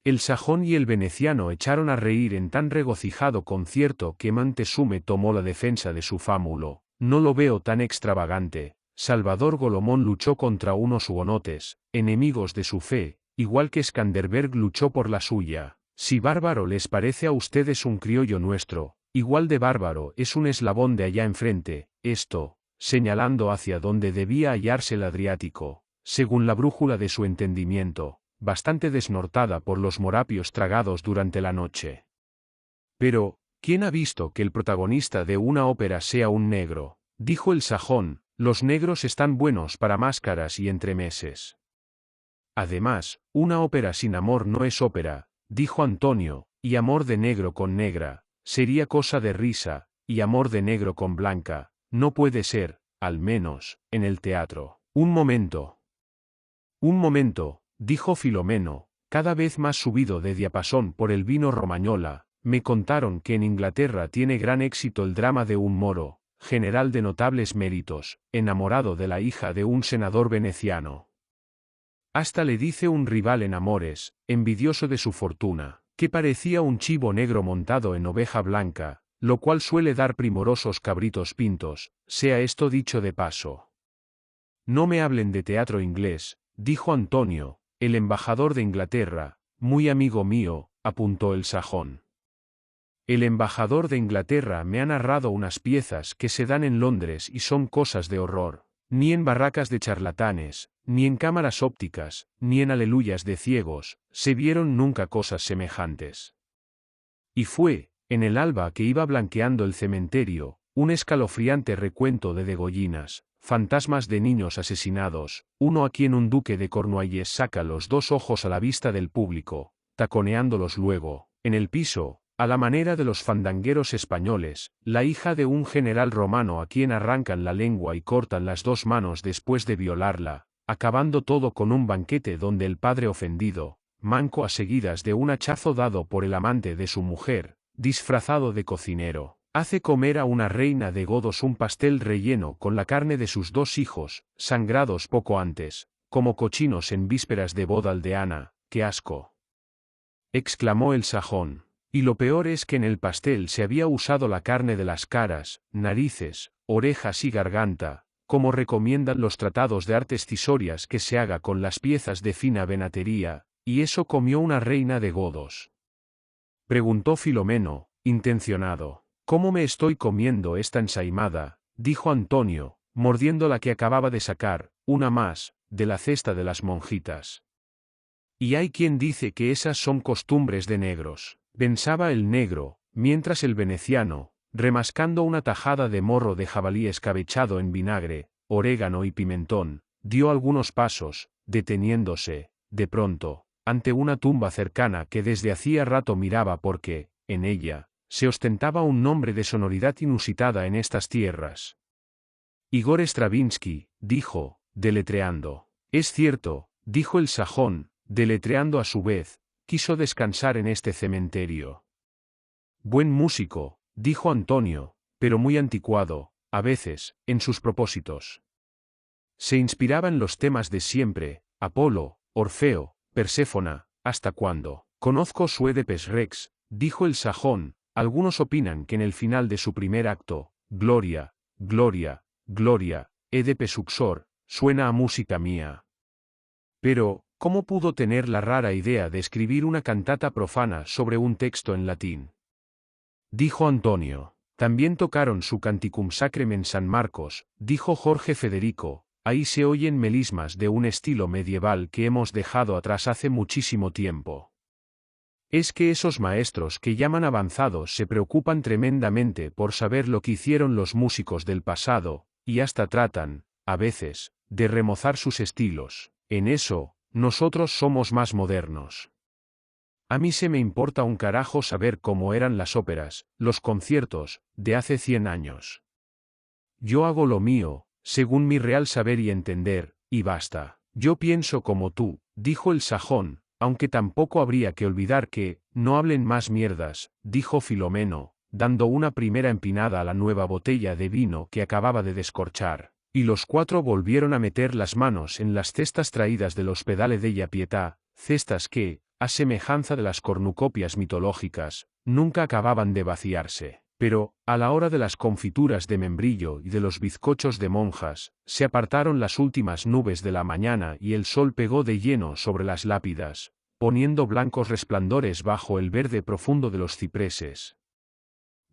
El sajón y el veneciano echaron a reír en tan regocijado concierto que Montezume tomó la defensa de su fámulo. «No lo veo tan extravagante. Salvador Golomón luchó contra unos hugonotes, enemigos de su fe, igual que Skanderberg luchó por la suya. Si bárbaro les parece a ustedes un criollo nuestro, igual de bárbaro es un eslabón de allá enfrente, esto», señalando hacia donde debía hallarse el Adriático, según la brújula de su entendimiento, bastante desnortada por los morapios tragados durante la noche. «Pero, ¿quién ha visto que el protagonista de una ópera sea un negro?», dijo el sajón, «los negros están buenos para máscaras y entremeses». «Además, una ópera sin amor no es ópera», dijo Antonio, «y amor de negro con negra, sería cosa de risa, y amor de negro con blanca, no puede ser, al menos, en el teatro». «Un momento. Un momento», dijo Filomeno, cada vez más subido de diapasón por el vino Romañola. «Me contaron que en Inglaterra tiene gran éxito el drama de un moro, general de notables méritos, enamorado de la hija de un senador veneciano. Hasta le dice un rival en amores, envidioso de su fortuna, que parecía un chivo negro montado en oveja blanca, lo cual suele dar primorosos cabritos pintos, sea esto dicho de paso». «No me hablen de teatro inglés», dijo Antonio, «el embajador de Inglaterra, muy amigo mío», apuntó el sajón. «El embajador de Inglaterra me ha narrado unas piezas que se dan en Londres y son cosas de horror. Ni en barracas de charlatanes, ni en cámaras ópticas, ni en aleluyas de ciegos, se vieron nunca cosas semejantes. Y fue, en el alba que iba blanqueando el cementerio, un escalofriante recuento de degollinas, fantasmas de niños asesinados, uno a quien un duque de Cornualles saca los dos ojos a la vista del público, taconeándolos luego, en el piso, a la manera de los fandangueros españoles, la hija de un general romano a quien arrancan la lengua y cortan las dos manos después de violarla, acabando todo con un banquete donde el padre ofendido, manco a seguidas de un hachazo dado por el amante de su mujer, disfrazado de cocinero, hace comer a una reina de godos un pastel relleno con la carne de sus dos hijos, sangrados poco antes, como cochinos en vísperas de boda aldeana. ¡Qué asco!, exclamó el sajón. Y lo peor es que en el pastel se había usado la carne de las caras, narices, orejas y garganta, como recomiendan los tratados de artes cisorias que se haga con las piezas de fina venatería, y eso comió una reina de godos. Preguntó Filomeno, intencionado. ¿Cómo me estoy comiendo esta ensaimada?, dijo Antonio, mordiendo la que acababa de sacar, una más, de la cesta de las monjitas. Y hay quien dice que esas son costumbres de negros, pensaba el negro, mientras el veneciano, remascando una tajada de morro de jabalí escabechado en vinagre, orégano y pimentón, dio algunos pasos, deteniéndose, de pronto, ante una tumba cercana que desde hacía rato miraba porque, en ella, se ostentaba un nombre de sonoridad inusitada en estas tierras. Igor Stravinsky, dijo, deletreando. Es cierto, dijo el sajón, deletreando a su vez, quiso descansar en este cementerio. Buen músico, dijo Antonio, pero muy anticuado, a veces, en sus propósitos. Se inspiraba en los temas de siempre, Apolo, Orfeo, Perséfona, ¿hasta cuándo? Conozco su Oedipus Rex, dijo el sajón, algunos opinan que en el final de su primer acto, Gloria, Gloria, Gloria, Oedipus uxor, suena a música mía. Pero, ¿cómo pudo tener la rara idea de escribir una cantata profana sobre un texto en latín? Dijo Antonio. También tocaron su Canticum Sacrem en San Marcos, dijo Jorge Federico, ahí se oyen melismas de un estilo medieval que hemos dejado atrás hace muchísimo tiempo. Es que esos maestros que llaman avanzados se preocupan tremendamente por saber lo que hicieron los músicos del pasado, y hasta tratan, a veces, de remozar sus estilos. En eso, nosotros somos más modernos. A mí se me importa un carajo saber cómo eran las óperas, los conciertos, de hace 100 años. Yo hago lo mío, según mi real saber y entender, y basta. Yo pienso como tú, dijo el sajón, aunque tampoco habría que olvidar que, no hablen más mierdas, dijo Filomeno, dando una primera empinada a la nueva botella de vino que acababa de descorchar. Y los cuatro volvieron a meter las manos en las cestas traídas del hospedale della Pietà, cestas que, a semejanza de las cornucopias mitológicas, nunca acababan de vaciarse. Pero, a la hora de las confituras de membrillo y de los bizcochos de monjas, se apartaron las últimas nubes de la mañana y el sol pegó de lleno sobre las lápidas, poniendo blancos resplandores bajo el verde profundo de los cipreses.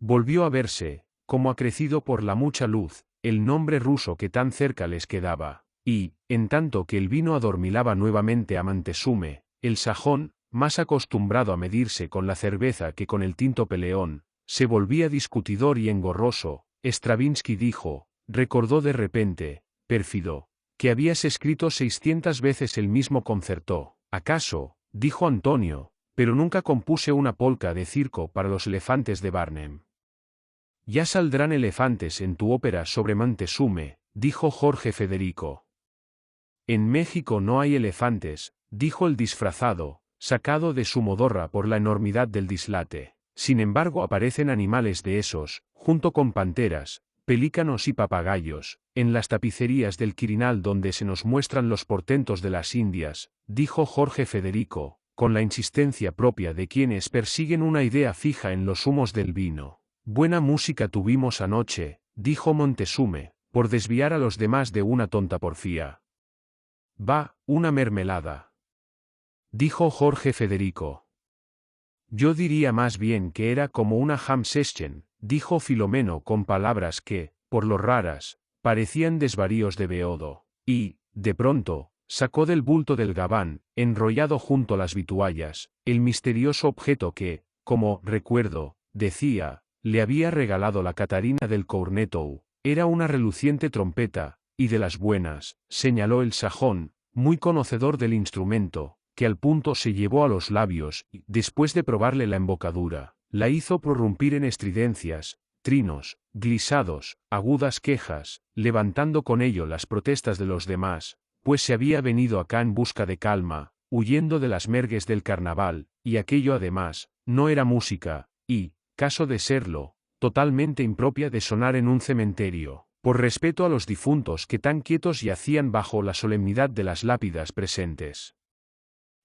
Volvió a verse, como acrecido por la mucha luz, el nombre ruso que tan cerca les quedaba, y, en tanto que el vino adormilaba nuevamente a Montesume, el sajón, más acostumbrado a medirse con la cerveza que con el tinto peleón, se volvía discutidor y engorroso. Stravinsky dijo, recordó de repente, pérfido, que habías escrito 600 veces el mismo concerto. ¿Acaso? Dijo Antonio, pero nunca compuse una polca de circo para los elefantes de Barnum. Ya saldrán elefantes en tu ópera sobre Montesume, dijo Jorge Federico. En México no hay elefantes, dijo el disfrazado, sacado de su modorra por la enormidad del dislate. Sin embargo aparecen animales de esos, junto con panteras, pelícanos y papagayos, en las tapicerías del Quirinal donde se nos muestran los portentos de las Indias, dijo Jorge Federico, con la insistencia propia de quienes persiguen una idea fija en los humos del vino. Buena música tuvimos anoche, dijo Montesume, por desviar a los demás de una tonta porfía. Va, una mermelada, dijo Jorge Federico. Yo diría más bien que era como una jam session, dijo Filomeno con palabras que, por lo raras, parecían desvaríos de Beodo, y, de pronto, sacó del bulto del gabán, enrollado junto a las vituallas, el misterioso objeto que, como recuerdo, decía, le había regalado la Catarina del Cornetou. Era una reluciente trompeta, y de las buenas, señaló el sajón, muy conocedor del instrumento, que al punto se llevó a los labios y, después de probarle la embocadura, la hizo prorrumpir en estridencias, trinos, glisados, agudas quejas, levantando con ello las protestas de los demás, pues se había venido acá en busca de calma, huyendo de las mergues del carnaval, y aquello además, no era música, y, caso de serlo, totalmente impropia de sonar en un cementerio, por respeto a los difuntos que tan quietos yacían bajo la solemnidad de las lápidas presentes.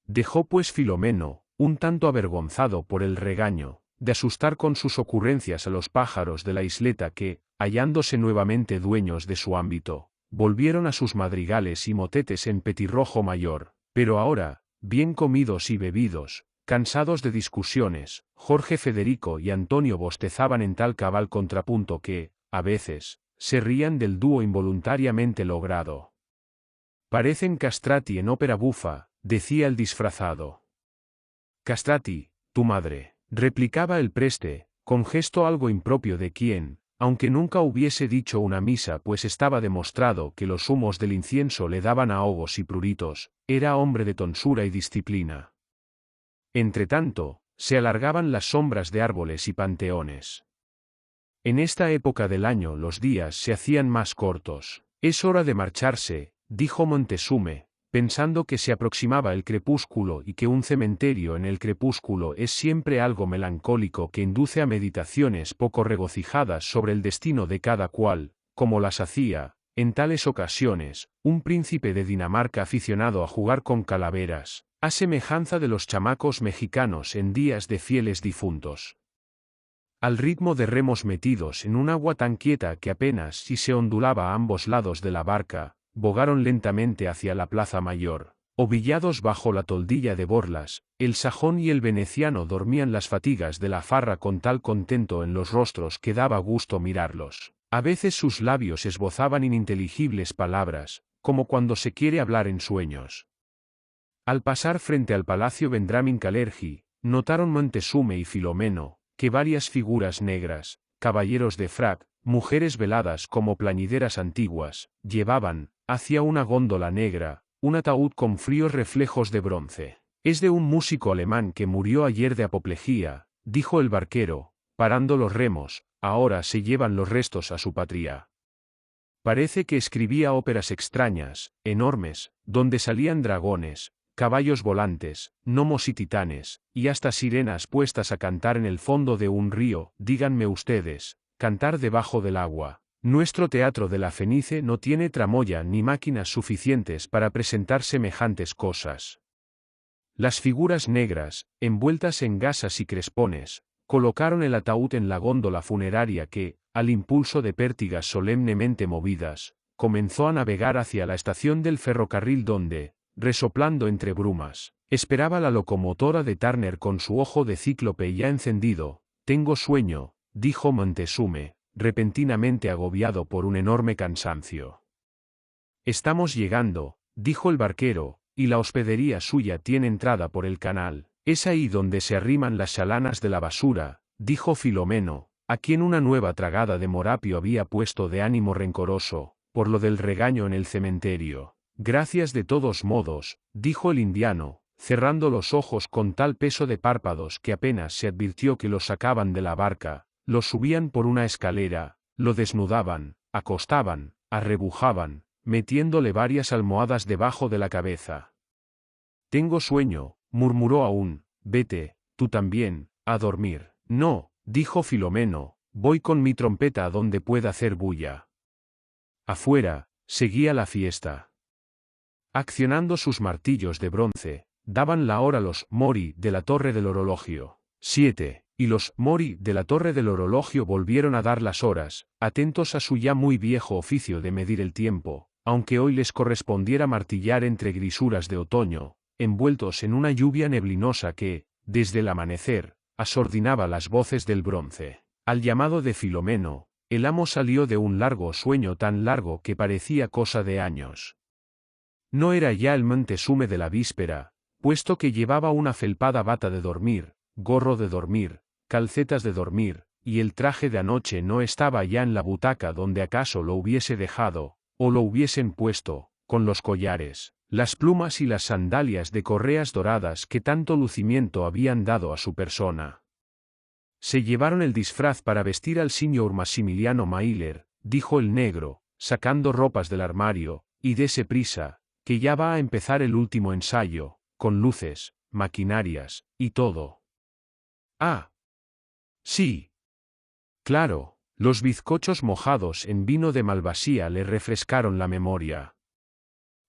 Dejó pues Filomeno, un tanto avergonzado por el regaño, de asustar con sus ocurrencias a los pájaros de la isleta que, hallándose nuevamente dueños de su ámbito, volvieron a sus madrigales y motetes en petirrojo mayor, pero ahora, bien comidos y bebidos, cansados de discusiones, Jorge Federico y Antonio bostezaban en tal cabal contrapunto que, a veces, se rían del dúo involuntariamente logrado. Parecen castrati en ópera bufa, decía el disfrazado. Castrati, tu madre, replicaba el preste, con gesto algo impropio de quien, aunque nunca hubiese dicho una misa pues estaba demostrado que los humos del incienso le daban ahogos y pruritos, era hombre de tonsura y disciplina. Entretanto, se alargaban las sombras de árboles y panteones. En esta época del año los días se hacían más cortos. Es hora de marcharse, dijo Montesume, pensando que se aproximaba el crepúsculo y que un cementerio en el crepúsculo es siempre algo melancólico que induce a meditaciones poco regocijadas sobre el destino de cada cual, como las hacía, en tales ocasiones, un príncipe de Dinamarca aficionado a jugar con calaveras, a semejanza de los chamacos mexicanos en días de fieles difuntos. Al ritmo de remos metidos en un agua tan quieta que apenas si se ondulaba a ambos lados de la barca, bogaron lentamente hacia la plaza mayor. Ovillados bajo la toldilla de borlas, el sajón y el veneciano dormían las fatigas de la farra con tal contento en los rostros que daba gusto mirarlos. A veces sus labios esbozaban ininteligibles palabras, como cuando se quiere hablar en sueños. Al pasar frente al palacio Vendramin Calergi, notaron Montesume y Filomeno, que varias figuras negras, caballeros de frac, mujeres veladas como plañideras antiguas, llevaban, hacia una góndola negra, un ataúd con fríos reflejos de bronce. Es de un músico alemán que murió ayer de apoplejía, dijo el barquero, parando los remos, ahora se llevan los restos a su patria. Parece que escribía óperas extrañas, enormes, donde salían dragones, caballos volantes, gnomos y titanes, y hasta sirenas puestas a cantar en el fondo de un río. Díganme ustedes, cantar debajo del agua. Nuestro teatro de la Fenice no tiene tramoya ni máquinas suficientes para presentar semejantes cosas. Las figuras negras, envueltas en gasas y crespones, colocaron el ataúd en la góndola funeraria que, al impulso de pértigas solemnemente movidas, comenzó a navegar hacia la estación del ferrocarril donde, resoplando entre brumas, esperaba la locomotora de Turner con su ojo de cíclope ya encendido. Tengo sueño, dijo Montesume, repentinamente agobiado por un enorme cansancio. Estamos llegando, dijo el barquero, y la hospedería suya tiene entrada por el canal. Es ahí donde se arriman las chalanas de la basura, dijo Filomeno, a quien una nueva tragada de morapio había puesto de ánimo rencoroso, por lo del regaño en el cementerio. Gracias de todos modos, dijo el indiano, cerrando los ojos con tal peso de párpados que apenas se advirtió que lo sacaban de la barca, lo subían por una escalera, lo desnudaban, acostaban, arrebujaban, metiéndole varias almohadas debajo de la cabeza. Tengo sueño, murmuró aún. Vete, tú también, a dormir. No, dijo Filomeno, voy con mi trompeta a donde pueda hacer bulla. Afuera, seguía la fiesta. Accionando sus martillos de bronce, daban la hora los mori de la torre del orologio. 7, y los mori de la torre del orologio volvieron a dar las horas, atentos a su ya muy viejo oficio de medir el tiempo, aunque hoy les correspondiera martillar entre grisuras de otoño, envueltos en una lluvia neblinosa que, desde el amanecer, asordinaba las voces del bronce. Al llamado de Filomeno, el amo salió de un largo sueño tan largo que parecía cosa de años. No era ya el Montezume de la víspera, puesto que llevaba una felpada bata de dormir, gorro de dormir, calcetas de dormir, y el traje de anoche no estaba ya en la butaca donde acaso lo hubiese dejado, o lo hubiesen puesto, con los collares, las plumas y las sandalias de correas doradas que tanto lucimiento habían dado a su persona. Se llevaron el disfraz para vestir al señor Massimiliano Mailer, dijo el negro, sacando ropas del armario, y dese prisa, que ya va a empezar el último ensayo, con luces, maquinarias, y todo. Ah. Sí. Claro, los bizcochos mojados en vino de Malvasía le refrescaron la memoria.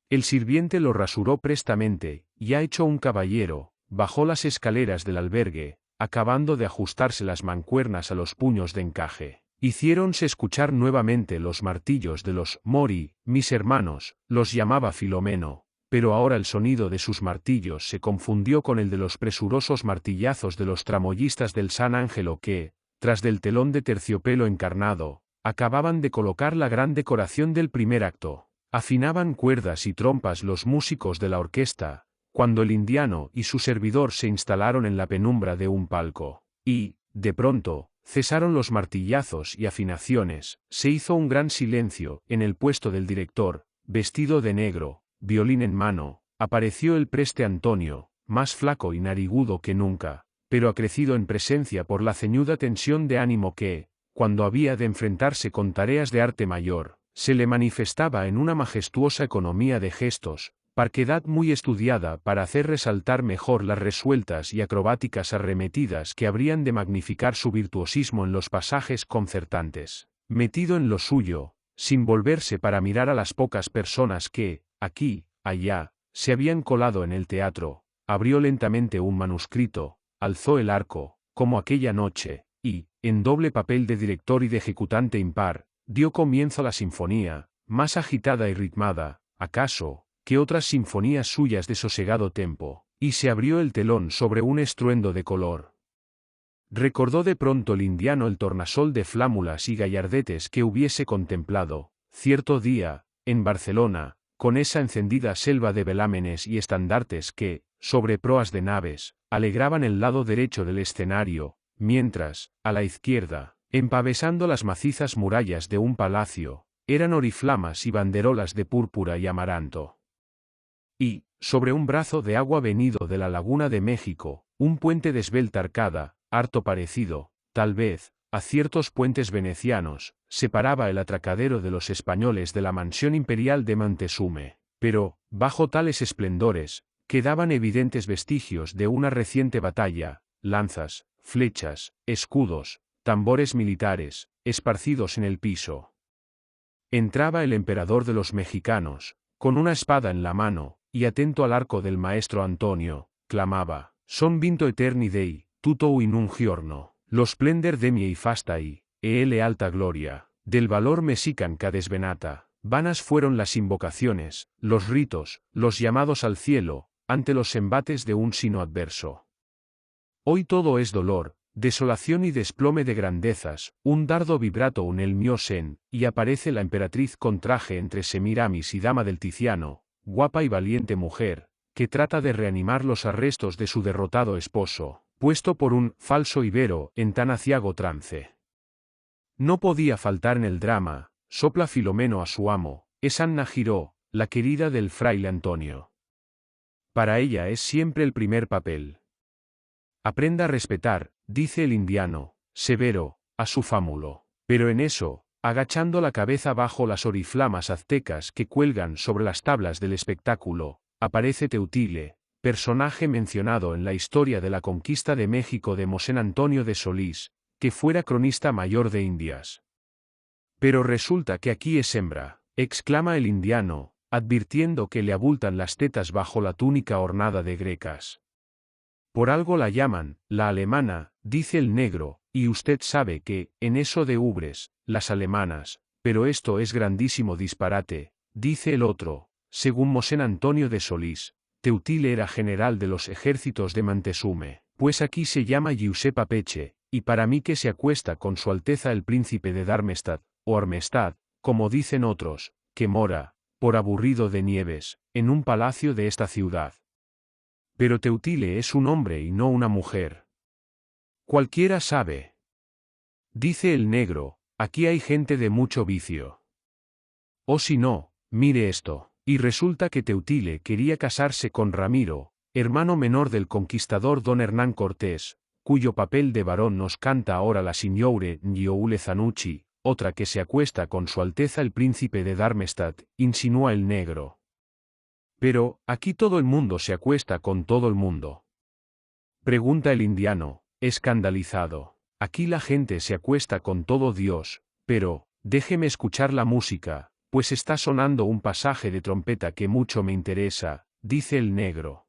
El sirviente lo rasuró prestamente, y hecho un caballero, bajó las escaleras del albergue, acabando de ajustarse las mancuernas a los puños de encaje. Hiciéronse escuchar nuevamente los martillos de los Mori, mis hermanos, los llamaba Filomeno, pero ahora el sonido de sus martillos se confundió con el de los presurosos martillazos de los tramoyistas del San Ángelo que, tras del telón de terciopelo encarnado, acababan de colocar la gran decoración del primer acto. Afinaban cuerdas y trompas los músicos de la orquesta, cuando el indiano y su servidor se instalaron en la penumbra de un palco, y, de pronto, cesaron los martillazos y afinaciones, se hizo un gran silencio, en el puesto del director, vestido de negro, violín en mano, apareció el preste Antonio, más flaco y narigudo que nunca, pero acrecido en presencia por la ceñuda tensión de ánimo que, cuando había de enfrentarse con tareas de arte mayor, se le manifestaba en una majestuosa economía de gestos, parquedad muy estudiada para hacer resaltar mejor las resueltas y acrobáticas arremetidas que habrían de magnificar su virtuosismo en los pasajes concertantes. Metido en lo suyo, sin volverse para mirar a las pocas personas que, aquí, allá, se habían colado en el teatro, abrió lentamente un manuscrito, alzó el arco, como aquella noche, y, en doble papel de director y de ejecutante impar, dio comienzo a la sinfonía, más agitada y ritmada, acaso, que otras sinfonías suyas de sosegado tempo, y se abrió el telón sobre un estruendo de color. Recordó de pronto el indiano el tornasol de flámulas y gallardetes que hubiese contemplado, cierto día, en Barcelona, con esa encendida selva de velámenes y estandartes que, sobre proas de naves, alegraban el lado derecho del escenario, mientras, a la izquierda, empavesando las macizas murallas de un palacio, eran oriflamas y banderolas de púrpura y amaranto. Y, sobre un brazo de agua venido de la laguna de México, un puente de esbelta arcada, harto parecido, tal vez, a ciertos puentes venecianos, separaba el atracadero de los españoles de la mansión imperial de Montezume, pero, bajo tales esplendores, quedaban evidentes vestigios de una reciente batalla, lanzas, flechas, escudos, tambores militares, esparcidos en el piso. Entraba el emperador de los mexicanos, con una espada en la mano, y atento al arco del maestro Antonio, clamaba, «Son vinto eterni dei, tutto in un giorno, lo splendor de miei fastai, e ele alta gloria, del valor mexican ca desvenata». Vanas fueron las invocaciones, los ritos, los llamados al cielo, ante los embates de un sino adverso. Hoy todo es dolor, desolación y desplome de grandezas, un dardo vibrato en el mio sen, y aparece la emperatriz con traje entre Semiramis y dama del Tiziano, guapa y valiente mujer, que trata de reanimar los arrestos de su derrotado esposo, puesto por un falso ibero en tan aciago trance. No podía faltar en el drama, sopla Filomeno a su amo, es Anna Giró, la querida del fraile Antonio. Para ella es siempre el primer papel. Aprenda a respetar, dice el indiano, severo, a su fámulo. Pero en eso, agachando la cabeza bajo las oriflamas aztecas que cuelgan sobre las tablas del espectáculo, aparece Teutile, personaje mencionado en la historia de la conquista de México de Mosén Antonio de Solís, que fuera cronista mayor de Indias. Pero resulta que aquí es hembra, exclama el indiano, advirtiendo que le abultan las tetas bajo la túnica ornada de grecas. Por algo la llaman, la alemana, dice el negro, y usted sabe que, en eso de ubres, las alemanas, pero esto es grandísimo disparate, dice el otro, según Mosén Antonio de Solís, Teutile era general de los ejércitos de Montezume, pues aquí se llama Giuseppe Peche, y para mí que se acuesta con su alteza el príncipe de Darmstadt, o Armestad, como dicen otros, que mora, por aburrido de Nieves, en un palacio de esta ciudad. Pero Teutile es un hombre y no una mujer. Cualquiera sabe. Dice el negro, aquí hay gente de mucho vicio. O si no, mire esto. Y resulta que Teutile quería casarse con Ramiro, hermano menor del conquistador don Hernán Cortés, cuyo papel de varón nos canta ahora la signore Nioule Zanucci, otra que se acuesta con su Alteza el príncipe de Darmstadt, insinúa el negro. Pero, aquí todo el mundo se acuesta con todo el mundo. Pregunta el indiano, escandalizado. Aquí la gente se acuesta con todo Dios, pero, déjeme escuchar la música, pues está sonando un pasaje de trompeta que mucho me interesa, dice el negro.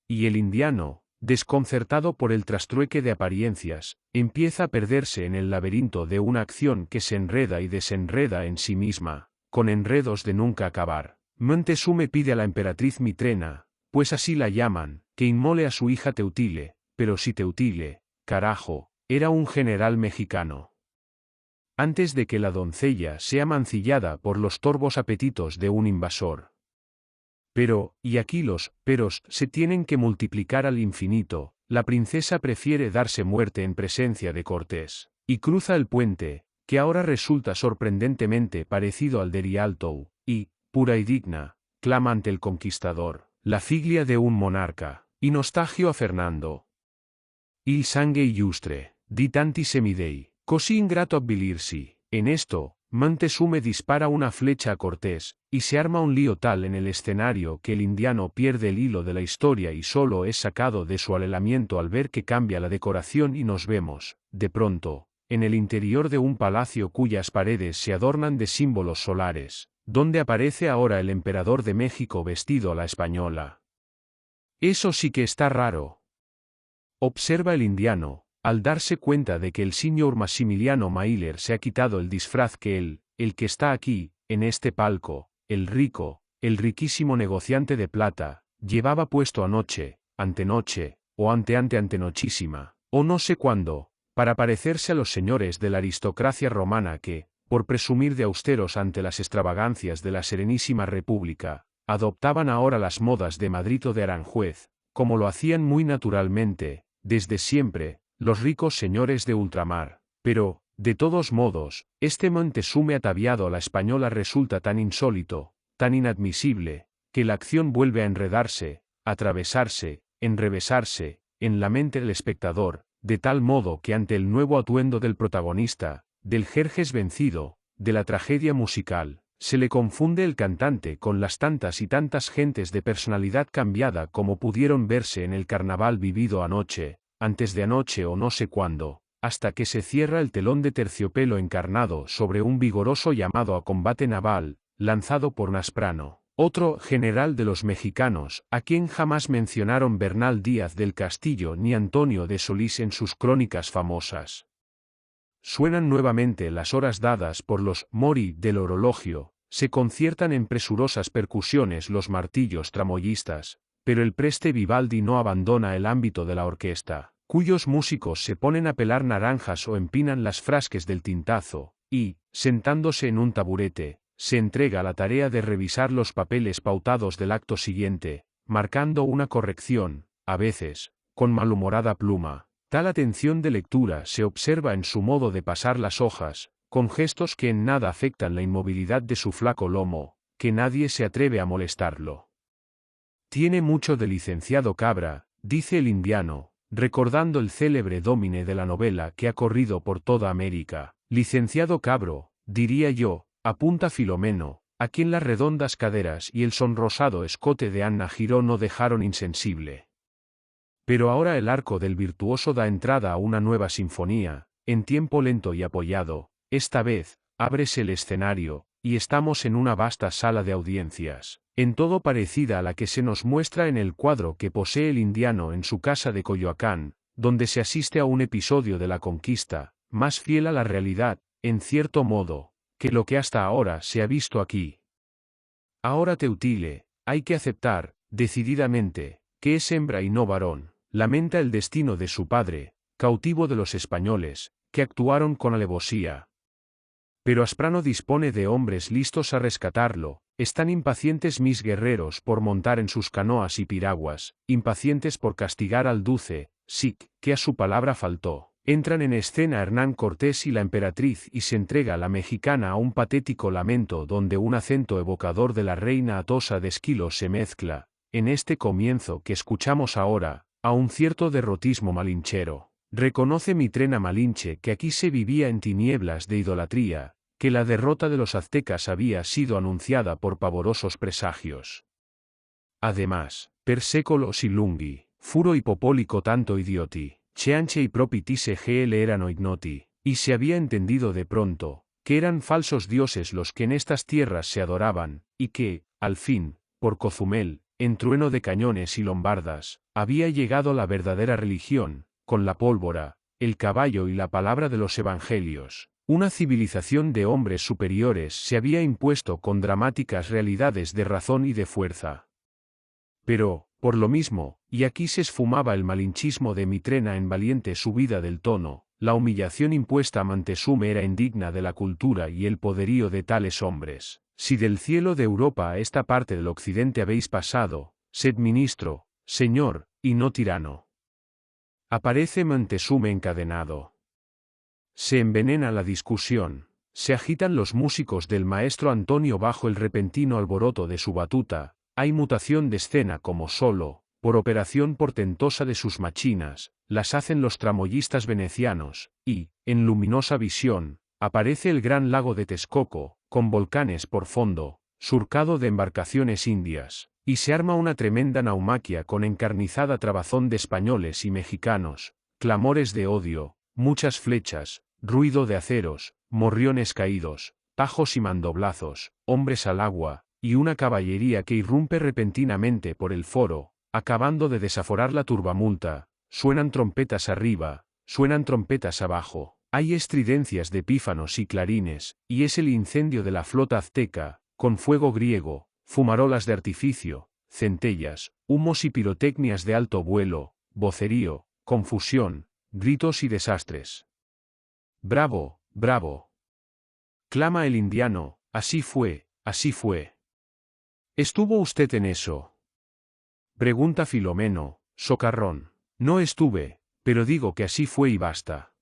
Y el indiano, desconcertado por el trastrueque de apariencias, empieza a perderse en el laberinto de una acción que se enreda y desenreda en sí misma, con enredos de nunca acabar. Montezume pide a la emperatriz Mitrena, pues así la llaman, que inmole a su hija Teutile, pero si Teutile, carajo, era un general mexicano. Antes de que la doncella sea mancillada por los torvos apetitos de un invasor. Pero, y aquí los peros se tienen que multiplicar al infinito, la princesa prefiere darse muerte en presencia de Cortés, y cruza el puente, que ahora resulta sorprendentemente parecido al de Rialto, y, pura y digna, clama ante el conquistador, la figlia de un monarca, y nostalgio a Fernando. Il sangue illustre, di tanti semidei, così ingrato avvilirsi. En esto, Montezume dispara una flecha a Cortés, y se arma un lío tal en el escenario que el indiano pierde el hilo de la historia y solo es sacado de su alelamiento al ver que cambia la decoración y nos vemos, de pronto, en el interior de un palacio cuyas paredes se adornan de símbolos solares, donde aparece ahora el emperador de México vestido a la española. Eso sí que está raro. Observa el indiano, al darse cuenta de que el señor Maximiliano Mailer se ha quitado el disfraz que él, el que está aquí, en este palco, el rico, el riquísimo negociante de plata, llevaba puesto anoche, antenoche, o antenochísima, o no sé cuándo, para parecerse a los señores de la aristocracia romana que, por presumir de austeros ante las extravagancias de la Serenísima República, adoptaban ahora las modas de Madrid o de Aranjuez, como lo hacían muy naturalmente, desde siempre, los ricos señores de ultramar. Pero, de todos modos, este Montezume ataviado a la española resulta tan insólito, tan inadmisible, que la acción vuelve a enredarse, atravesarse, enrevesarse, en la mente del espectador, de tal modo que ante el nuevo atuendo del protagonista, del Jerjes vencido, de la tragedia musical, se le confunde el cantante con las tantas y tantas gentes de personalidad cambiada como pudieron verse en el carnaval vivido anoche, antes de anoche o no sé cuándo, hasta que se cierra el telón de terciopelo encarnado sobre un vigoroso llamado a combate naval, lanzado por Nasprano, otro general de los mexicanos, a quien jamás mencionaron Bernal Díaz del Castillo ni Antonio de Solís en sus crónicas famosas. Suenan nuevamente las horas dadas por los mori del orologio, se conciertan en presurosas percusiones los martillos tramoyistas, pero el preste Vivaldi no abandona el ámbito de la orquesta, cuyos músicos se ponen a pelar naranjas o empinan las frasques del tintazo, y, sentándose en un taburete, se entrega a la tarea de revisar los papeles pautados del acto siguiente, marcando una corrección, a veces, con malhumorada pluma. Tal atención de lectura se observa en su modo de pasar las hojas, con gestos que en nada afectan la inmovilidad de su flaco lomo, que nadie se atreve a molestarlo. Tiene mucho de licenciado Cabra, dice el indiano, recordando el célebre dómine de la novela que ha corrido por toda América. Licenciado Cabro, diría yo, apunta Filomeno, a quien las redondas caderas y el sonrosado escote de Anna Giró no dejaron insensible. Pero ahora el arco del virtuoso da entrada a una nueva sinfonía, en tiempo lento y apoyado, esta vez, ábrese el escenario, y estamos en una vasta sala de audiencias, en todo parecida a la que se nos muestra en el cuadro que posee el indiano en su casa de Coyoacán, donde se asiste a un episodio de la conquista, más fiel a la realidad, en cierto modo, que lo que hasta ahora se ha visto aquí. Ahora Teutile, hay que aceptar, decididamente, que es hembra y no varón, lamenta el destino de su padre, cautivo de los españoles, que actuaron con alevosía. Pero Asprano dispone de hombres listos a rescatarlo, Están impacientes mis guerreros por montar en sus canoas y piraguas, impacientes por castigar al duce, Sic, que a su palabra faltó. Entran en escena Hernán Cortés y la emperatriz y se entrega la mexicana a un patético lamento donde un acento evocador de la reina Atosa de Esquilo se mezcla, en este comienzo que escuchamos ahora, a un cierto derrotismo malinchero. Reconoce Mitrena Malinche que aquí se vivía en tinieblas de idolatría, que la derrota de los aztecas había sido anunciada por pavorosos presagios. Además, per secolos y lunghi, furo y popólico tanto idioti, cheanche y propitise gl erano ignoti, y se había entendido de pronto, que eran falsos dioses los que en estas tierras se adoraban, y que, al fin, por Cozumel, en trueno de cañones y lombardas, había llegado la verdadera religión, con la pólvora, el caballo y la palabra de los evangelios. Una civilización de hombres superiores se había impuesto con dramáticas realidades de razón y de fuerza. Pero, por lo mismo, y aquí se esfumaba el malinchismo de Mitrena en valiente subida del tono, la humillación impuesta a Montezume era indigna de la cultura y el poderío de tales hombres. Si del cielo de Europa a esta parte del occidente habéis pasado, sed ministro, señor, y no tirano. Aparece Montezume encadenado. Se envenena la discusión, se agitan los músicos del maestro Antonio bajo el repentino alboroto de su batuta, hay mutación de escena como solo, por operación portentosa de sus machinas, las hacen los tramoyistas venecianos, y, en luminosa visión, aparece el gran lago de Texcoco, con volcanes por fondo, surcado de embarcaciones indias, y se arma una tremenda naumaquia con encarnizada trabazón de españoles y mexicanos, clamores de odio, muchas flechas, ruido de aceros, morriones caídos, tajos y mandoblazos, hombres al agua, y una caballería que irrumpe repentinamente por el foro, acabando de desaforar la turbamulta, suenan trompetas arriba, suenan trompetas abajo, hay estridencias de pífanos y clarines, y es el incendio de la flota azteca, con fuego griego, fumarolas de artificio, centellas, humos y pirotecnias de alto vuelo, vocerío, confusión, gritos y desastres. ¡Bravo, bravo! Clama el indiano, así fue, así fue. ¿Estuvo usted en eso? Pregunta Filomeno, socarrón. No estuve, pero digo que así fue y basta.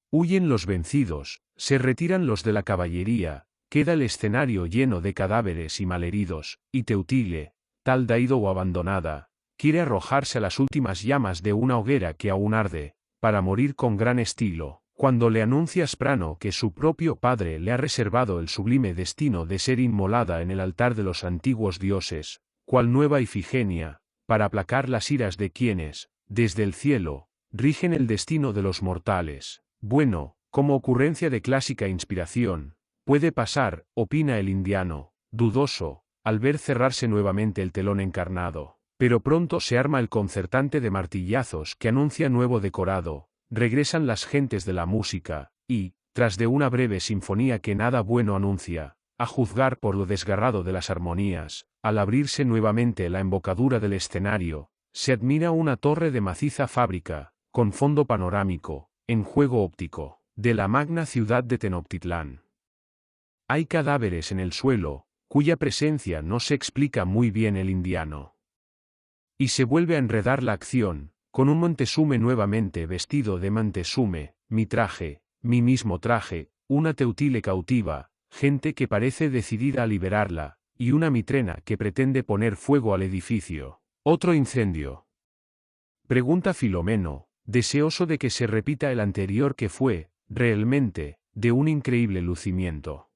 Huyen los vencidos, se retiran los de la caballería, queda el escenario lleno de cadáveres y malheridos, y Teutile, tal daído o abandonada, quiere arrojarse a las últimas llamas de una hoguera que aún arde, para morir con gran estilo, cuando le anuncia Asprano que su propio padre le ha reservado el sublime destino de ser inmolada en el altar de los antiguos dioses, cual nueva Ifigenia, para aplacar las iras de quienes, desde el cielo, rigen el destino de los mortales. Bueno, como ocurrencia de clásica inspiración, puede pasar, opina el indiano, dudoso, al ver cerrarse nuevamente el telón encarnado, pero pronto se arma el concertante de martillazos que anuncia nuevo decorado, regresan las gentes de la música, y, tras de una breve sinfonía que nada bueno anuncia, a juzgar por lo desgarrado de las armonías, al abrirse nuevamente la embocadura del escenario, se admira una torre de maciza fábrica, con fondo panorámico, en juego óptico, de la magna ciudad de Tenochtitlán. Hay cadáveres en el suelo, cuya presencia no se explica muy bien el indiano. Y se vuelve a enredar la acción, con un Montezume nuevamente vestido de Montezume, mi traje, mi mismo traje, una Teutile cautiva, gente que parece decidida a liberarla, y una Mitrena que pretende poner fuego al edificio. Otro incendio. Pregunta Filomeno, deseoso de que se repita el anterior que fue, realmente, de un increíble lucimiento.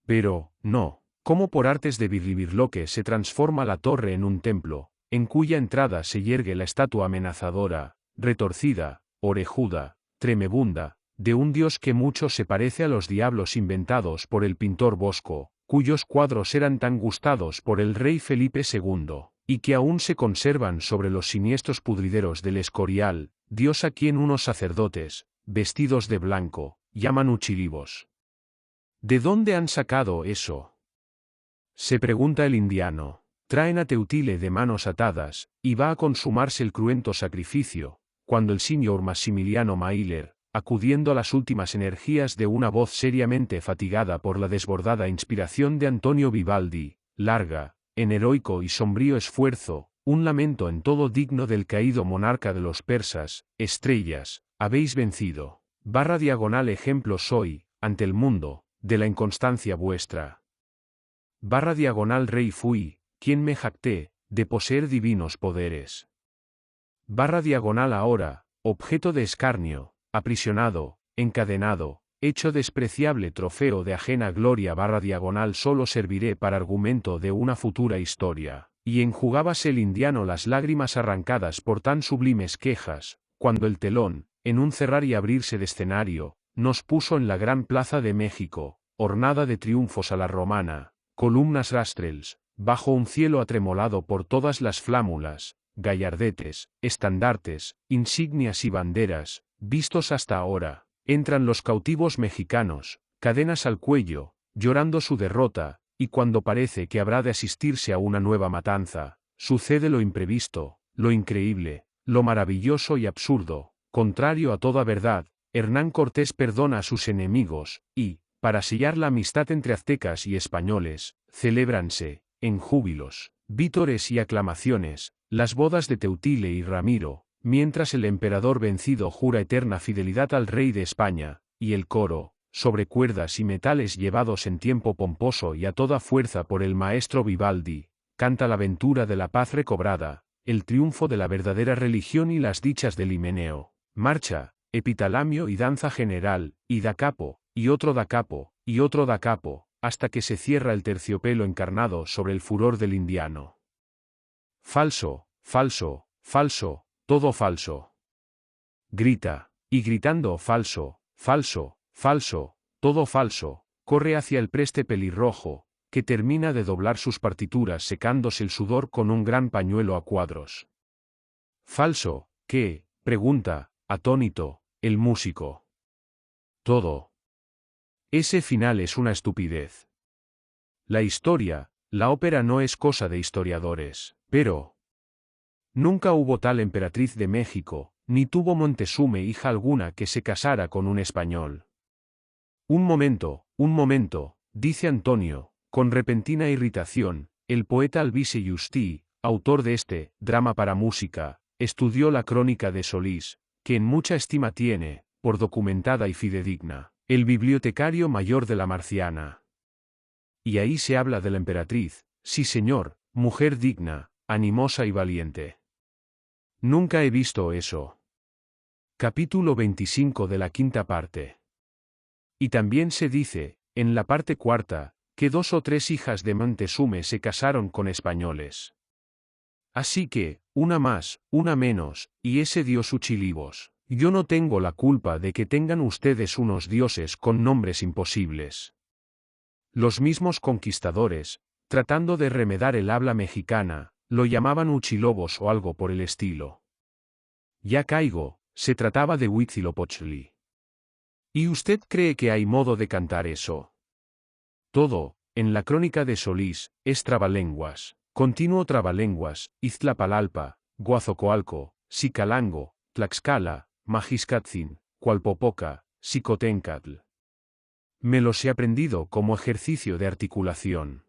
Pero, no, ¿cómo por artes de Virlivirloque se transforma la torre en un templo, en cuya entrada se yergue la estatua amenazadora, retorcida, orejuda, tremebunda, de un dios que mucho se parece a los diablos inventados por el pintor Bosco, cuyos cuadros eran tan gustados por el rey Felipe II, y que aún se conservan sobre los siniestros pudrideros del Escorial, dios a quien unos sacerdotes, vestidos de blanco, llaman Uchiribos. ¿De dónde han sacado eso? Se pregunta el indiano. Traen a Teutile de manos atadas, y va a consumarse el cruento sacrificio, cuando el signor Massimiliano Mailer, acudiendo a las últimas energías de una voz seriamente fatigada por la desbordada inspiración de Antonio Vivaldi, larga, en heroico y sombrío esfuerzo, un lamento en todo digno del caído monarca de los persas, estrellas, habéis vencido. // ejemplo soy, ante el mundo, de la inconstancia vuestra. / rey fui, quien me jacté, de poseer divinos poderes. / ahora, objeto de escarnio, aprisionado, encadenado, hecho despreciable trofeo de ajena gloria / solo serviré para argumento de una futura historia. Y enjugábase el indiano las lágrimas arrancadas por tan sublimes quejas, cuando el telón, en un cerrar y abrirse de escenario, nos puso en la gran plaza de México, ornada de triunfos a la romana, columnas rastrels, bajo un cielo atremolado por todas las flámulas, gallardetes, estandartes, insignias y banderas, vistos hasta ahora. Entran los cautivos mexicanos, cadenas al cuello, llorando su derrota, y cuando parece que habrá de asistirse a una nueva matanza, sucede lo imprevisto, lo increíble, lo maravilloso y absurdo, contrario a toda verdad. Hernán Cortés perdona a sus enemigos, y, para sellar la amistad entre aztecas y españoles, celébranse, en júbilos, vítores y aclamaciones, las bodas de Teutile y Ramiro, mientras el emperador vencido jura eterna fidelidad al rey de España, y el coro, sobre cuerdas y metales llevados en tiempo pomposo y a toda fuerza por el maestro Vivaldi, canta la ventura de la paz recobrada, el triunfo de la verdadera religión y las dichas del himeneo, marcha, epitalamio y danza general, y da capo, y otro da capo, y otro da capo, hasta que se cierra el terciopelo encarnado sobre el furor del indiano. Falso, falso, falso, todo falso. Grita, y gritando falso, falso, falso, todo falso, corre hacia el preste pelirrojo, que termina de doblar sus partituras secándose el sudor con un gran pañuelo a cuadros. Falso, ¿qué? Pregunta, atónito, el músico. Todo. Ese final es una estupidez. La historia, la ópera no es cosa de historiadores, pero nunca hubo tal emperatriz de México, ni tuvo Moctezuma hija alguna que se casara con un español. Un momento, dice Antonio, con repentina irritación. El poeta Alvise Justí, autor de este drama para música, estudió la crónica de Solís, que en mucha estima tiene, por documentada y fidedigna, el bibliotecario mayor de la Marciana. Y ahí se habla de la emperatriz, sí señor, mujer digna, animosa y valiente. Nunca he visto eso. Capítulo 25 de la quinta parte. Y también se dice, en la parte cuarta, que 2 o 3 hijas de Moctezuma se casaron con españoles. Así que, una más, una menos, y ese dio su chilibos. Yo no tengo la culpa de que tengan ustedes unos dioses con nombres imposibles. Los mismos conquistadores, tratando de remedar el habla mexicana, lo llamaban Huichilobos o algo por el estilo. Ya caigo, se trataba de Huitzilopochtli. ¿Y usted cree que hay modo de cantar eso? Todo, en la crónica de Solís, es trabalenguas, continuo trabalenguas, Iztlapalalpa, Guazocoalco, Xicalango, Tlaxcala, Majiscatzin, Cualpopoca, Xicotencatl. Me los he aprendido como ejercicio de articulación.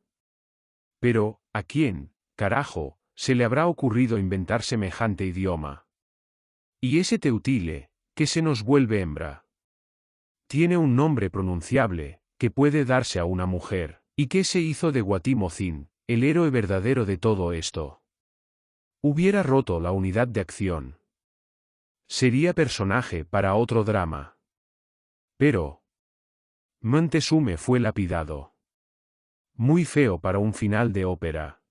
Pero, ¿a quién, carajo, se le habrá ocurrido inventar semejante idioma? Y ese Teutile, que se nos vuelve hembra. Tiene un nombre pronunciable, que puede darse a una mujer. ¿Y qué se hizo de Guatimozin, el héroe verdadero de todo esto? Hubiera roto la unidad de acción. Sería personaje para otro drama. Pero Moctezuma fue lapidado. Muy feo para un final de ópera.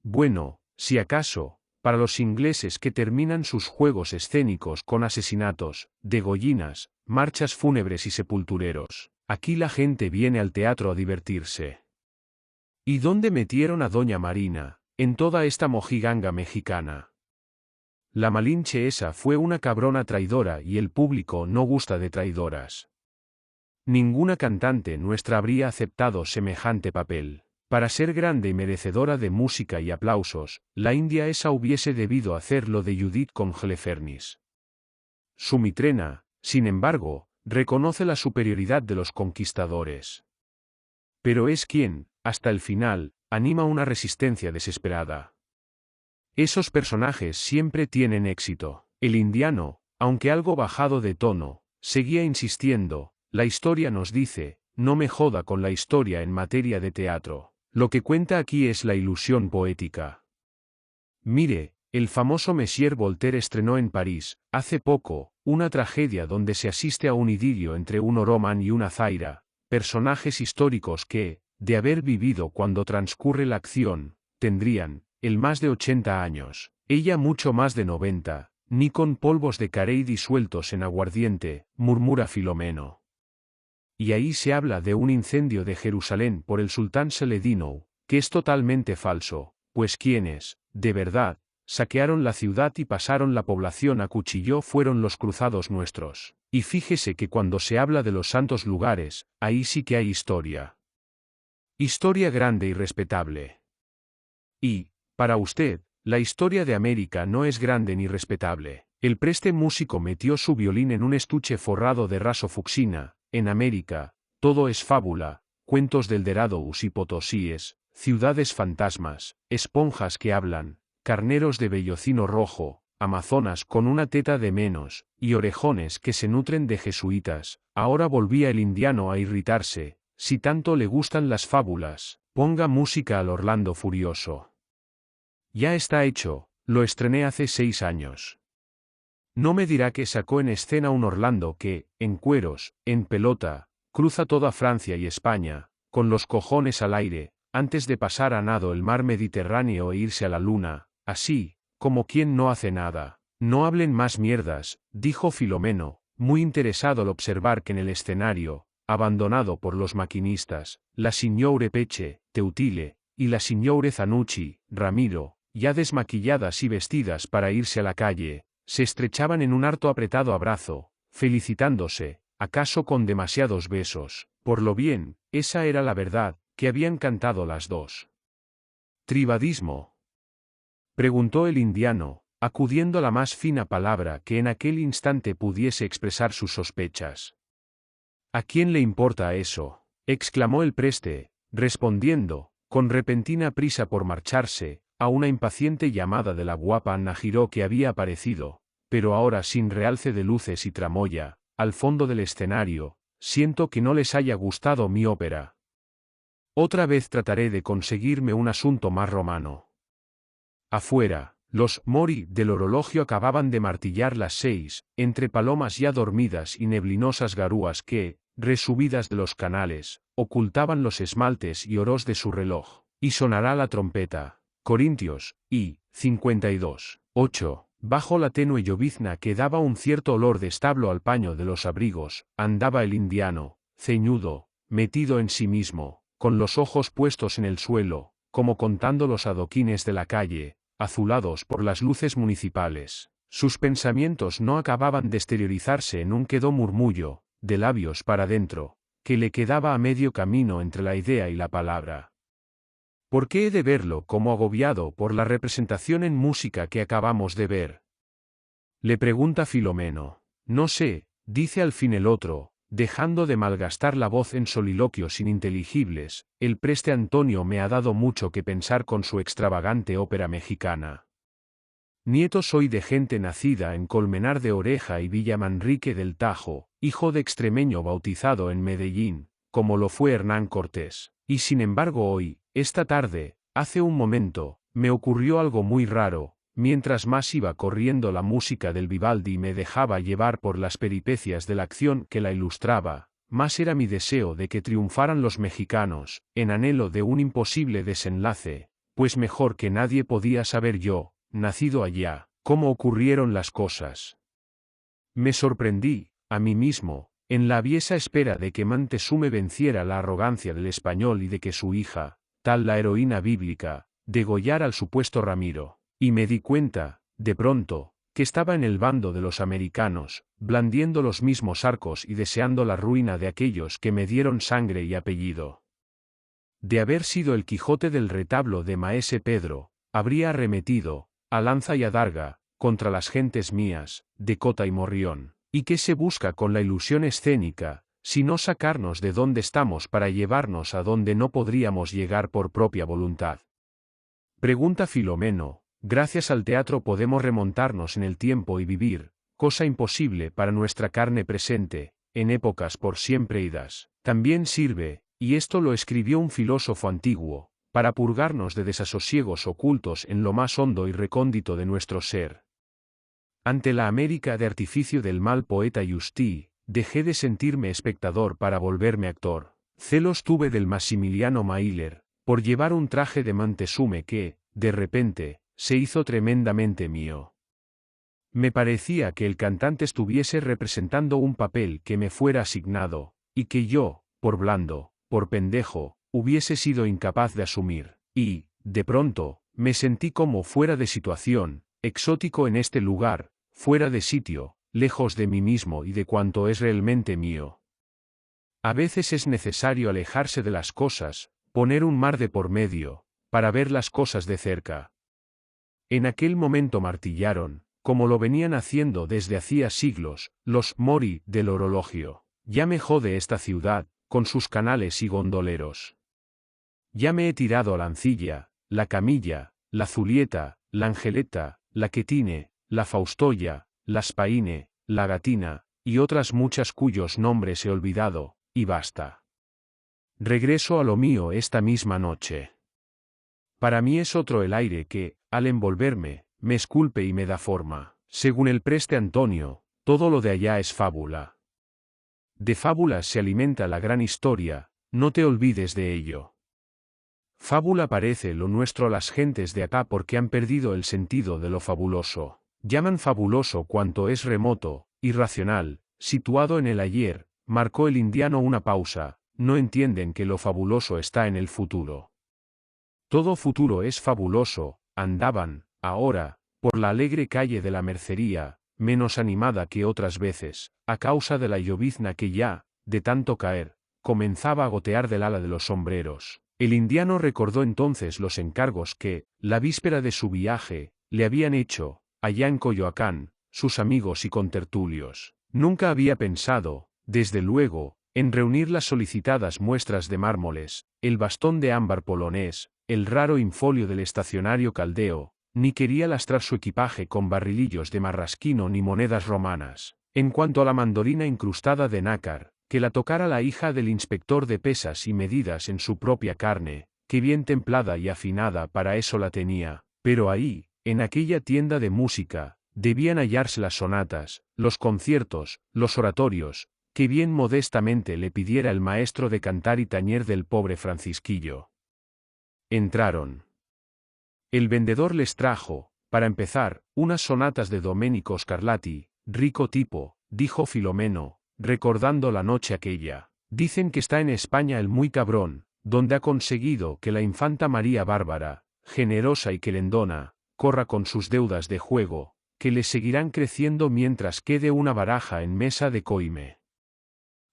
Bueno, si acaso, para los ingleses que terminan sus juegos escénicos con asesinatos, degollinas, marchas fúnebres y sepultureros. Aquí la gente viene al teatro a divertirse. ¿Y dónde metieron a Doña Marina, en toda esta mojiganga mexicana? La Malinche esa fue una cabrona traidora y el público no gusta de traidoras. Ninguna cantante nuestra habría aceptado semejante papel. Para ser grande y merecedora de música y aplausos, la India esa hubiese debido hacer lo de Judith con Holofernes. Su Mitrena, Sin embargo, reconoce la superioridad de los conquistadores. Pero es quien, hasta el final, anima una resistencia desesperada. Esos personajes siempre tienen éxito. El indiano, aunque algo bajado de tono, seguía insistiendo: la historia nos dice, no me joda con la historia en materia de teatro. Lo que cuenta aquí es la ilusión poética. Mire, el famoso Monsieur Voltaire estrenó en París, hace poco, una tragedia donde se asiste a un idilio entre un Oroman y una Zaira, personajes históricos que, de haber vivido cuando transcurre la acción, tendrían, él más de 80 años, ella mucho más de 90, ni con polvos de carey disueltos en aguardiente, murmura Filomeno. Y ahí se habla de un incendio de Jerusalén por el sultán Saladino, que es totalmente falso, pues quienes, de verdad, saquearon la ciudad y pasaron la población a cuchillo fueron los cruzados nuestros. Y fíjese que cuando se habla de los santos lugares, ahí sí que hay historia. Historia grande y respetable. Y, para usted, la historia de América no es grande ni respetable. El preste músico metió su violín en un estuche forrado de raso fucsina. En América, todo es fábula, cuentos del Dorados y Potosíes, ciudades fantasmas, esponjas que hablan, carneros de vellocino rojo, amazonas con una teta de menos, y orejones que se nutren de jesuitas. Ahora volvía el indiano a irritarse: si tanto le gustan las fábulas, ponga música al Orlando Furioso. Ya está hecho, lo estrené hace 6 años. No me dirá que sacó en escena un Orlando que, en cueros, en pelota, cruza toda Francia y España, con los cojones al aire, antes de pasar a nado el mar Mediterráneo e irse a la luna, así, como quien no hace nada. No hablen más mierdas, dijo Filomeno, muy interesado al observar que en el escenario, abandonado por los maquinistas, la signore Peche, Teutile, y la signore Zanucci, Ramiro, ya desmaquilladas y vestidas para irse a la calle, se estrechaban en un harto apretado abrazo, felicitándose, acaso con demasiados besos, por lo bien, esa era la verdad, que habían cantado las dos. ¿Tribadismo?, preguntó el indiano, acudiendo a la más fina palabra que en aquel instante pudiese expresar sus sospechas. ¿A quién le importa eso?, exclamó el preste, respondiendo, con repentina prisa por marcharse, a una impaciente llamada de la guapa Anna Giró que había aparecido, pero ahora sin realce de luces y tramoya, al fondo del escenario. Siento que no les haya gustado mi ópera. Otra vez trataré de conseguirme un asunto más romano. Afuera, los mori del orologio acababan de martillar las 6, entre palomas ya dormidas y neblinosas garúas que, resubidas de los canales, ocultaban los esmaltes y oros de su reloj, y sonará la trompeta. Corintios, y, 52, 8, bajo la tenue llovizna que daba un cierto olor de establo al paño de los abrigos, andaba el indiano, ceñudo, metido en sí mismo, con los ojos puestos en el suelo, como contando los adoquines de la calle, azulados por las luces municipales. Sus pensamientos no acababan de exteriorizarse en un quedo murmullo, de labios para dentro, que le quedaba a medio camino entre la idea y la palabra. ¿Por qué he de verlo como agobiado por la representación en música que acabamos de ver?, le pregunta Filomeno. No sé, dice al fin el otro, dejando de malgastar la voz en soliloquios ininteligibles. El preste Antonio me ha dado mucho que pensar con su extravagante ópera mexicana. Nieto soy de gente nacida en Colmenar de Oreja y Villa Manrique del Tajo, hijo de extremeño bautizado en Medellín, como lo fue Hernán Cortés. Y sin embargo hoy, esta tarde, hace un momento, me ocurrió algo muy raro. Mientras más iba corriendo la música del Vivaldi y me dejaba llevar por las peripecias de la acción que la ilustraba, más era mi deseo de que triunfaran los mexicanos, en anhelo de un imposible desenlace, pues mejor que nadie podía saber yo, nacido allá, cómo ocurrieron las cosas. Me sorprendí, a mí mismo, en la aviesa espera de que Montezuma venciera la arrogancia del español y de que su hija, tal la heroína bíblica, degollara al supuesto Ramiro. Y me di cuenta, de pronto, que estaba en el bando de los americanos, blandiendo los mismos arcos y deseando la ruina de aquellos que me dieron sangre y apellido. De haber sido el Quijote del retablo de Maese Pedro, habría arremetido, a lanza y adarga, contra las gentes mías, de Cota y Morrión. ¿Y qué se busca con la ilusión escénica, sino sacarnos de donde estamos para llevarnos a donde no podríamos llegar por propia voluntad? Pregunta Filomeno. Gracias al teatro podemos remontarnos en el tiempo y vivir, cosa imposible para nuestra carne presente, en épocas por siempre idas. También sirve, y esto lo escribió un filósofo antiguo, para purgarnos de desasosiegos ocultos en lo más hondo y recóndito de nuestro ser. Ante la América de artificio del mal poeta Justí, dejé de sentirme espectador para volverme actor. Celos tuve del Massimiliano Mailer, por llevar un traje de Montezume que, de repente, se hizo tremendamente mío. Me parecía que el cantante estuviese representando un papel que me fuera asignado, y que yo, por blando, por pendejo, hubiese sido incapaz de asumir, y, de pronto, me sentí como fuera de situación, exótico en este lugar, fuera de sitio, lejos de mí mismo y de cuanto es realmente mío. A veces es necesario alejarse de las cosas, poner un mar de por medio, para ver las cosas de cerca. En aquel momento martillaron, como lo venían haciendo desde hacía siglos, los Mori del orologio. Ya me jode esta ciudad, con sus canales y gondoleros. Ya me he tirado a la Ancilla, la Camilla, la Zulieta, la Angeleta, la Quetine, la Faustoya, la Spaine, la Gatina, y otras muchas cuyos nombres he olvidado, y basta. Regreso a lo mío esta misma noche. Para mí es otro el aire que, al envolverme, me esculpe y me da forma. Según el preste Antonio, todo lo de allá es fábula. De fábulas se alimenta la gran historia, no te olvides de ello. Fábula parece lo nuestro a las gentes de acá porque han perdido el sentido de lo fabuloso. Llaman fabuloso cuanto es remoto, irracional, situado en el ayer, marcó el indiano una pausa, no entienden que lo fabuloso está en el futuro. Todo futuro es fabuloso, andaban, ahora, por la alegre calle de la Mercería, menos animada que otras veces, a causa de la llovizna que ya, de tanto caer, comenzaba a gotear del ala de los sombreros. El indiano recordó entonces los encargos que, la víspera de su viaje, le habían hecho, allá en Coyoacán, sus amigos y contertulios. Nunca había pensado, desde luego, en reunir las solicitadas muestras de mármoles, el bastón de ámbar polonés, el raro infolio del estacionario caldeo, ni quería lastrar su equipaje con barrilillos de marrasquino ni monedas romanas. En cuanto a la mandolina incrustada de nácar, que la tocara la hija del inspector de pesas y medidas en su propia carne, que bien templada y afinada para eso la tenía, pero ahí, en aquella tienda de música, debían hallarse las sonatas, los conciertos, los oratorios, que bien modestamente le pidiera el maestro de cantar y tañer del pobre Francisquillo. Entraron. El vendedor les trajo, para empezar, unas sonatas de Domenico Scarlatti, rico tipo, dijo Filomeno, recordando la noche aquella. Dicen que está en España el muy cabrón, donde ha conseguido que la infanta María Bárbara, generosa y querendona, corra con sus deudas de juego, que le seguirán creciendo mientras quede una baraja en mesa de coime.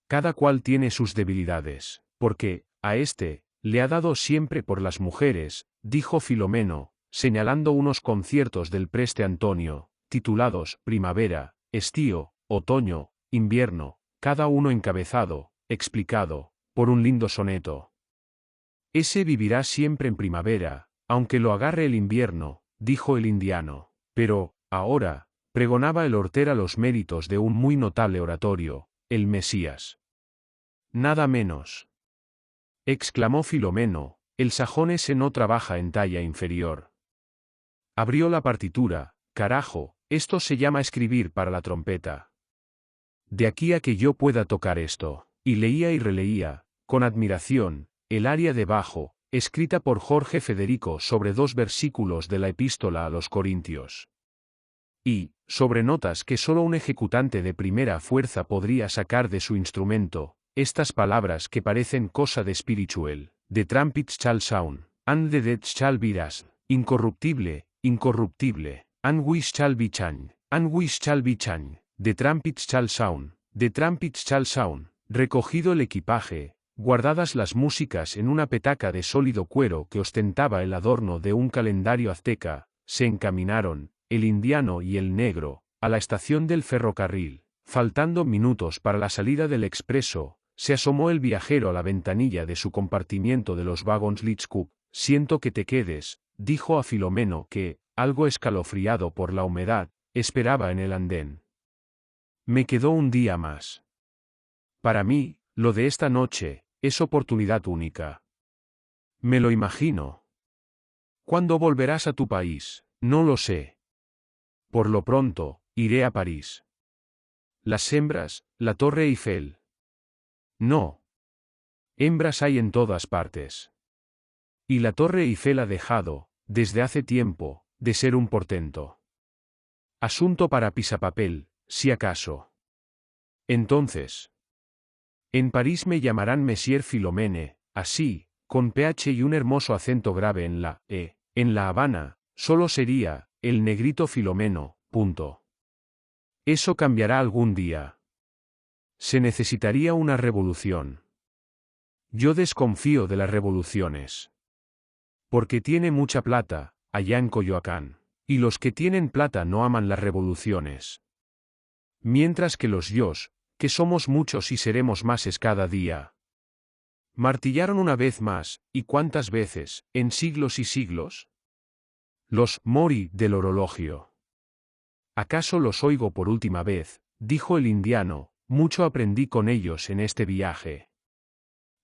Cada cual tiene sus debilidades, porque, a este, le ha dado siempre por las mujeres, dijo Filomeno, señalando unos conciertos del preste Antonio, titulados Primavera, Estío, Otoño, Invierno, cada uno encabezado, explicado, por un lindo soneto. Ese vivirá siempre en primavera, aunque lo agarre el invierno, dijo el indiano. Pero, ahora, pregonaba el hortera los méritos de un muy notable oratorio, el Mesías. Nada menos. Exclamó Filomeno, el sajón ese no trabaja en talla inferior. Abrió la partitura, carajo, esto se llama escribir para la trompeta. De aquí a que yo pueda tocar esto, y leía y releía, con admiración, el aria de bajo, escrita por Jorge Federico sobre 2 versículos de la epístola a los Corintios. Y, sobre notas que solo un ejecutante de primera fuerza podría sacar de su instrumento, estas palabras que parecen cosa de spiritual, de trumpets shall sound, and the dead shall be raised, incorruptible, incorruptible, and we shall be changed, and we shall be changed, the trumpets shall sound, the trumpets shall sound, recogido el equipaje, guardadas las músicas en una petaca de sólido cuero que ostentaba el adorno de un calendario azteca, se encaminaron, el indiano y el negro, a la estación del ferrocarril. Faltando minutos para la salida del expreso, se asomó el viajero a la ventanilla de su compartimiento de los vagons Litschkup. Siento que te quedes, dijo a Filomeno que, algo escalofriado por la humedad, esperaba en el andén. Me quedó un día más. Para mí, lo de esta noche, es oportunidad única. Me lo imagino. ¿Cuándo volverás a tu país? No lo sé. Por lo pronto, iré a París. Las hembras, la Torre Eiffel. No. Hembras hay en todas partes. Y la Torre Eiffel ha dejado, desde hace tiempo, de ser un portento. Asunto para pisapapel, si acaso. Entonces. En París me llamarán Monsieur Philomene, así, con PH y un hermoso acento grave en la E. En La Habana, solo sería, el negrito Filomeno, punto. Eso cambiará algún día. Se necesitaría una revolución. Yo desconfío de las revoluciones. Porque tiene mucha plata, allá en Coyoacán. Y los que tienen plata no aman las revoluciones. Mientras que los yos, que somos muchos y seremos máses cada día. Martillaron una vez más, ¿y cuántas veces, en siglos y siglos? Los mori del orologio. ¿Acaso los oigo por última vez? Dijo el indiano, mucho aprendí con ellos en este viaje.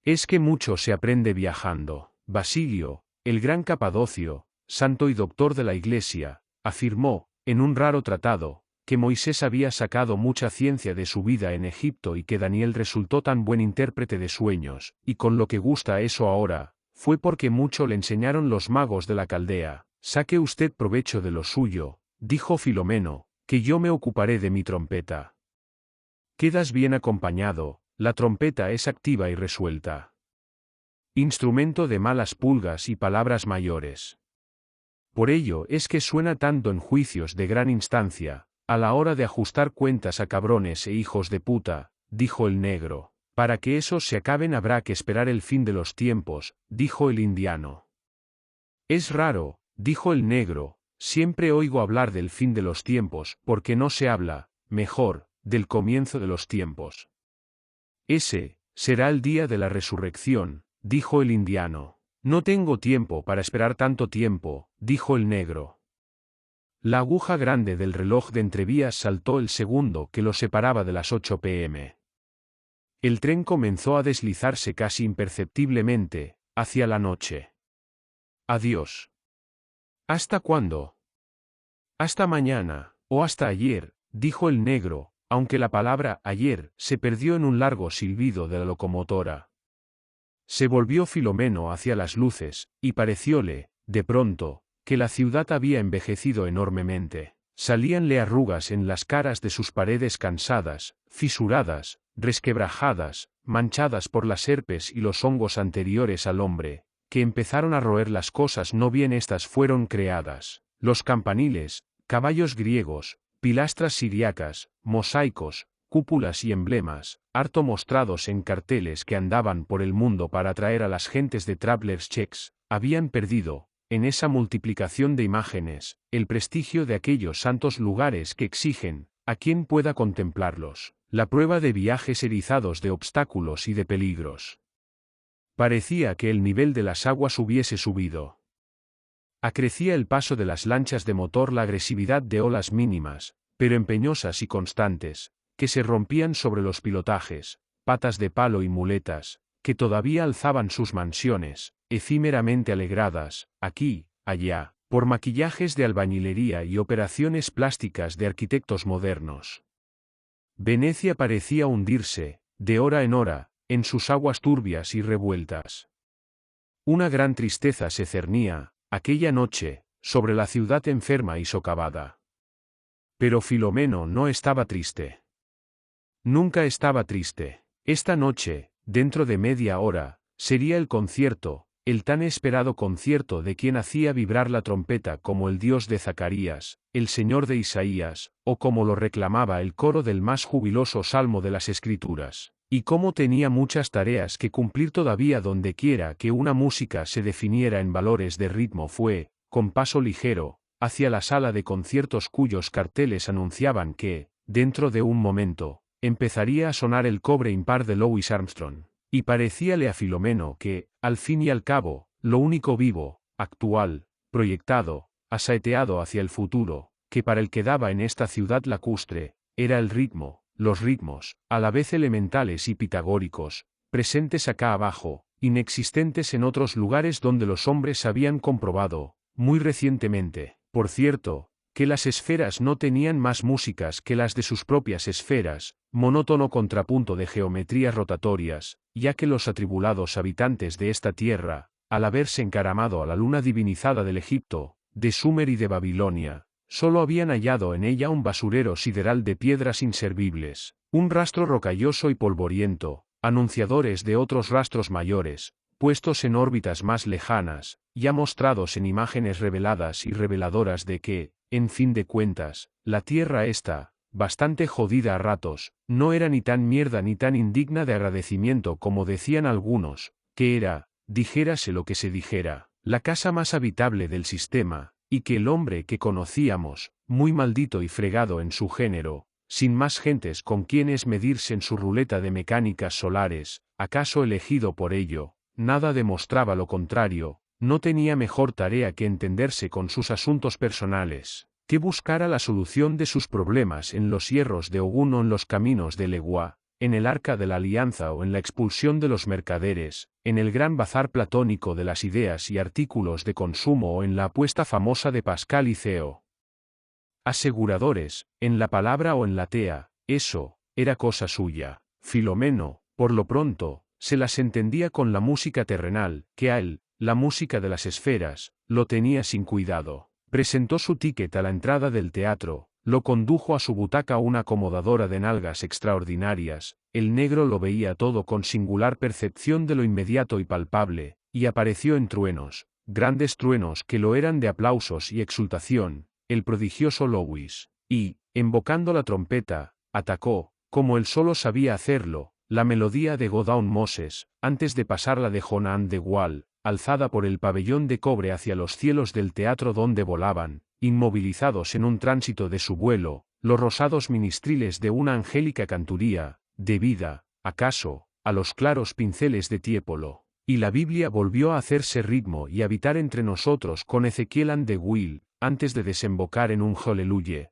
Es que mucho se aprende viajando. Basilio, el gran Capadocio, santo y doctor de la Iglesia, afirmó, en un raro tratado, que Moisés había sacado mucha ciencia de su vida en Egipto y que Daniel resultó tan buen intérprete de sueños, y con lo que gusta eso ahora, fue porque mucho le enseñaron los magos de la Caldea. Saque usted provecho de lo suyo, dijo Filomeno, que yo me ocuparé de mi trompeta. Quedas bien acompañado, la trompeta es activa y resuelta. Instrumento de malas pulgas y palabras mayores. Por ello es que suena tanto en juicios de gran instancia, a la hora de ajustar cuentas a cabrones e hijos de puta, dijo el negro. Para que esos se acaben habrá que esperar el fin de los tiempos, dijo el indiano. Es raro, dijo el negro, siempre oigo hablar del fin de los tiempos, porque no se habla, mejor, del comienzo de los tiempos. Ese, será el día de la resurrección, dijo el indiano. No tengo tiempo para esperar tanto tiempo, dijo el negro. La aguja grande del reloj de entrevías saltó el segundo que lo separaba de las 8 p.m. El tren comenzó a deslizarse casi imperceptiblemente, hacia la noche. Adiós. ¿Hasta cuándo? Hasta mañana, o hasta ayer, dijo el negro, aunque la palabra ayer se perdió en un largo silbido de la locomotora. Se volvió Filomeno hacia las luces, y parecióle, de pronto, que la ciudad había envejecido enormemente. Salíanle arrugas en las caras de sus paredes cansadas, fisuradas, resquebrajadas, manchadas por las herpes y los hongos anteriores al hombre, que empezaron a roer las cosas no bien éstas fueron creadas, los campaniles, caballos griegos, pilastras siriacas, mosaicos, cúpulas y emblemas, harto mostrados en carteles que andaban por el mundo para atraer a las gentes de travelers checks, habían perdido, en esa multiplicación de imágenes, el prestigio de aquellos santos lugares que exigen, a quien pueda contemplarlos, la prueba de viajes erizados de obstáculos y de peligros. Parecía que el nivel de las aguas hubiese subido. Acrecía el paso de las lanchas de motor, la agresividad de olas mínimas, pero empeñosas y constantes, que se rompían sobre los pilotajes, patas de palo y muletas, que todavía alzaban sus mansiones, efímeramente alegradas, aquí, allá, por maquillajes de albañilería y operaciones plásticas de arquitectos modernos. Venecia parecía hundirse, de hora en hora, en sus aguas turbias y revueltas. Una gran tristeza se cernía, aquella noche, sobre la ciudad enferma y socavada. Pero Filomeno no estaba triste. Nunca estaba triste. Esta noche, dentro de media hora, sería el concierto, el tan esperado concierto de quien hacía vibrar la trompeta como el Dios de Zacarías, el Señor de Isaías, o como lo reclamaba el coro del más jubiloso salmo de las Escrituras. Y cómo tenía muchas tareas que cumplir todavía. Donde quiera que una música se definiera en valores de ritmo fue, con paso ligero, hacia la sala de conciertos cuyos carteles anunciaban que, dentro de un momento, empezaría a sonar el cobre impar de Louis Armstrong, y parecíale a Filomeno que, al fin y al cabo, lo único vivo, actual, proyectado, asaeteado hacia el futuro, que para él quedaba en esta ciudad lacustre, era el ritmo, los ritmos, a la vez elementales y pitagóricos, presentes acá abajo, inexistentes en otros lugares donde los hombres habían comprobado, muy recientemente, por cierto, que las esferas no tenían más músicas que las de sus propias esferas, monótono contrapunto de geometrías rotatorias, ya que los atribulados habitantes de esta tierra, al haberse encaramado a la luna divinizada del Egipto, de Sumer y de Babilonia, solo habían hallado en ella un basurero sideral de piedras inservibles, un rastro rocalloso y polvoriento, anunciadores de otros rastros mayores, puestos en órbitas más lejanas, ya mostrados en imágenes reveladas y reveladoras de que, en fin de cuentas, la tierra esta, bastante jodida a ratos, no era ni tan mierda ni tan indigna de agradecimiento como decían algunos, que era, dijérase lo que se dijera, la casa más habitable del sistema, y que el hombre que conocíamos, muy maldito y fregado en su género, sin más gentes con quienes medirse en su ruleta de mecánicas solares, acaso elegido por ello, nada demostraba lo contrario, no tenía mejor tarea que entenderse con sus asuntos personales, que buscara la solución de sus problemas en los hierros de Ogún o en los caminos de Legua, en el Arca de la Alianza o en la expulsión de los mercaderes, en el gran bazar platónico de las ideas y artículos de consumo o en la apuesta famosa de Pascal y Ceo. Aseguradores, en la palabra o en la tea, eso, era cosa suya. Filomeno, por lo pronto, se las entendía con la música terrenal, que a él, la música de las esferas, lo tenía sin cuidado. Presentó su ticket a la entrada del teatro, lo condujo a su butaca una acomodadora de nalgas extraordinarias, el negro lo veía todo con singular percepción de lo inmediato y palpable, y apareció en truenos, grandes truenos que lo eran de aplausos y exultación, el prodigioso Louis, y, embocando la trompeta, atacó, como él solo sabía hacerlo, la melodía de Godown Moses, antes de pasar la de Jonan de Wall, alzada por el pabellón de cobre hacia los cielos del teatro donde volaban, inmovilizados en un tránsito de su vuelo, los rosados ministriles de una angélica canturía, debida, acaso, a los claros pinceles de Tiepolo. Y la Biblia volvió a hacerse ritmo y habitar entre nosotros con Ezequiel and the Will, antes de desembocar en un Joleluye,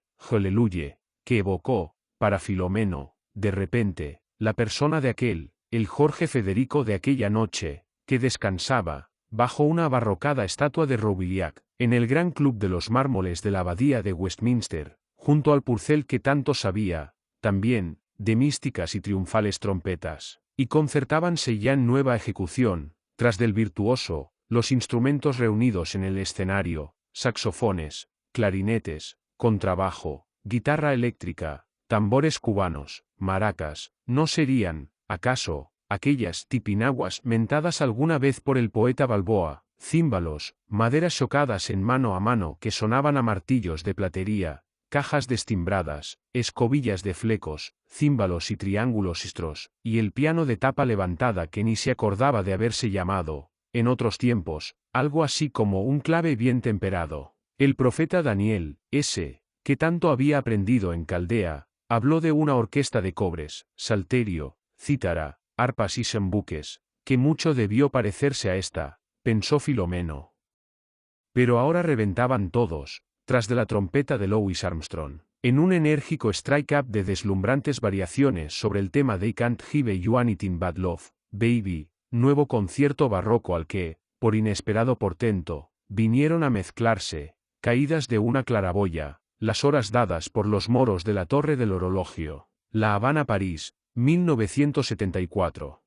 que evocó, para Filomeno, de repente, la persona de aquel, el Jorge Federico de aquella noche, que descansaba, bajo una abarrocada estatua de Roubiliac, en el gran club de los mármoles de la abadía de Westminster, junto al Purcell que tanto sabía, también, de místicas y triunfales trompetas, y concertábanse ya en nueva ejecución, tras del virtuoso, los instrumentos reunidos en el escenario, saxofones, clarinetes, contrabajo, guitarra eléctrica, tambores cubanos, maracas, no serían, acaso, aquellas tipinaguas mentadas alguna vez por el poeta Balboa, címbalos, maderas chocadas en mano a mano que sonaban a martillos de platería, cajas destimbradas, escobillas de flecos, címbalos y triángulos istros, y el piano de tapa levantada que ni se acordaba de haberse llamado, en otros tiempos, algo así como un clave bien temperado. El profeta Daniel, ese, que tanto había aprendido en Caldea, habló de una orquesta de cobres, salterio, cítara, arpas y sambuques, que mucho debió parecerse a esta, pensó Filomeno. Pero ahora reventaban todos, tras de la trompeta de Louis Armstrong, en un enérgico strike-up de deslumbrantes variaciones sobre el tema de I Can't Have You Anything But Love, Baby, nuevo concierto barroco al que, por inesperado portento, vinieron a mezclarse, caídas de una claraboya, las horas dadas por los moros de la Torre del Orologio. La Habana-París, 1974.